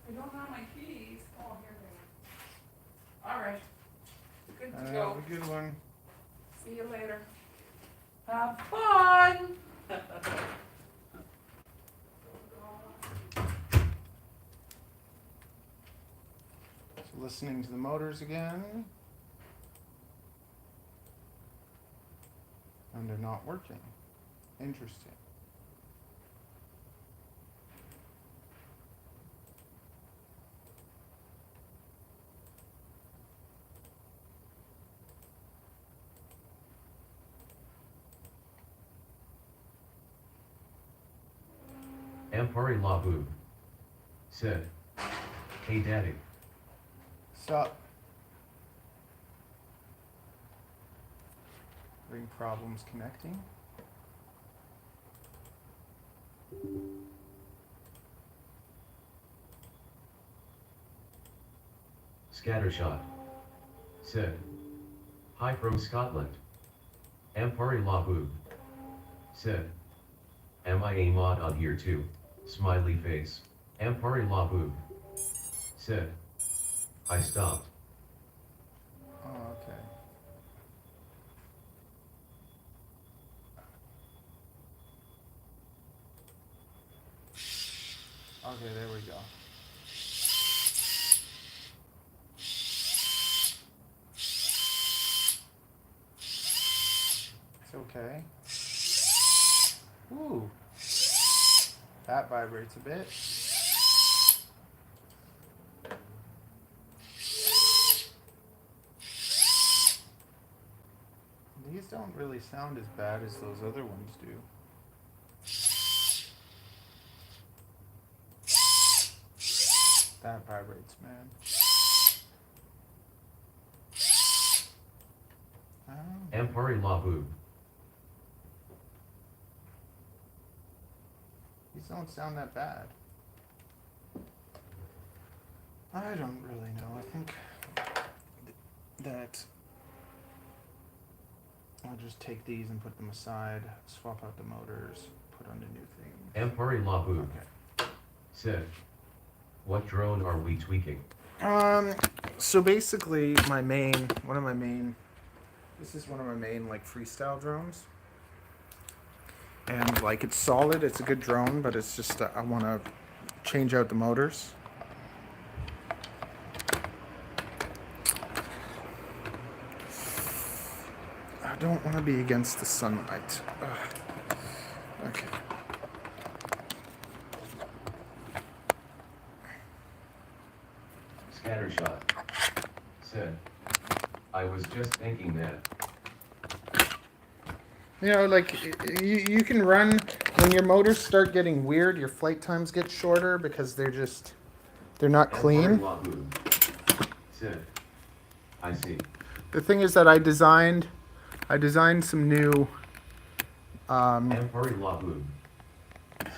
I don't have my keys. Oh, here they are. All right. Good to go. Have a good one. See you later. Have fun. So listening to the motors again. And they're not working. Interesting. Ampari Labu said, "Hey daddy, Sup? Ring problems connecting. Scattershot said, hi from Scotland. Ampari Labu said, am I a mod on here too? Smiley face. Ampari Labu said, I stopped. Oh, okay. Okay, there we go. It's okay. Ooh. That vibrates a bit. These don't really sound as bad as those other ones do. That vibrates, man. Oh. Ampari Labu. These don't sound that bad. I don't really know. I think that I'll just take these and put them aside, swap out the motors, put on the new thing. Ampari Labu. Okay. Said, what drone are we tweaking? So basically this is one of my main like freestyle drones. And like it's solid, it's a good drone, but it's just I want to change out the motors. I don't want to be against the sunlight. Ugh. Okay. Scattershot. Said, I was just thinking that. You know, like you can run when your motors start getting weird. Your flight times get shorter because they're not clean. Said, I see. The thing is that I designed some new. Ampari Labu.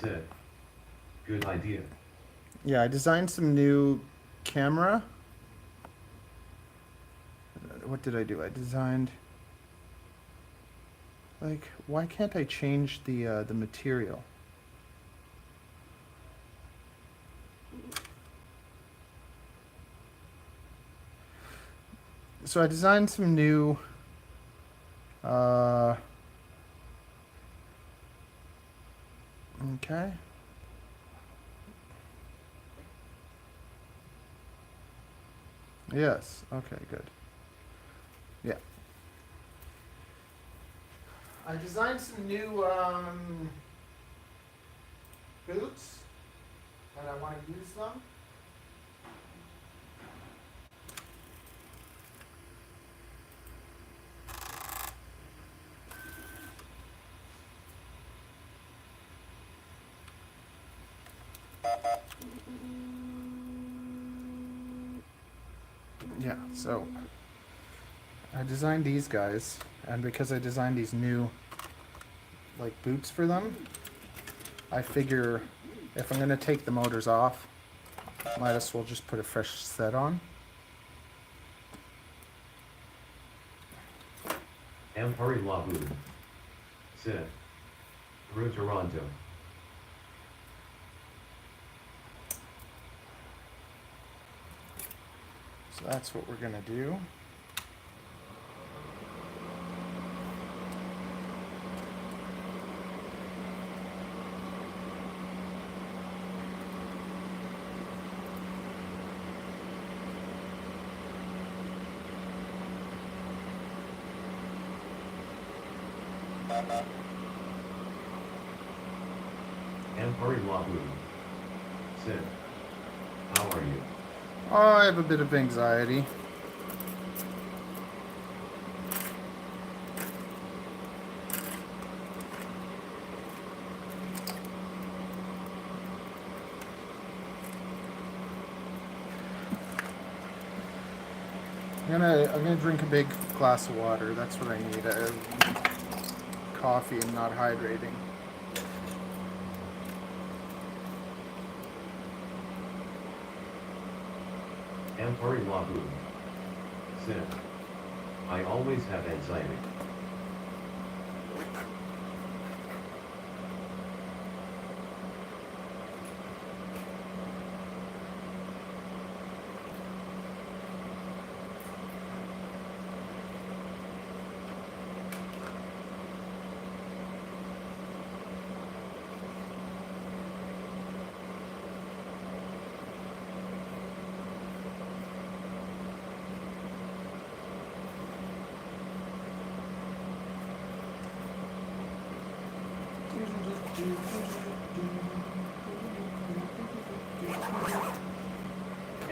Said, good idea. Yeah, I designed some new camera. What did I do? I designed. Like, why can't I change the material? So I designed some new. Okay. Yes. Okay. Good. Yeah. I designed some new boots, and I want to use them. Yeah, so I designed these guys, and because I designed these new like boots for them, I figure if I'm gonna take the motors off, might as well just put a fresh set on. Ampari Labu. Said, through Toronto. So that's what we're gonna do. Ampari Labu. Said, how are you? Oh, I have a bit of anxiety. I'm gonna drink a big glass of water. That's what I need. Coffee and not hydrating. Ampari Labu. Said, I always have anxiety.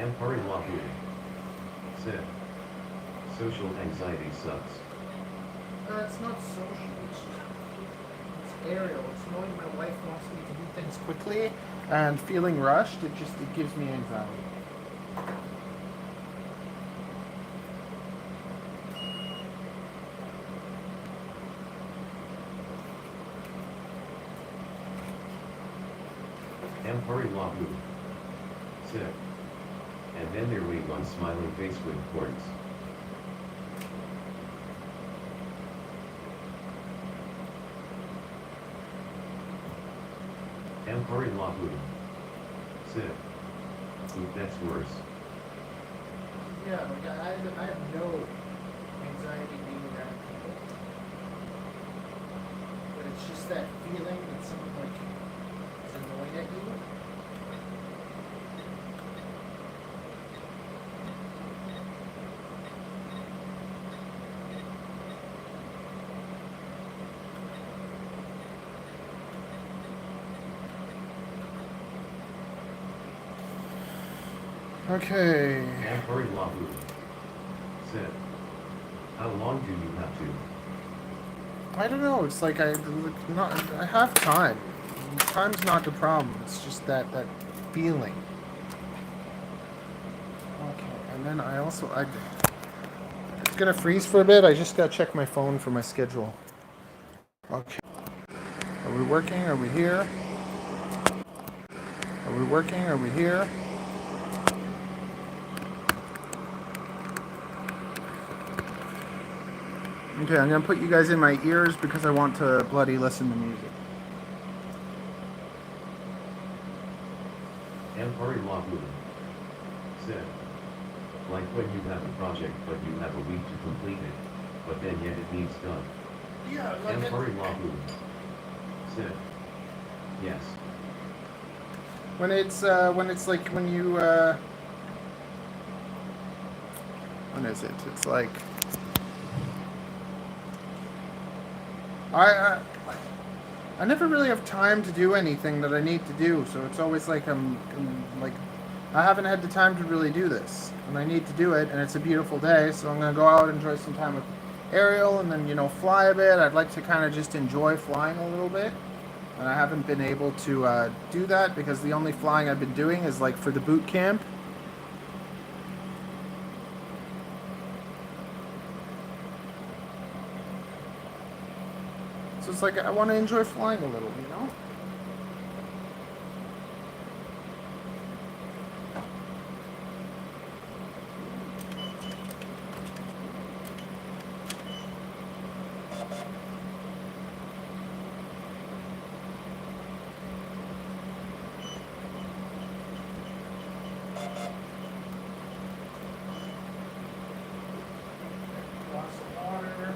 Ampari Lahu said, social anxiety sucks. It's not social. It's aerial. It's knowing my wife wants me to do things quickly and feeling rushed. It gives me anxiety. Ampari Lahu said, and then there wait one smiling face with cords. Ampari Lahu said, ooh, that's worse. Yeah, like I have no anxiety being around people. But it's just that feeling that someone like is annoyed at you. Okay. Ampari Lahu said, how long do you have to? I don't know. It's like I have time. Time's not the problem. It's just that feeling. Okay, and then it's gonna freeze for a bit. I just gotta check my phone for my schedule. Okay. Are we working? Are we here? Are we working? Are we here? Okay, I'm gonna put you guys in my ears because I want to bloody listen to music. Ampari Lahu said, like when you have a project but you have a week to complete it, but then yet it needs done. Yeah, like Ampari Lahu said, yes. when it's like when you when is it? It's like I never really have time to do anything that I need to do, so it's always like I'm like I haven't had the time to really do this, and I need to do it, and it's a beautiful day, so I'm gonna go out and enjoy some time with Ariel, and then fly a bit. I'd like to kind of just enjoy flying a little bit, and I haven't been able to do that because the only flying I've been doing is like for the boot camp. So it's like I want to enjoy flying a little, Lots of water.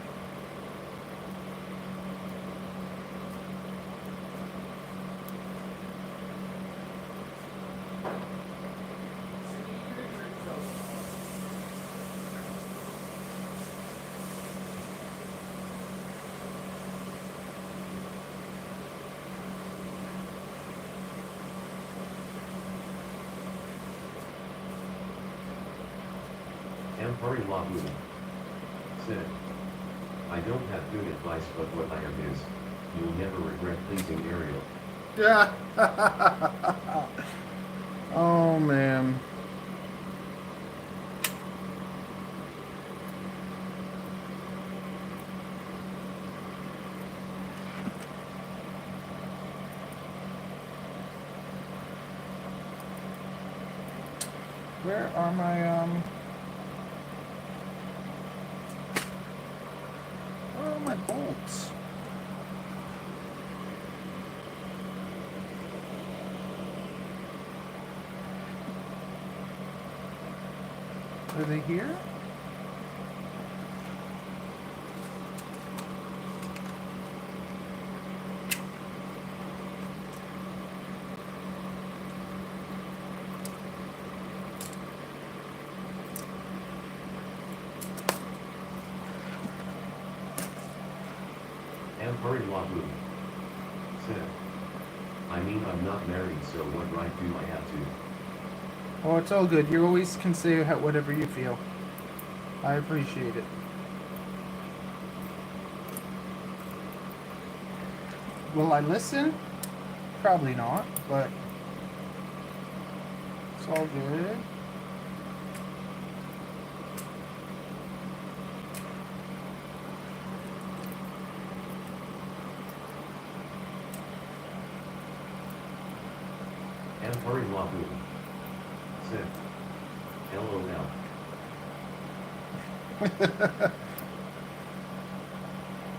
Ampari Lahu said, I don't have good advice, but what I have is, you'll never regret pleasing Ariel. Yeah. Oh man. Where are my where are my bolts? Are they here? Ampari Lahu said, I mean I'm not married, so what right do I have to? Oh, it's all good. You always can say whatever you feel. I appreciate it. Will I listen? Probably not, but it's all good. Empori Labu. Sid. LOL.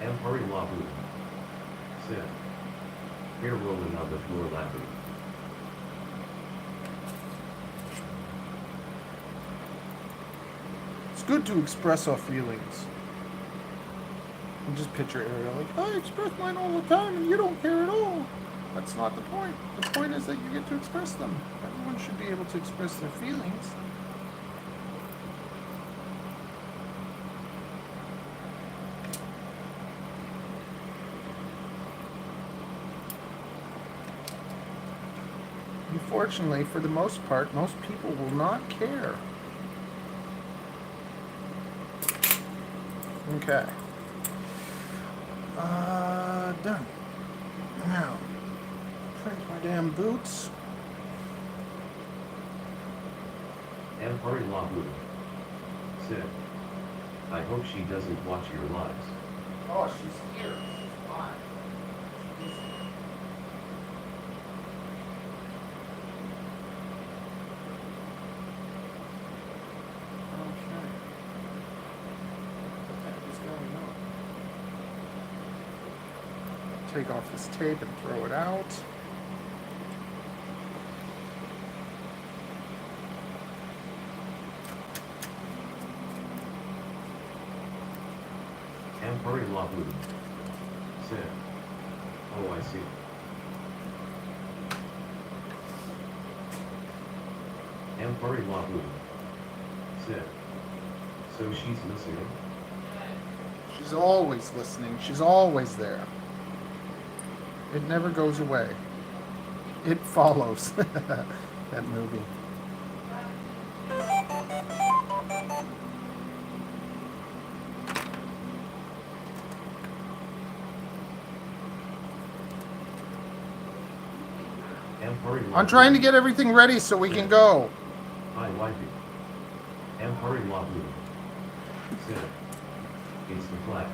Empori Labu. Sid. Here rolling on the floor Labu. It's good to express our feelings. And just picture Ariel like, I express mine all the time and you don't care at all. That's not the point. The point is that you get to express them. Everyone should be able to express their feelings. Unfortunately, for the most part, most people will not care. Okay. Done. Now, print my damn boots. Empori Labu. Sid. I hope she doesn't watch your lives. Oh, she's here. Fine. Okay. What the heck is going on? Take off this tape and throw it out. Empori Labu. Sid. Oh, I see. Empori Labu. Sid. So she's listening? She's always listening. She's always there. It never goes away. It follows. That movie. Empori Labu. I'm trying to get everything ready so we can go. Hi, wifey. Empori Labu. Sid. It's the flag.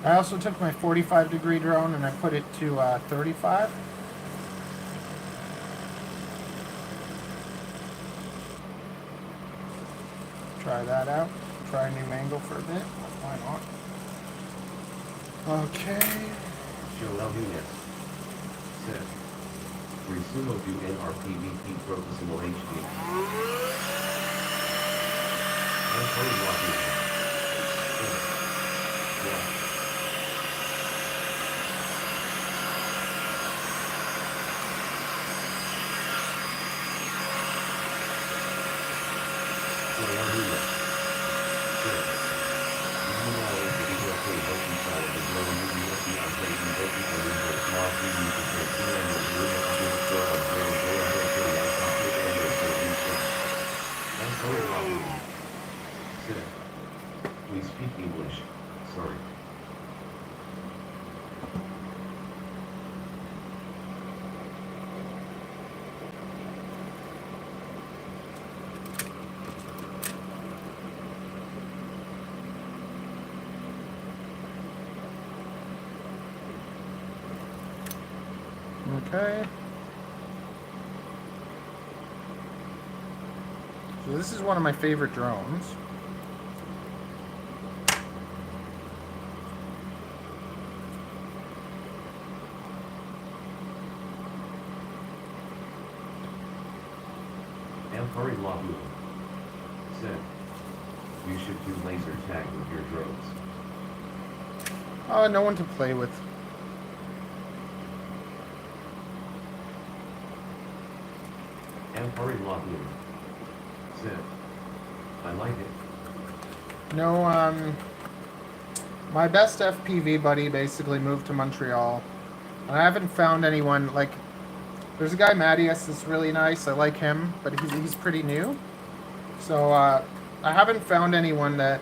I also took my 45-degree drone and I put it to 35. Try that out. Try a new angle for a bit. Why not? Okay. Joelvinus. Sid. Resumo do NRPVP professional HD. Empori Labu. Sid. Yeah. We speak English. Sorry. Okay. So this is one of my favorite drones. Hurry Labu said, you should do laser tag with your drones. Oh, no one to play with. Hurry Labu said, I like it. No, my best FPV buddy basically moved to Montreal. And I haven't found anyone, like, there's a guy, Mattias, that's really nice. I like him, but he's pretty new. So, I haven't found anyone that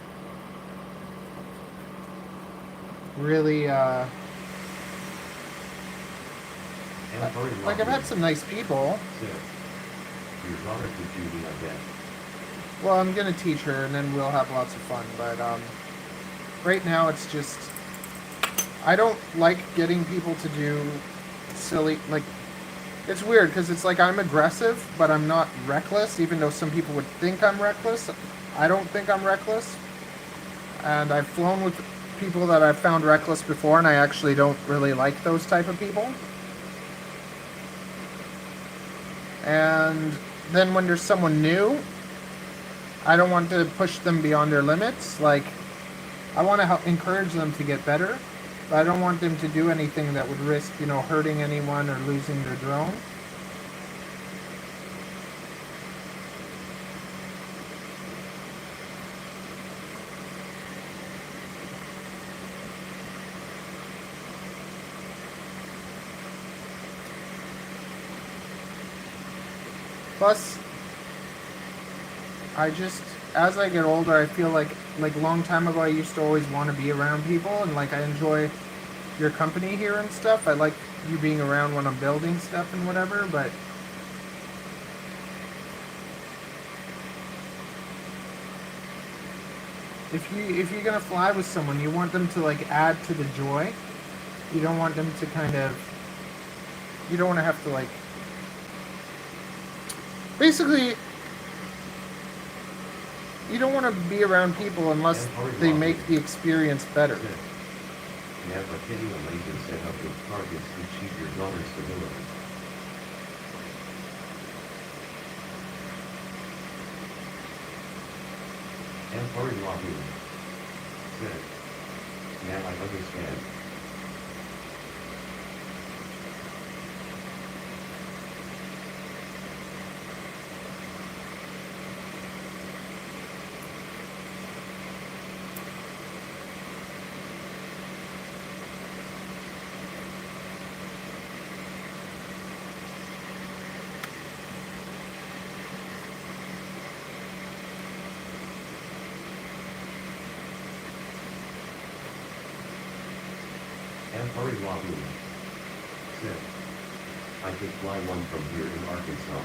really, like, I've had some nice people. Your daughter could do the again. Well, I'm gonna teach her, and then we'll have lots of fun. But right now, it's just I don't like getting people to do silly. Like, it's weird because it's like I'm aggressive, but I'm not reckless. Even though some people would think I'm reckless, I don't think I'm reckless. And I've flown with people that I've found reckless before, and I actually don't really like those type of people. And then when there's someone new, I don't want to push them beyond their limits. Like, I want to help encourage them to get better, but I don't want them to do anything that would risk, you know, hurting anyone or losing their drone. Plus, as I get older, I feel like a long time ago, I used to always want to be around people, and like I enjoy your company here and stuff. I like you being around when I'm building stuff and whatever, but if you're gonna fly with someone, you want them to like add to the joy. You don't want them to you don't want to have to like basically. You don't want to be around people unless they make the experience better. Never kidding, a laser set up with targets to achieve your daughter's stability. Hurry Labu said, now I understand. Hurry Labu said, I could fly one from here in Arkansas.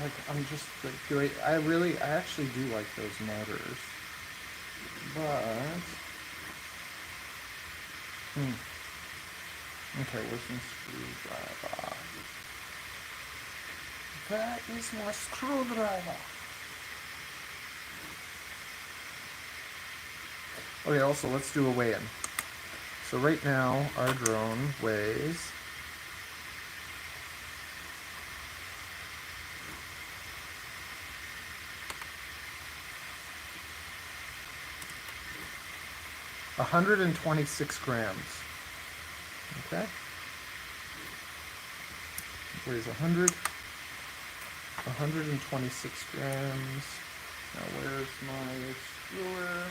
Like, I'm just like I actually do like those motors, but okay, where's my screwdriver? That is my screwdriver. Okay, also let's do a weigh-in. So right now our drone weighs 126 grams. Okay. weighs 126 grams. Now where's my screwer?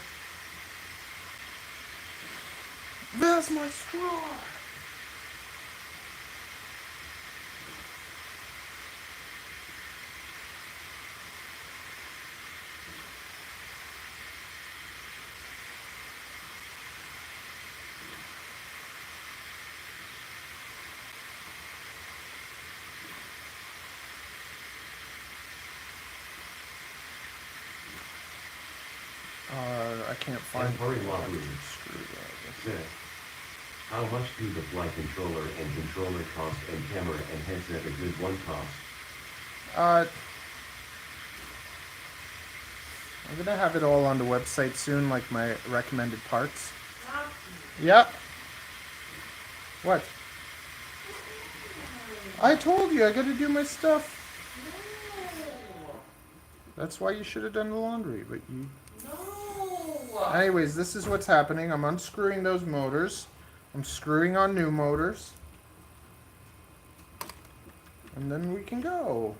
There's my screwer! I can't find Temporary the login. screw that. Said, how much do the flight controller and controller cost and camera and headset a good one cost? I'm gonna have it all on the website soon, like my recommended parts. Yeah. What? I told you I gotta do my stuff. That's why you should have done the laundry, but you... No. Anyways, this is what's happening. I'm unscrewing those motors. I'm screwing on new motors. And then we can go.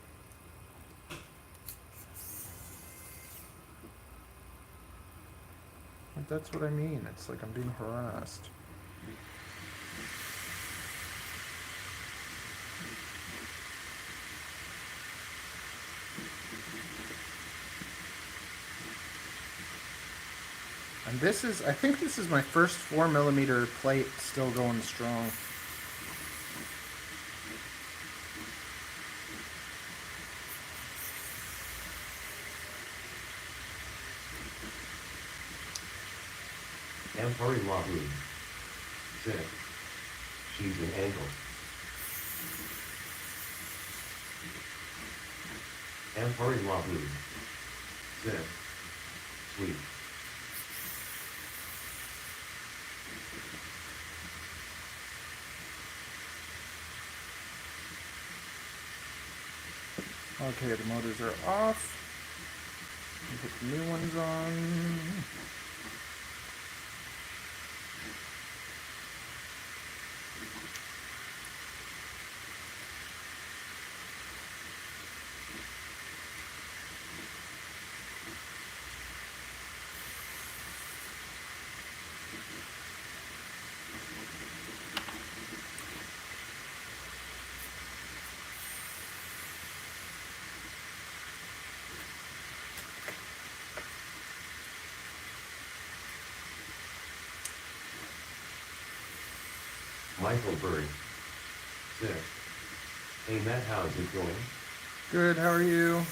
Like, that's what I mean. It's like I'm being harassed. And this is, I think this is my first 4mm plate still going strong. Temporary login. Said, she's an ankle. Temporary login. Said, sweet. Okay, the motors are off. Put the new ones on. Michael Bird. Said, hey Matt, how's it going? Good, how are you?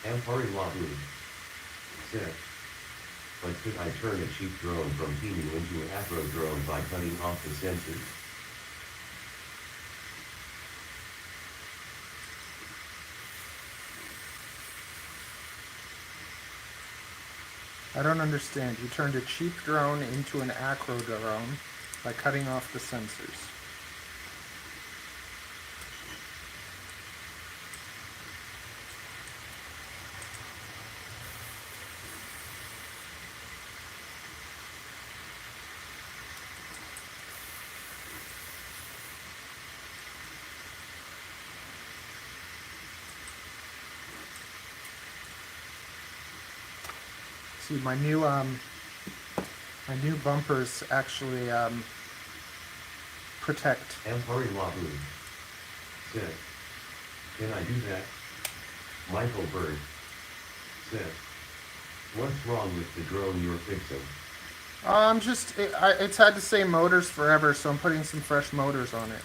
Temporary login. Said, but could I turn a cheap drone from Temu into an Afro drone by cutting off the sensors? I don't understand. You turned a cheap drone into an acro drone by cutting off the sensors. See, my new bumpers actually protect. Temporary login. Said, can I do that? Michael Bird. Said, what's wrong with the drone you're fixing? It's had the same motors forever, so I'm putting some fresh motors on it.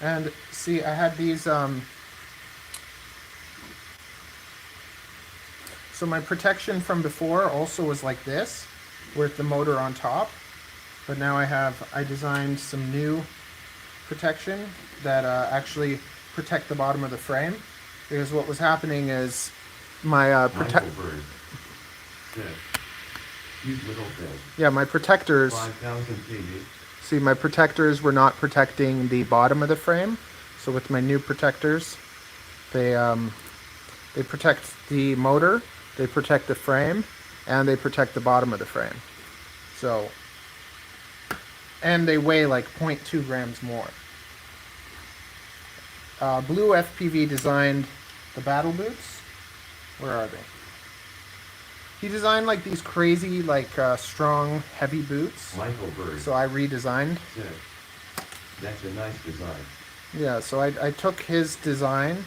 And see, I had these, so my protection from before also was like this, with the motor on top. But now I designed some new protection that actually protect the bottom of the frame. Because what was happening is my Sid. Use little things. Yeah, my protectors. 5,000 kb. See, my protectors were not protecting the bottom of the frame. So with my new protectors, they protect the motor, they protect the frame, and they protect the bottom of the frame. So, and they weigh like 0.2 grams more. Blue FPV designed the battle boots. Where are they? He designed like these crazy, like strong, heavy boots. Michael Bird. So I redesigned. Sid. That's a nice design. Yeah, so I took his design,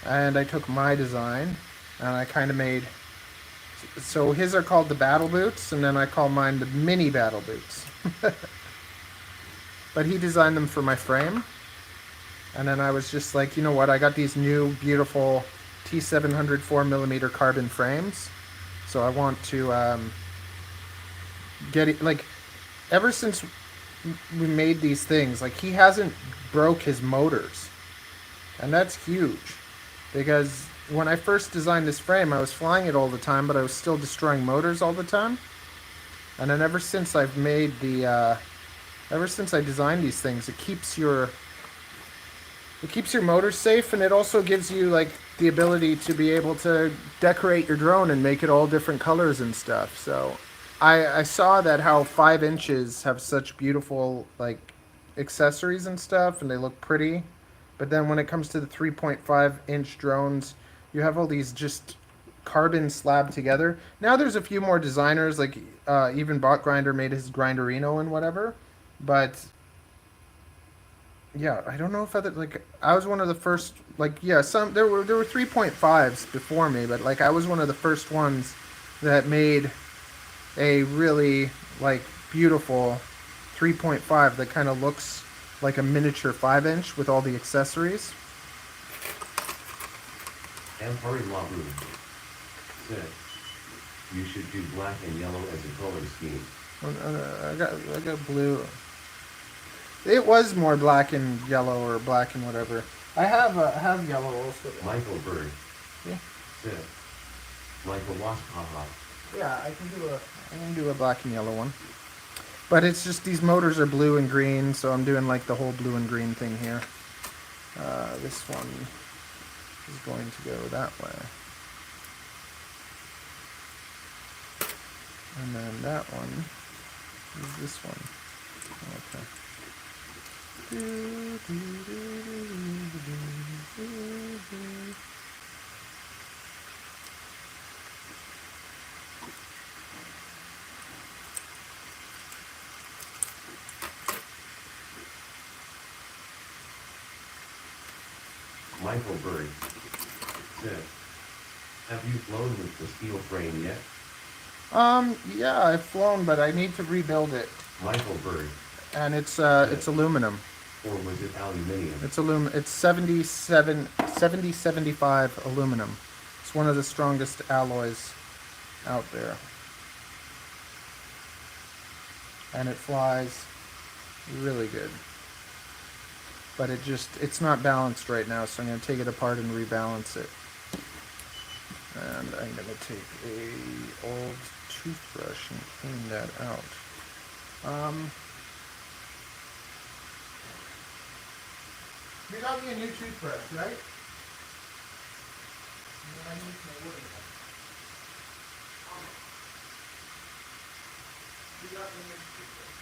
and I took my design, and I kind of made... So his are called the battle boots, and then I call mine the mini battle boots. But he designed them for my frame. And then I was just like, you know what, I got these new beautiful T700 4mm carbon frames. So I want to get it, like, ever since we made these things, like, he hasn't broke his motors. And that's huge. Because when I first designed this frame, I was flying it all the time, but I was still destroying motors all the time. And then ever since I've made the, ever since I designed these things, it keeps your motors safe, and it also gives you like the ability to be able to decorate your drone and make it all different colors and stuff. So I saw that how 5 inches have such beautiful like accessories and stuff, and they look pretty. But then when it comes to the 3.5 inch drones, you have all these just carbon slabbed together. Now there's a few more designers, like even Bot Grinder made his Grinderino and whatever. But yeah, I don't know if I was one of the first, like, yeah, there were 3.5s before me, but like I was one of the first ones that made a really like beautiful 3.5 that kind of looks like a miniature 5 inch with all the accessories. Empire Labu. Sid. You should do black and yellow as a color scheme. I got blue. It was more black and yellow, or black and whatever. I have yellow also. Michael Bird. Yeah. Sid. Michael Wasp. Haha. Yeah, I can do a black and yellow one. But it's just these motors are blue and green, so I'm doing like the whole blue and green thing here. This one is going to go that way. And then that one is this one. Okay. Michael Bird. Sid. Have you flown with the steel frame yet? Yeah, I've flown, but I need to rebuild it. Michael Bird. And it's aluminum. Or was it aluminium? It's aluminum. It's 7075 aluminum. It's one of the strongest alloys out there. And it flies really good. But it's not balanced right now, so I'm going to take it apart and rebalance it. And I'm going to take a old toothbrush and clean that out. You got me a new toothbrush, right? I need my wooden one. You got me a new toothbrush.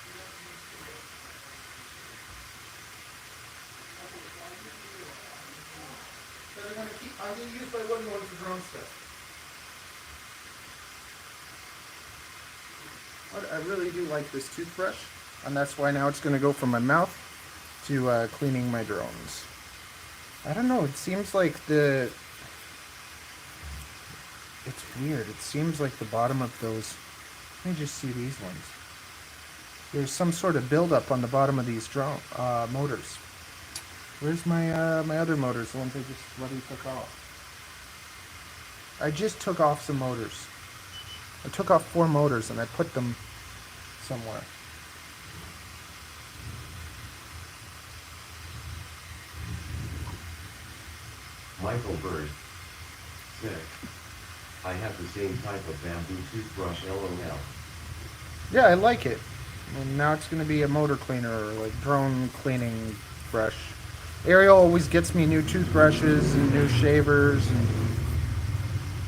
You got me a new toothbrush. I'm going to use my wooden one for drone stuff. I really do like this toothbrush, and that's why now it's going to go from my mouth to cleaning my drones. I don't know, it seems like it's weird. It seems like the bottom of those, let me just see these ones. There's some sort of buildup on the bottom of these drone motors. Where's my my other motors, the ones I just bloody took off? I just took off some motors. I took off 4 motors and I put them somewhere. Michael Bird. Sid. I have the same type of bamboo toothbrush, LOL. Yeah, I like it. And now it's going to be a motor cleaner, or like drone cleaning brush. Ariel always gets me new toothbrushes and new shavers and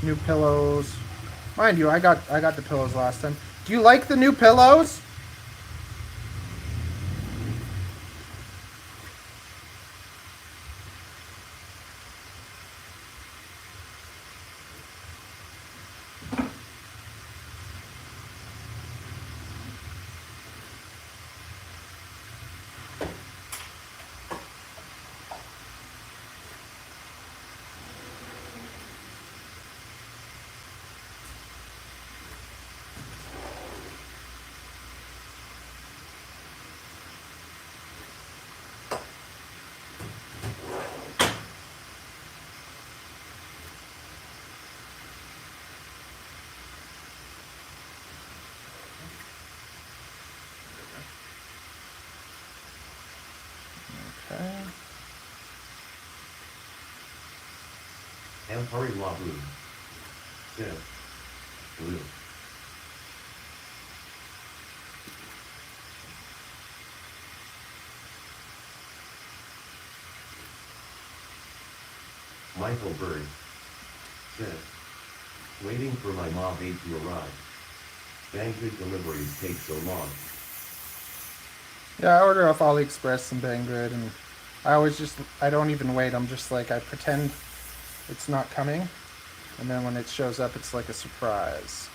new pillows. Mind you, I got the pillows last time. Do you like the new pillows? Okay. Ampari Labu. Sim. Blue. Michael Bird. Sim. Waiting for my Mob 8 to arrive. Banggood deliveries take so long. Yeah, I order off AliExpress some Banggood, and I don't even wait. I'm just like, I pretend it's not coming, and then when it shows up, it's like a surprise.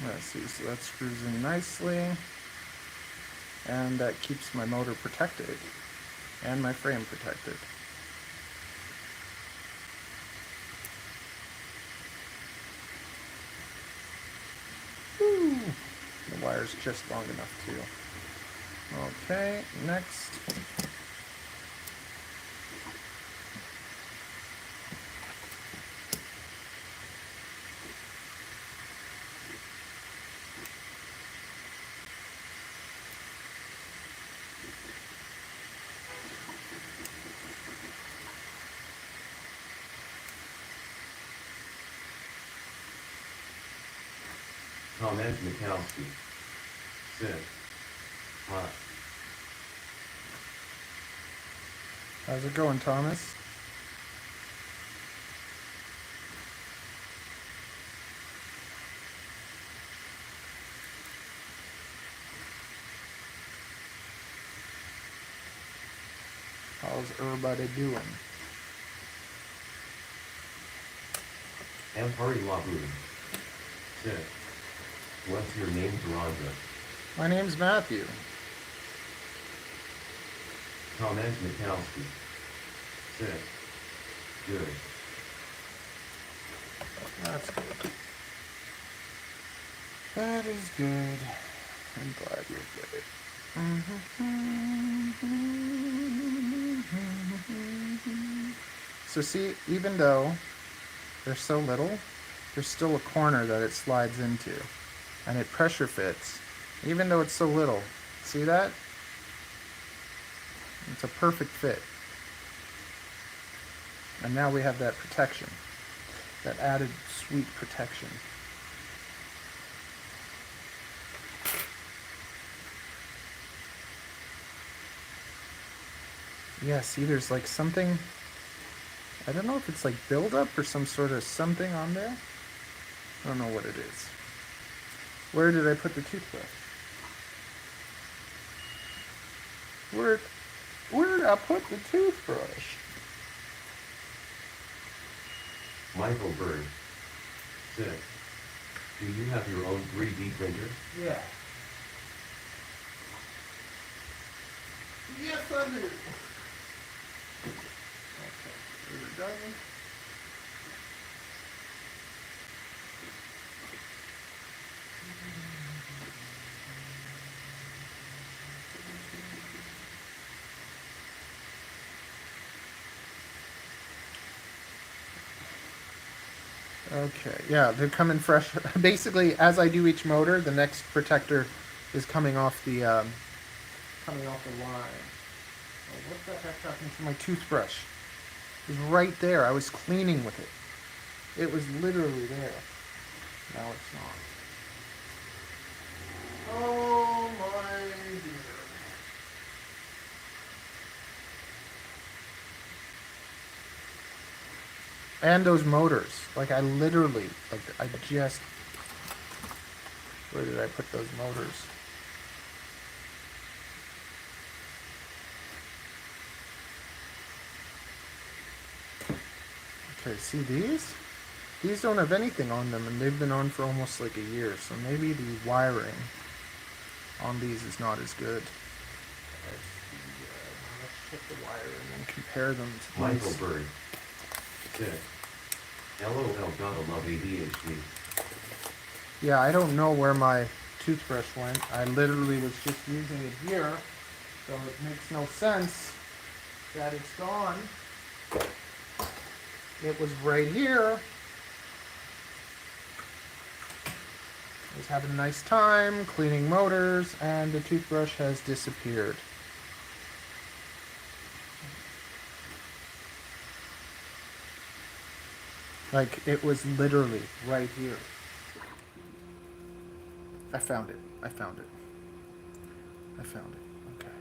Let's see, so that screws in nicely, and that keeps my motor protected, and my frame protected. Woo. The wire's just long enough too. Okay, next. Comment Mikowski. Sim. Hi. How's it going, Thomas? How's everybody doing? Ampari Labu. Sim. What's your name, Durandra? My name's Matthew. Comment Mikowski. Sim. Good. That's good. That is good. I'm glad you're good. So see, even though they're so little, there's still a corner that it slides into, and it pressure fits, even though it's so little. See that? It's a perfect fit. And now we have that protection. that added sweet protection. Yeah, see, there's like something, I don't know if it's like buildup or some sort of something on there. I don't know what it is. Where did I put the toothbrush? Where did I put the toothbrush? Michael Bird said, do you have your own 3D printer? Yeah. Yes, I do. Okay, we're done. Okay, yeah, they're coming fresh. Basically, as I do each motor, the next protector is coming off the line. Oh, what the heck happened to my toothbrush? It was right there. I was cleaning with it. It was literally there. Now it's not. Oh my dear. And those motors. Like I literally, like I just, where did I put those motors? Okay, see these? These don't have anything on them, and they've been on for almost like a year, so maybe the wiring on these is not as good. Let's check the wiring and compare them to Michael these. Bird said, LOL gotta love ADHD. Yeah, I don't know where my toothbrush went. I literally was just using it here, so it makes no sense that it's gone. It was right here. I was having a nice time cleaning motors, and the toothbrush has disappeared. Like, it was literally right here. I found it. I found it. I found it. Okay.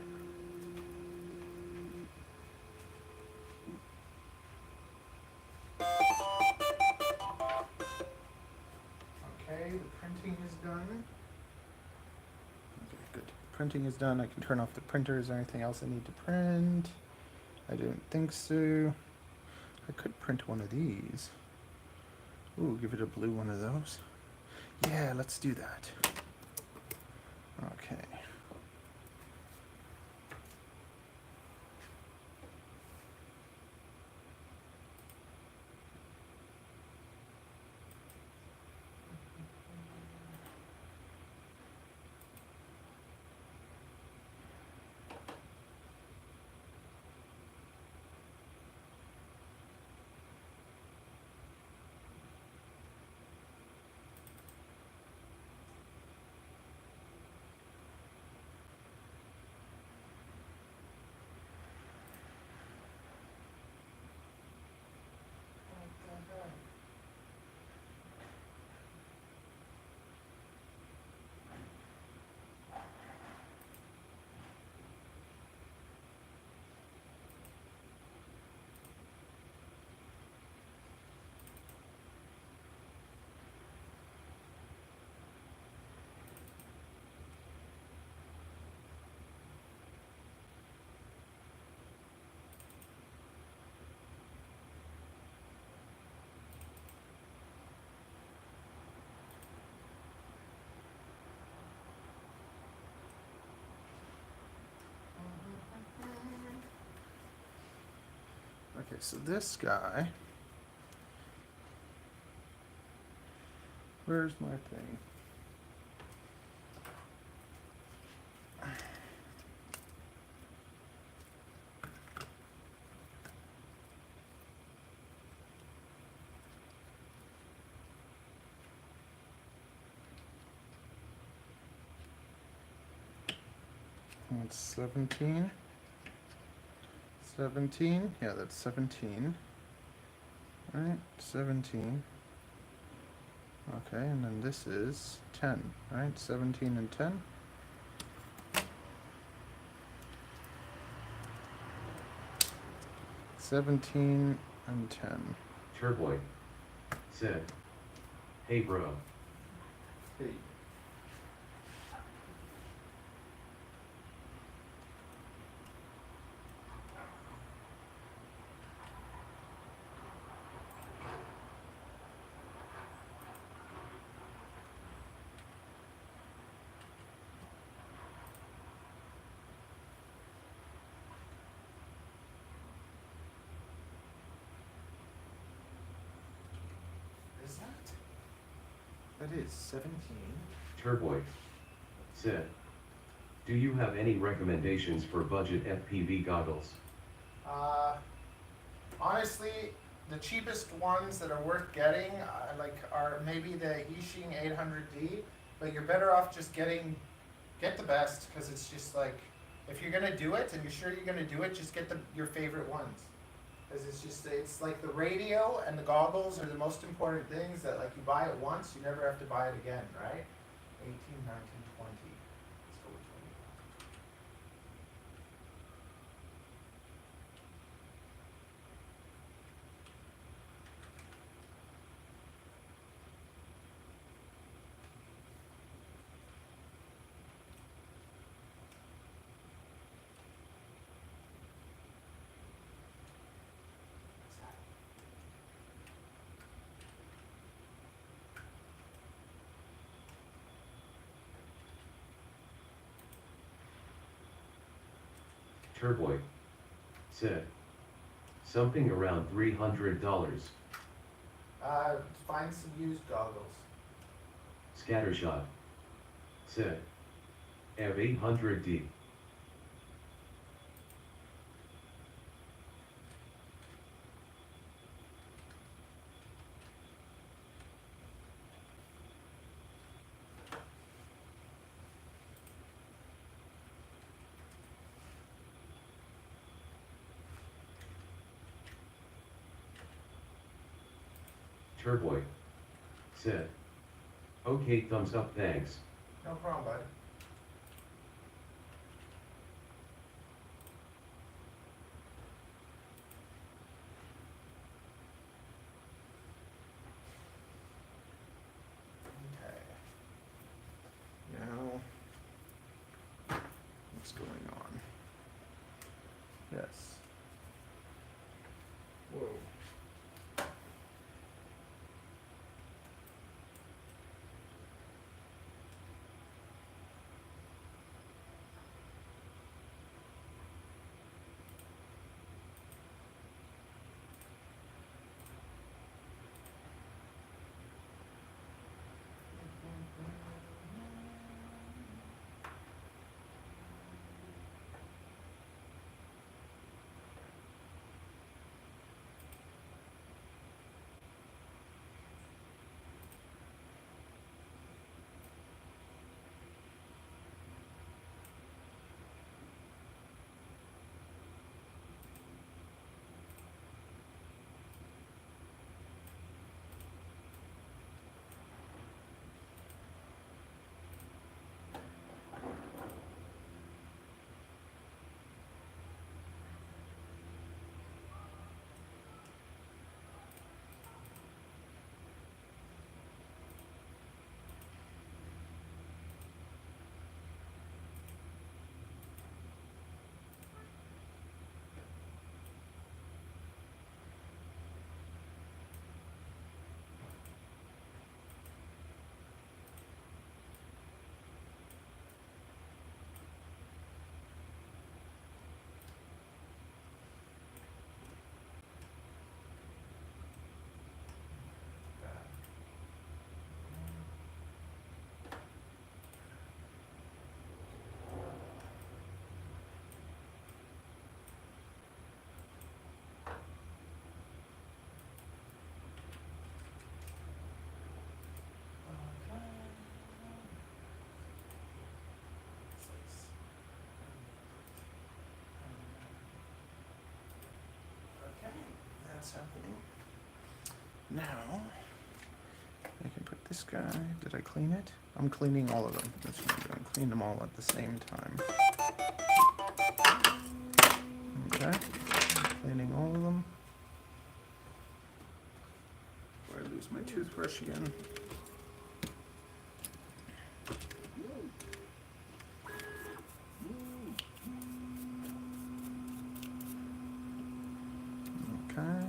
Okay, the printing is done. Okay, good. Printing is done. I can turn off the printer. Is there anything else I need to print? I don't think so. I could print one of these. Ooh, give it a blue one of those. Yeah, let's do that. Okay. Okay, so this guy, where's my thing? That's 17. 17, yeah, that's 17. right? 17. Okay, and then this is 10, right? 17 and 10. $17 and 10. Turboy said, "Hey bro, Hey. Is that? That is 17. Turboy said, do you have any recommendations for budget FPV goggles?" Honestly, the cheapest ones that are worth getting, are maybe the Yixing 800D, but you're better off just get the best, because it's just like, if you're gonna do it and you're sure you're gonna do it, just get your favorite ones. Because it's like the radio and the goggles are the most important things that, like, you buy it once, you never have to buy it again, right? 18, 19, 20. Let's go with 20. Turboy said, something around $300. Find some used goggles. Scattershot said, F800D. Turboy said, okay, thumbs up, thanks. No problem, bud. Okay. Now, what's going on? Yes. Whoa. Okay, that's happening. Now, I can put this guy. Did I clean it? I'm cleaning all of them. That's what I'm doing. Clean them all at the same time. Okay. Cleaning all of them. Before I lose my toothbrush again. Okay.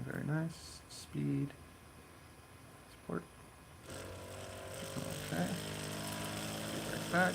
Very nice. Speed. Support. Okay. Right back.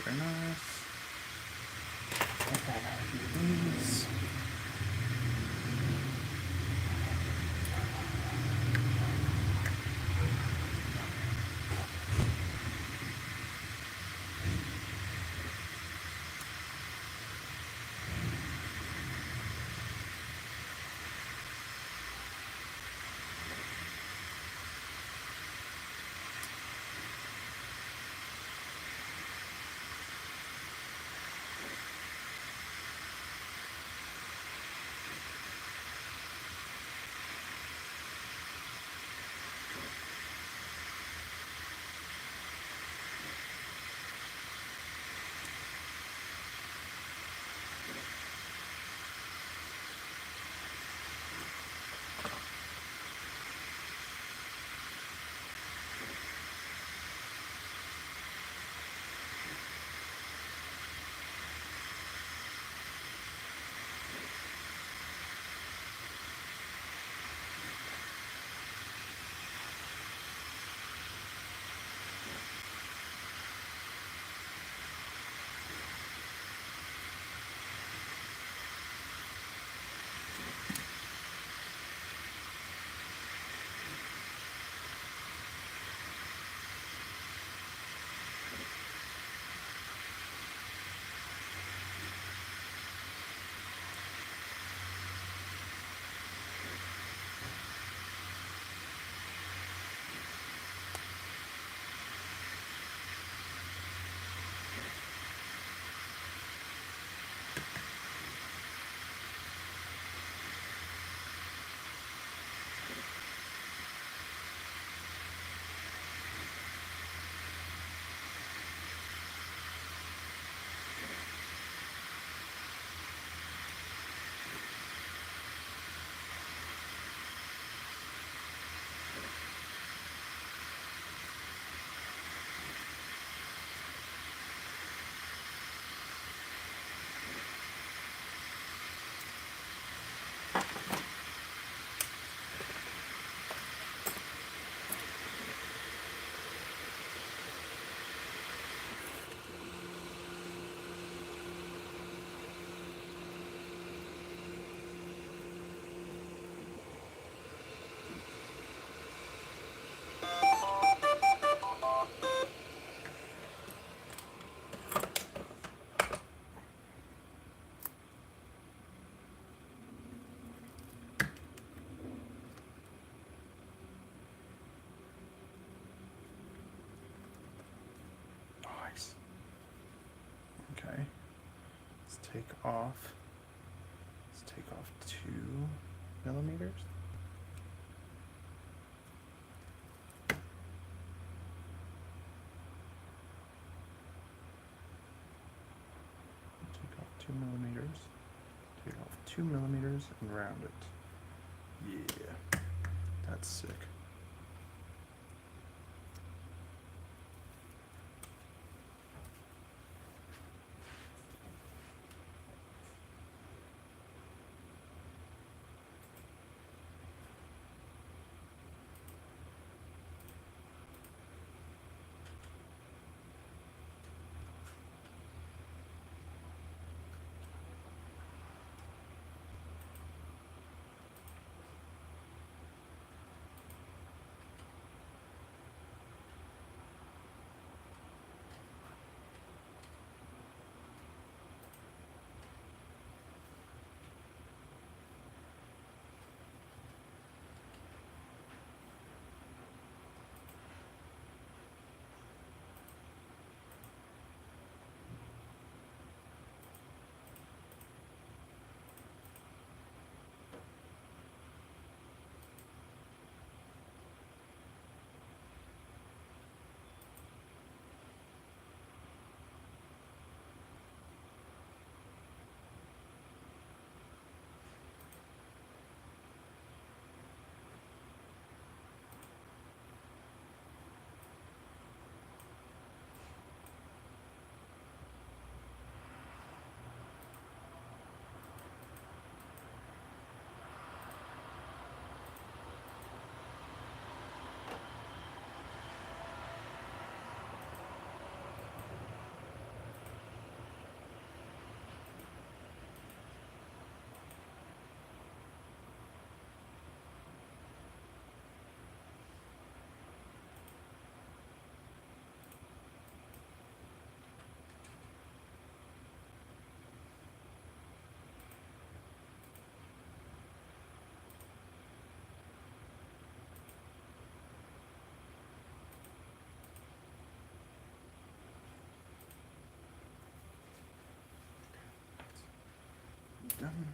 Very nice. These. Nice. Okay. Let's take off. Let's take off 2 millimeters. Take off 2 millimeters. Take off 2 millimeters and round it. Yeah. That's sick. done.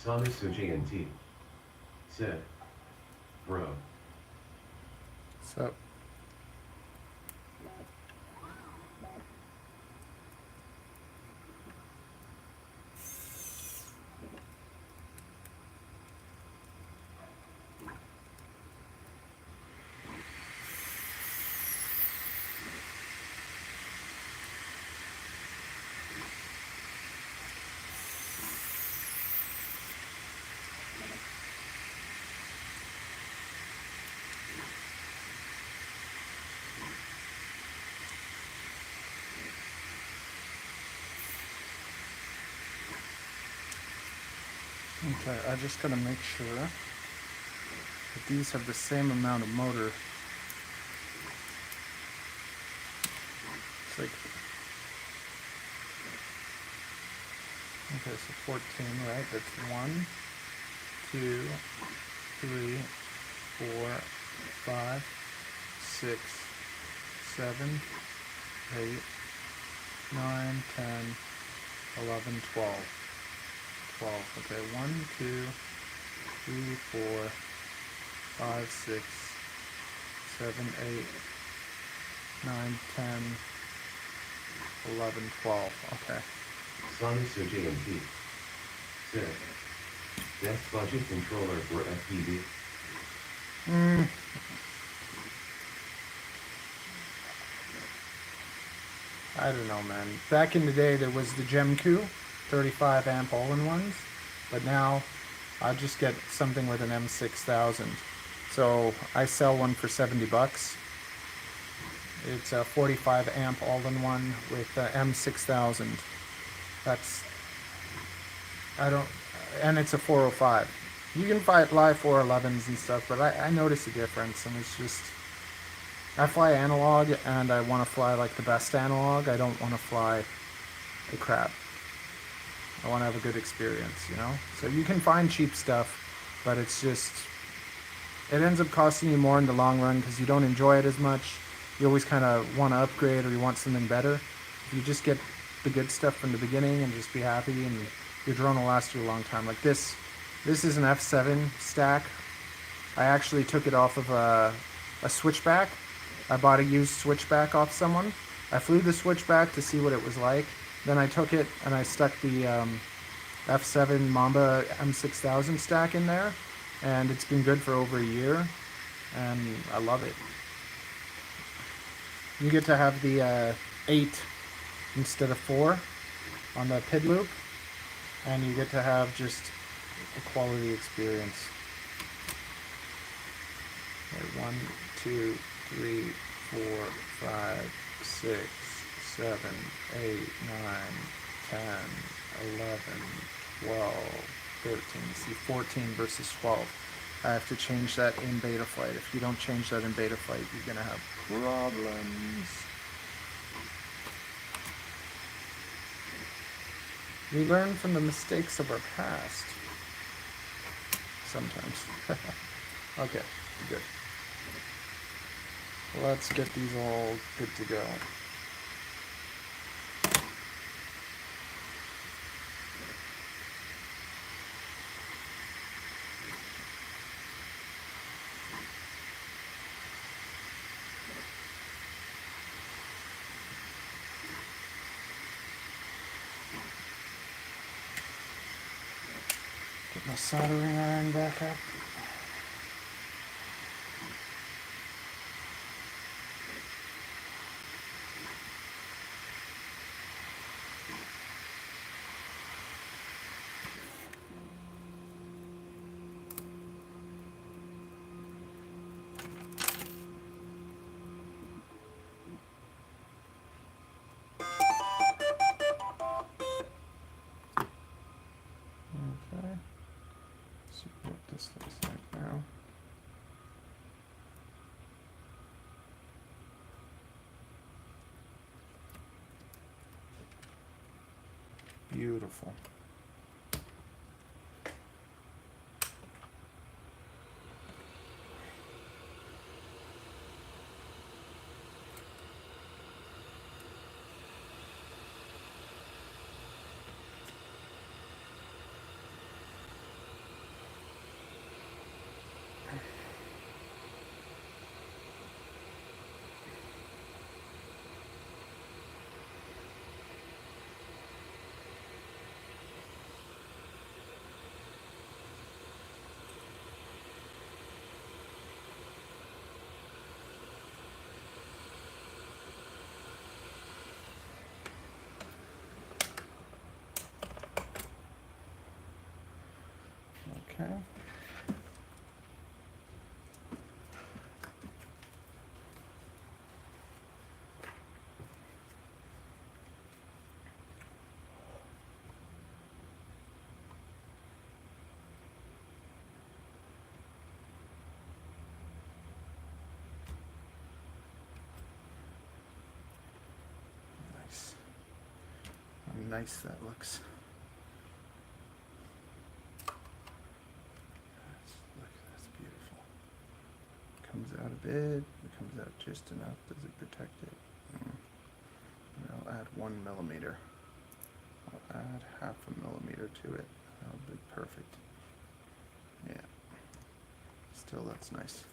Sami Suji and T. Said. Bro. So. Okay, I just gotta make sure that these have the same amount of motor. It's like, okay, so 14, right? That's 1, 2, 3, 4, 5, 6, 7, 8, 9, 10, 11, 12. 12. Okay, 1, 2, 3, 4, 5, 6, 7, 8, 9, 10, 11, 12. Okay. Sami Suji and T. Said. Best budget controller for FPV. I don't know, man. Back in the day, there was the Gemku 35 amp all-in-ones, but now I just get something with an M6000. So I sell one for $70. It's a 45 amp all-in-one with M6000. That's, I don't, and it's a 405. You can buy 411s and stuff, but I notice a difference, and it's just, I fly analog, and I want to fly like the best analog. I don't want to fly the crap. I want to have a good experience, you know? So you can find cheap stuff, but it's just, it ends up costing you more in the long run because you don't enjoy it as much. You always kind of want to upgrade, or you want something better. If you just get the good stuff from the beginning and just be happy, and your drone will last you a long time. Like this is an F7 stack, I actually took it off of a switchback. I bought a used switchback off someone. I flew the switchback to see what it was like. Then I took it and I stuck the F7 Mamba M6000 stack in there, and it's been good for over a year, and I love it. You get to have the 8 instead of 4 on the PID loop, and you get to have just a quality experience. Okay, 1, 2, 3, 4, 5, 6, 7, 8, 9, 10, 11, 12, 13. See, 14 versus 12. I have to change that in beta flight. If you don't change that in beta flight, you're going to have problems. We learn from the mistakes of our past. Sometimes. Okay, good. Let's get these all good to go. Get my soldering iron back up. Okay. See what this looks like now. Beautiful. Okay. Nice. How nice that looks. Look, that's beautiful. Comes out a bit. It comes out just enough. Does it protect it? And I'll add 1 millimeter. I'll add half a millimeter to it. That'll be perfect. Yeah. Still, that's nice.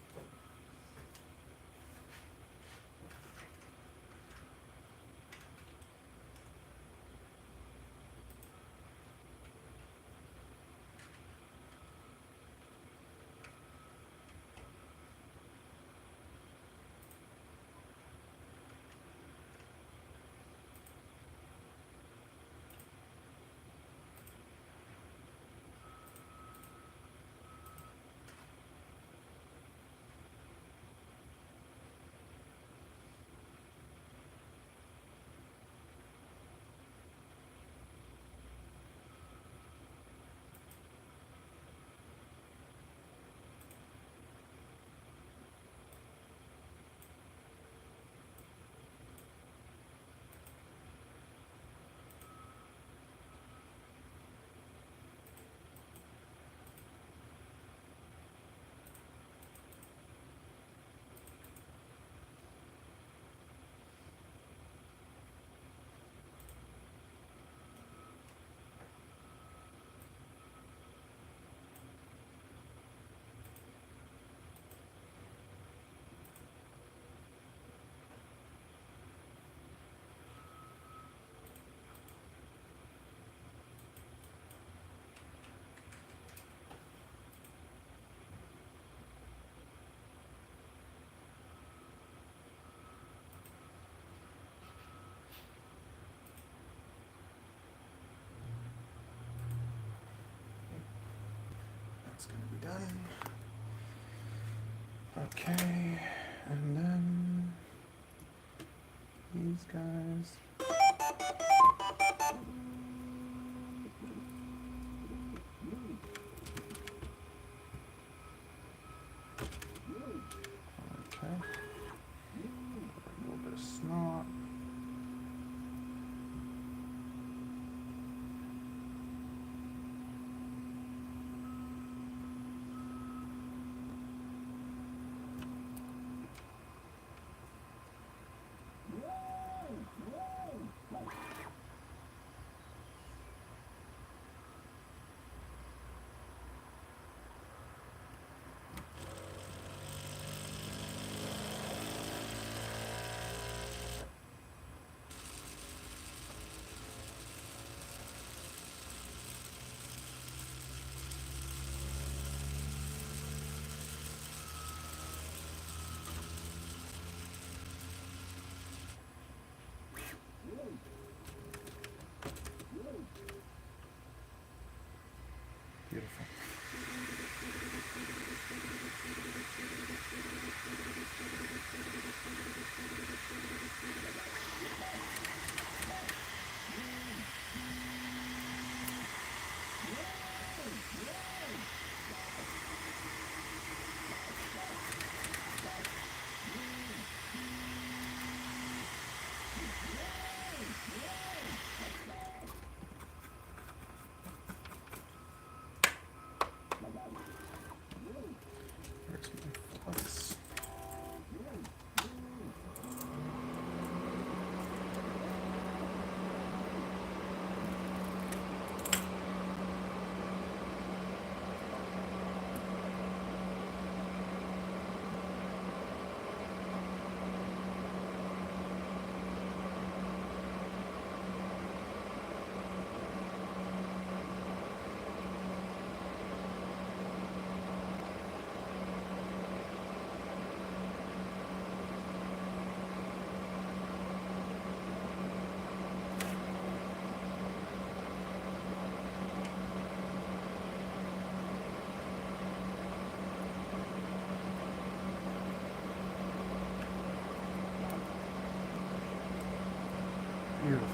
That's gonna be done. Okay, and then these guys. Okay. A little bit of snot. Beautiful. Where's my flux? Beautiful.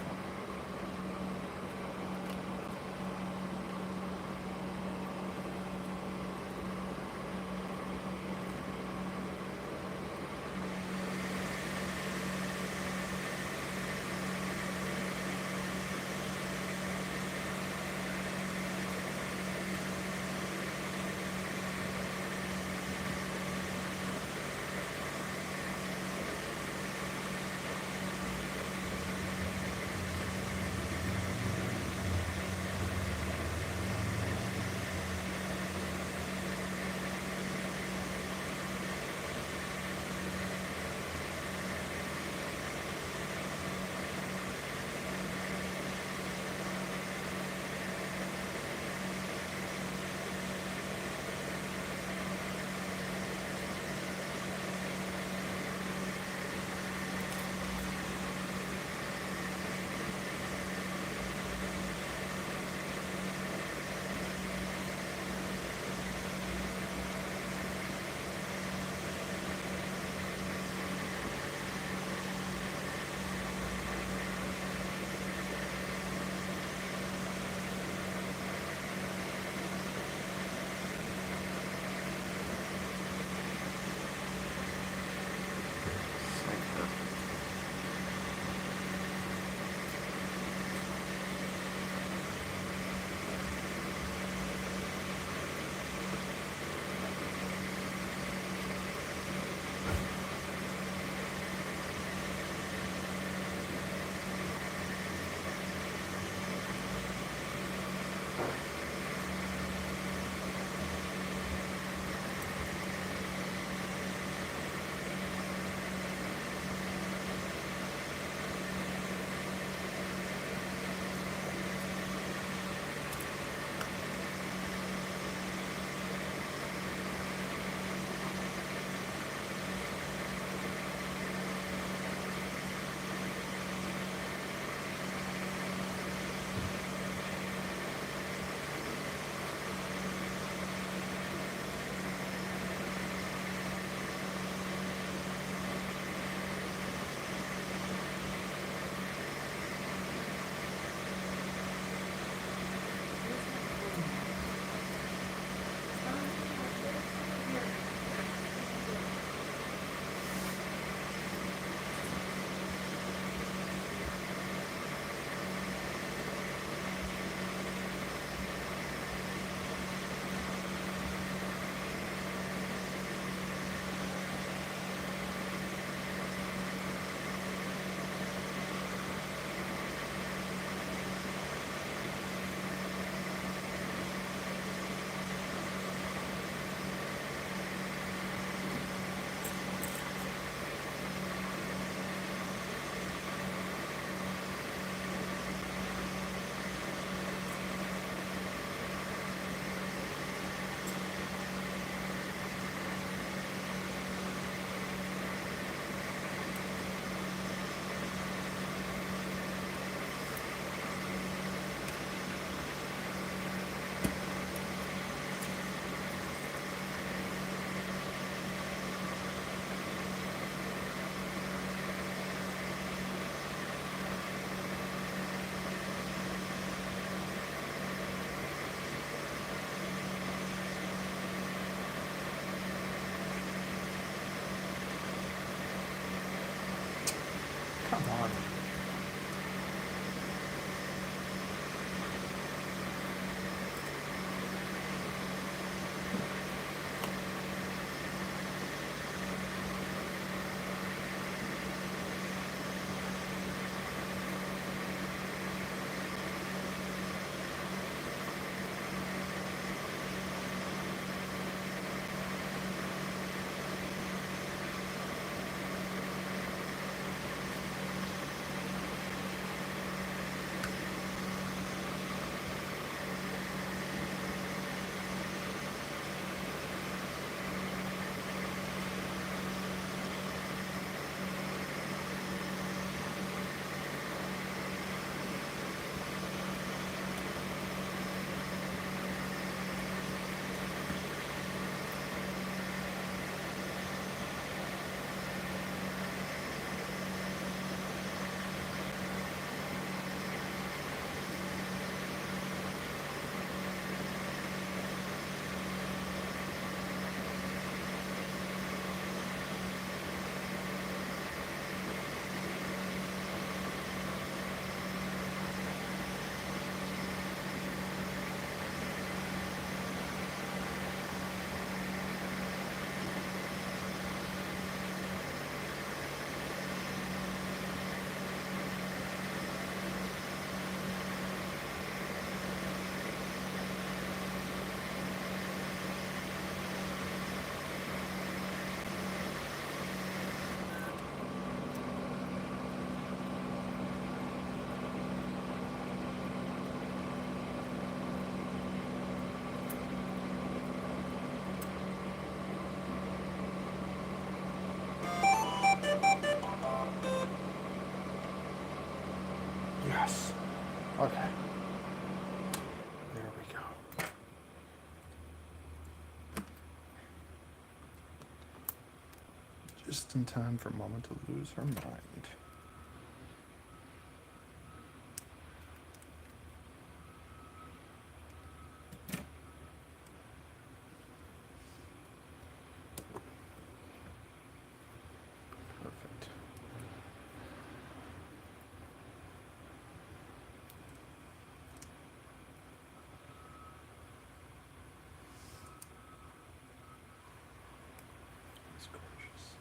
done. Yes. Okay. There we go. Just in time for Mama to lose her mind. Perfect. That's gorgeous.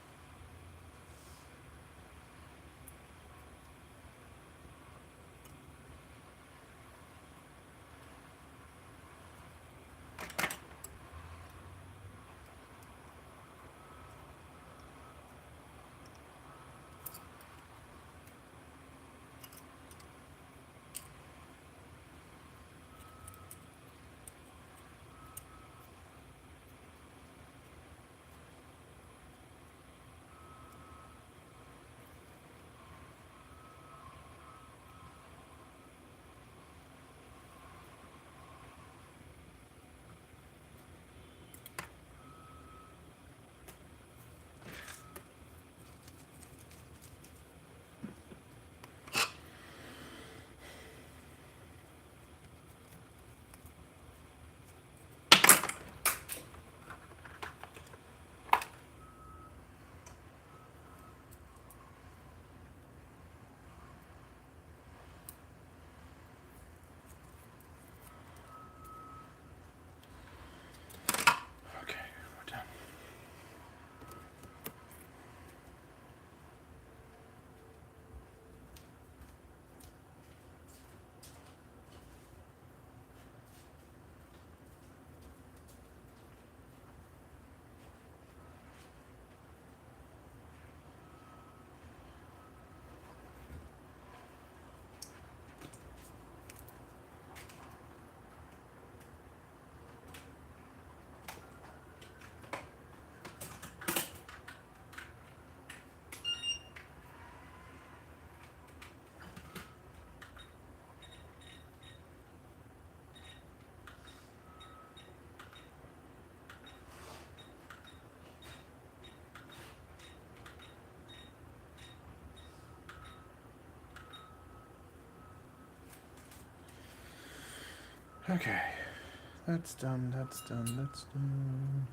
Okay, we're done. Okay, that's done, that's done, that's done.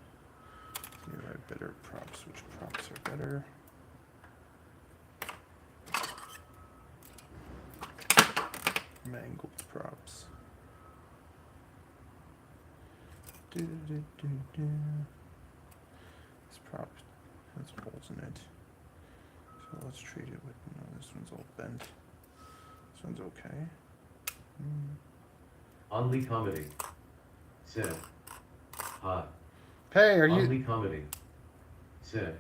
Here are better props. Which props are better? mangled props. This prop has holes in it. So let's treat it with, no, this one's all bent. This one's okay. Only comedy. Said. Hi. Hey, are you? Only comedy. Said.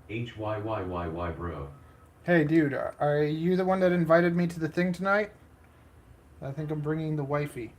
HYYYY bro. Hey, dude, are you the one that invited me to the thing tonight? I think I'm bringing the wifey.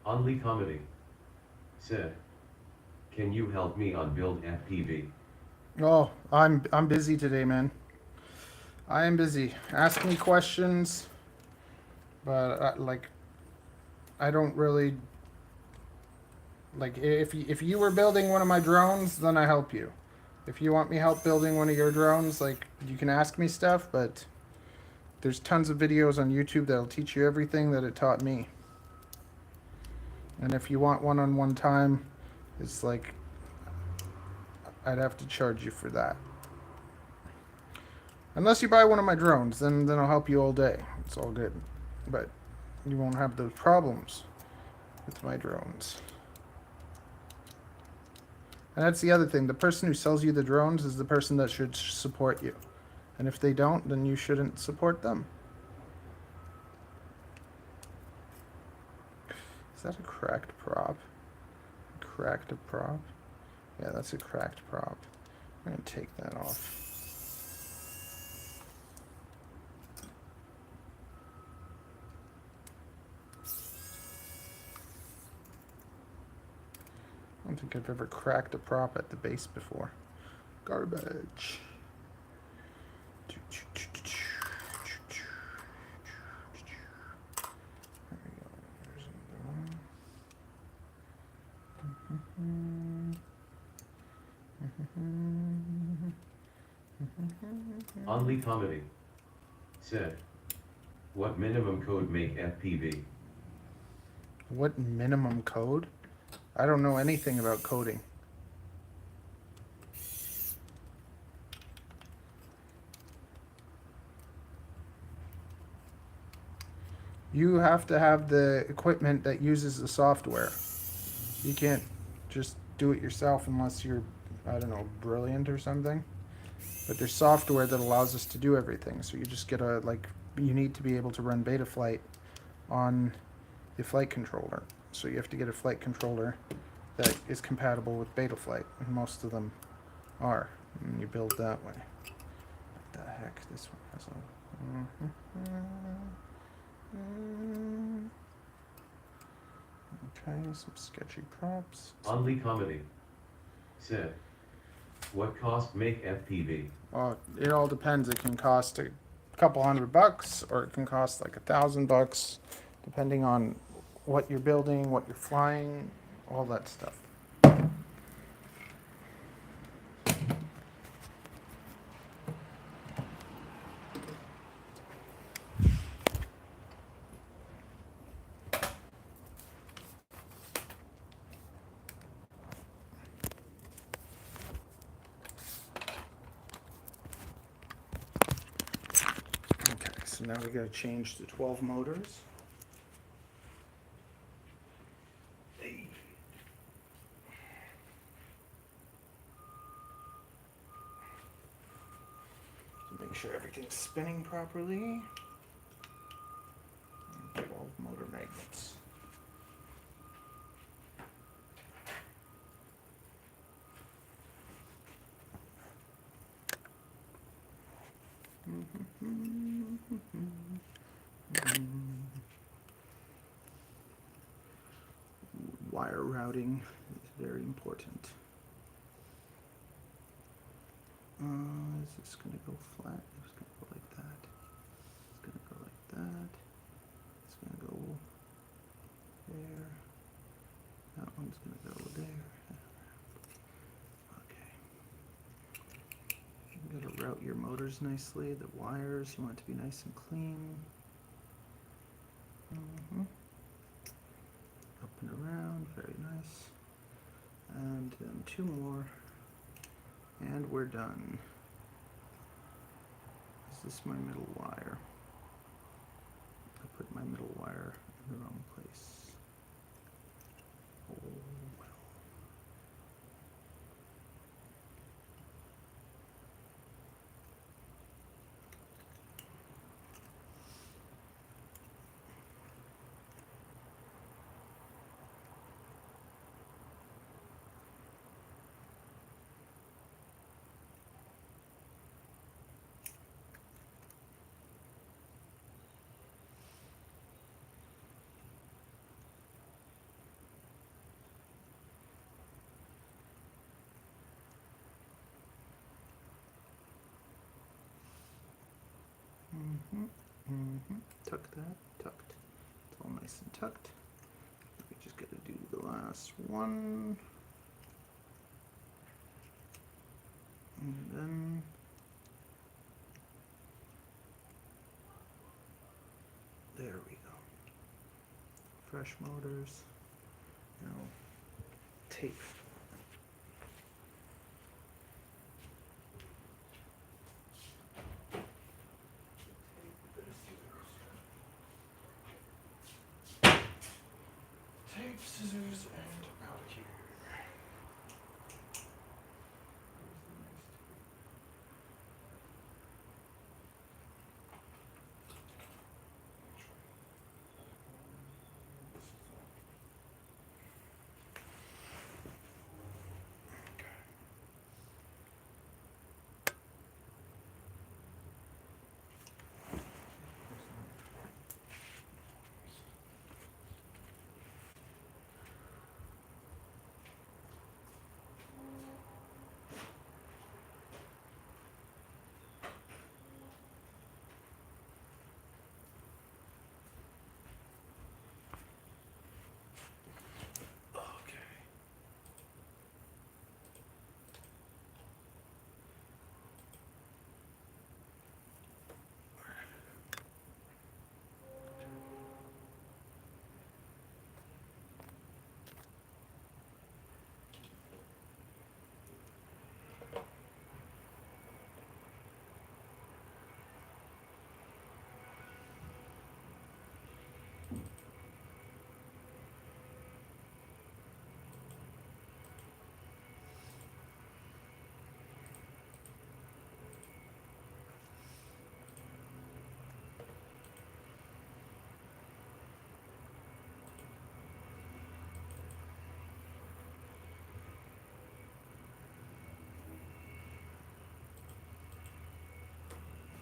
Only comedy. Said. Can you help me on build FPV? Oh, I'm busy today, man. I am busy. Ask me questions, but I don't really like. If you were building one of my drones, then I help you. If you want me help building one of your drones, like, you can ask me stuff, but there's tons of videos on YouTube that'll teach you everything that it taught me. And if you want one-on-one time, it's like I'd have to charge you for that. Unless you buy one of my drones, then I'll help you all day. It's all good. But you won't have those problems with my drones. And that's the other thing. The person who sells you the drones is the person that should support you. And if they don't, then you shouldn't support them. Is that a cracked prop? Cracked a prop? Yeah, that's a cracked prop. I'm going to take that off. I don't think I've ever cracked a prop at the base before. Garbage. Only comedy. Said. What minimum code make FPV? What minimum code? I don't know anything about coding. You have to have the equipment that uses the software. You can't just do it yourself unless you're, I don't know, brilliant or something. But there's software that allows us to do everything. So you just get a, like, you need to be able to run Betaflight on the flight controller. So you have to get a flight controller that is compatible with Betaflight, and most of them are. And you build that way. What the heck? This one has a... Okay, some sketchy props. Only comedy. Said. What cost make FPV? It all depends. It can cost a couple $100, or it can cost like $1,000, depending on what you're building, what you're flying, all that stuff. Okay, so now we gotta change to 12 motors. Make sure everything's spinning properly. And 12 motor magnets. Wire routing is very important. Is this going to go flat? It's going to go like that. It's going to go like that. It's scissors nicely. The wires, you want it to be nice and clean. Up and around, very nice. And then 2 more. And we're done. Is this my middle wire? I put my middle wire in the wrong place. Oh well. Tuck that, tucked. It's all nice and tucked. We just gotta do the last one. And then there we go. Fresh motors. Now tape. Tape, scissors, and out of here.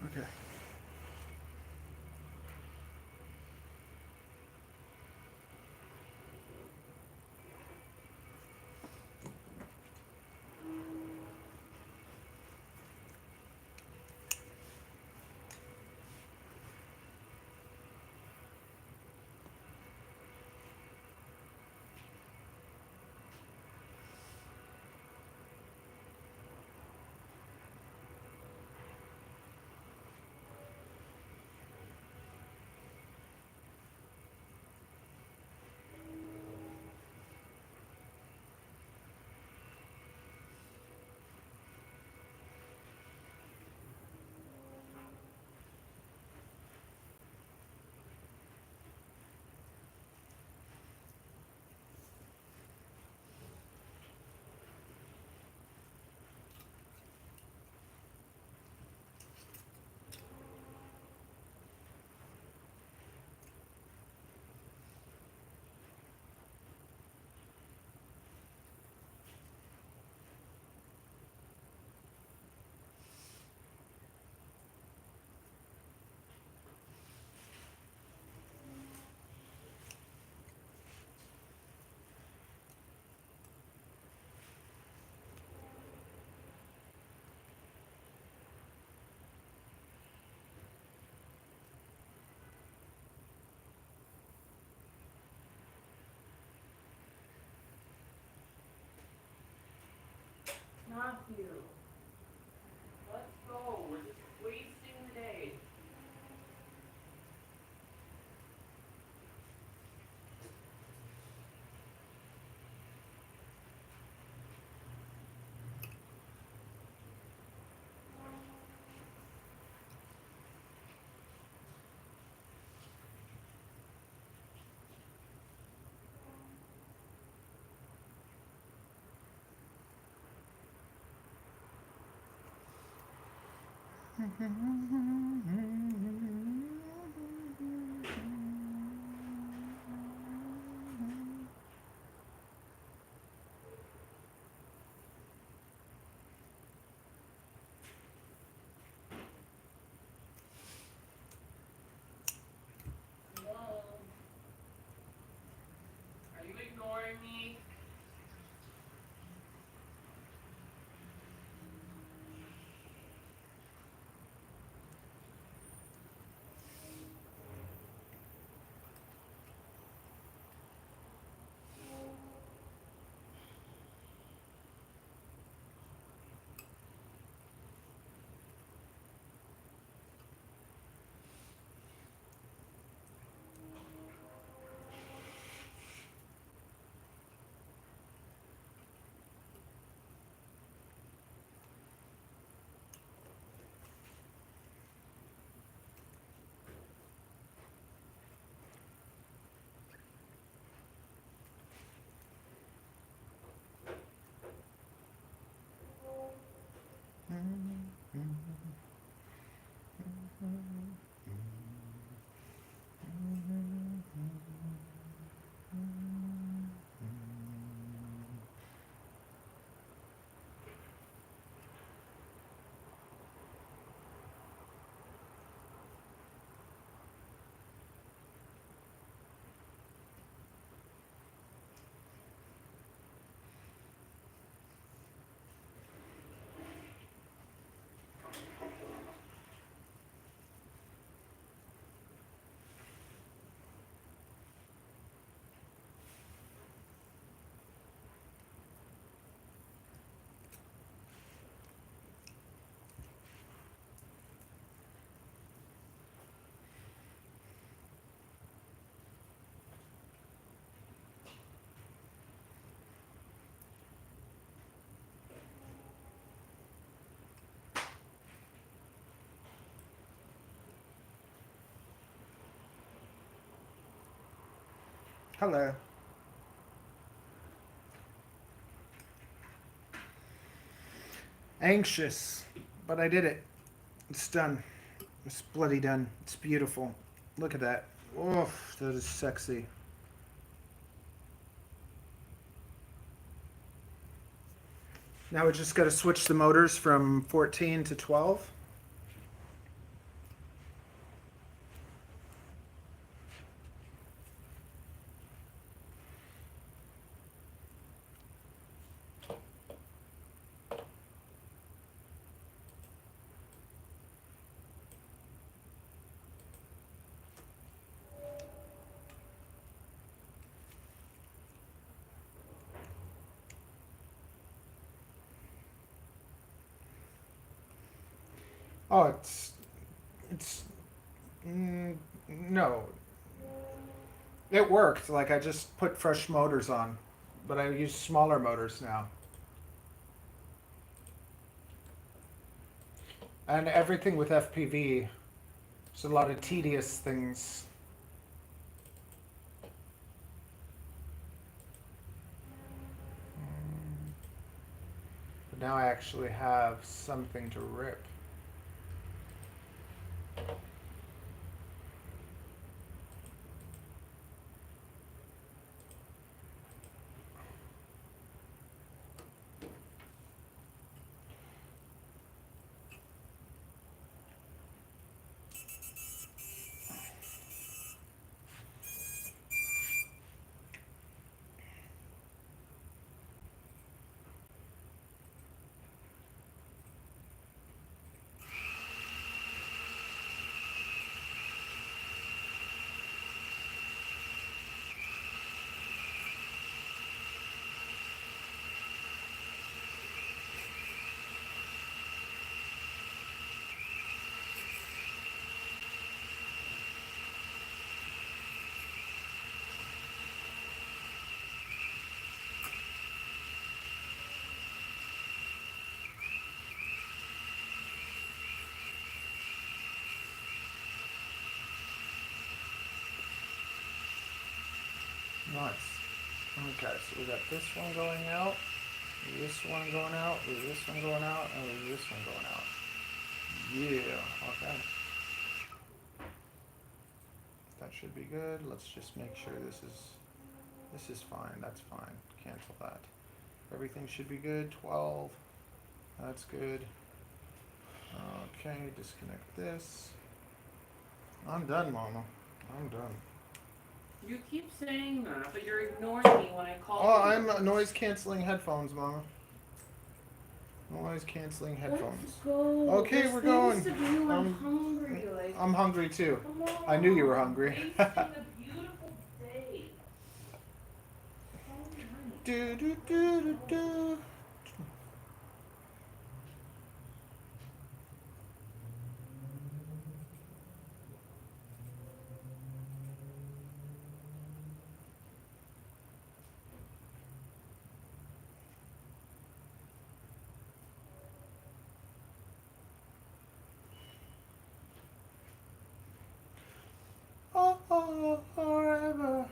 Okay. Matthew, let's go. We're just Are you ignoring me? Hello. Anxious, but I did it. It's done. It's bloody done. It's beautiful. Look at that. Oof, that is sexy. Now we just got to switch the motors from 14 to 12. Oh, no. It worked. Like I just put fresh motors on, but I use smaller motors now. And everything with FPV, there's a lot of tedious things. But now I actually have something to rip. Nice. Okay, so we got this one going out, this one going out, this one going out, and this one going out. Yeah, okay. That should be good. Let's just make sure this is fine. That's fine. Cancel that. Everything should be good. 12. That's good. Okay, disconnect this. I'm done, Mama. I'm done. You keep saying that, but you're ignoring me when I call Oh, you. I'm noise canceling headphones, Mama. Noise canceling headphones. Let's go. Okay, There's we're things going. to do. I'm hungry. Like, I'm hungry too. come on. I knew you were hungry. Wasting a beautiful day. Do do do do do. Oh, forever.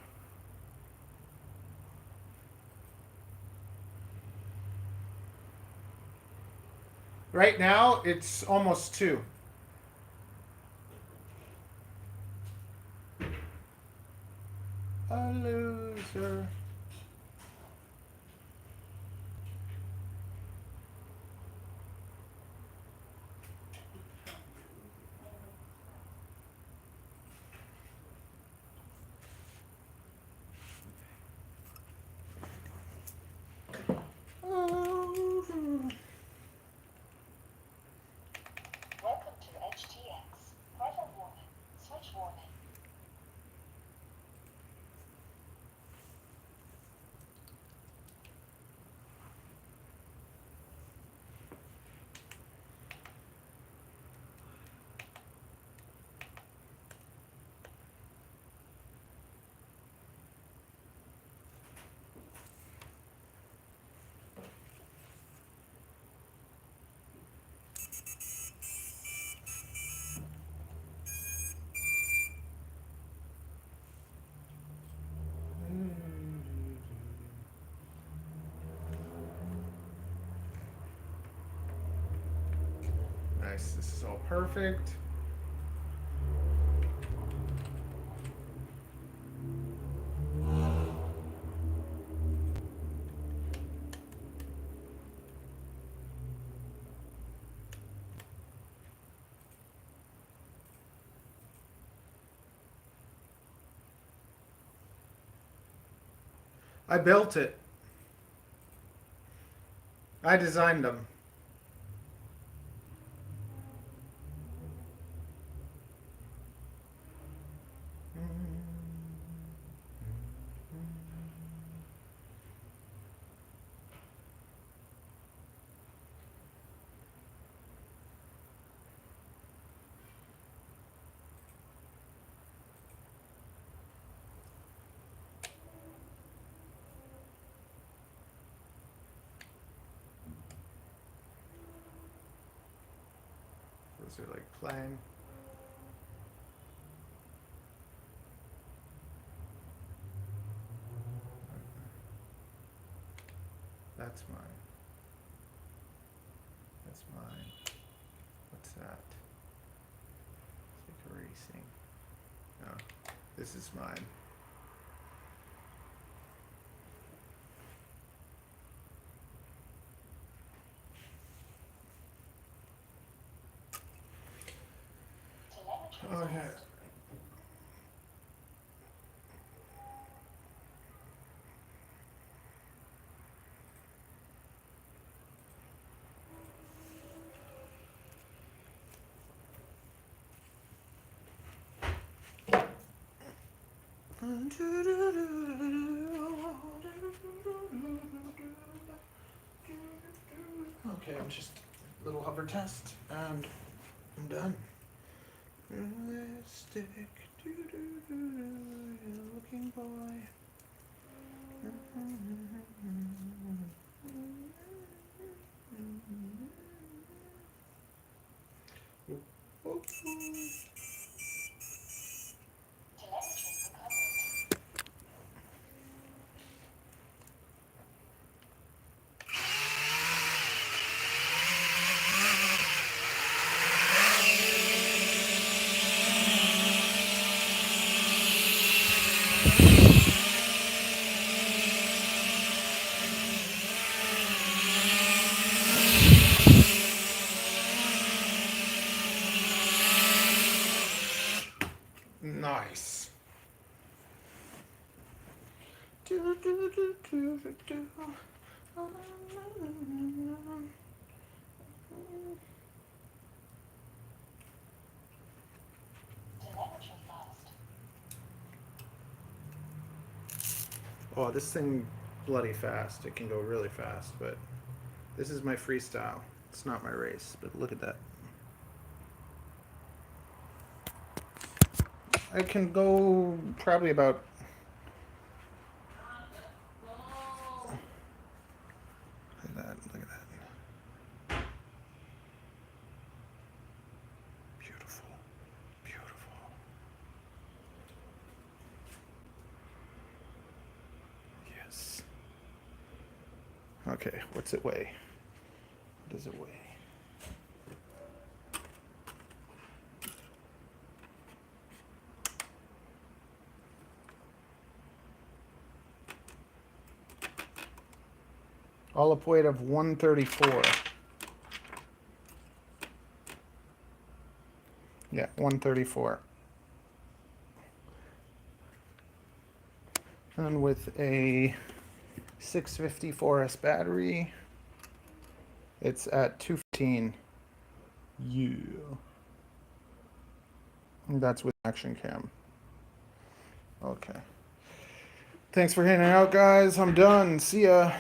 Right now, it's almost 2. A loser. Welcome to HTX. Vital warning. Switch warning. Nice. This is all perfect. I built it. I designed them. Those are like playing. That's mine. That's mine. What's that? It's like erasing. Oh, this is mine. Okay. Okay, I'm just a little hover test, and I'm done. Realistic, looking boy. Nice. Oh, this thing bloody fast. It can go really fast, but this is my freestyle. It's not my race, but look at that. I can go probably about... Look at that, look at that. Beautiful, beautiful. Yes. Okay, what's it weigh? What does it weigh? All up weight of 134. Yeah, 134. And with a 654S battery, it's at 215 U. And that's with action cam. Okay. Thanks for hanging out, guys. I'm done. See ya.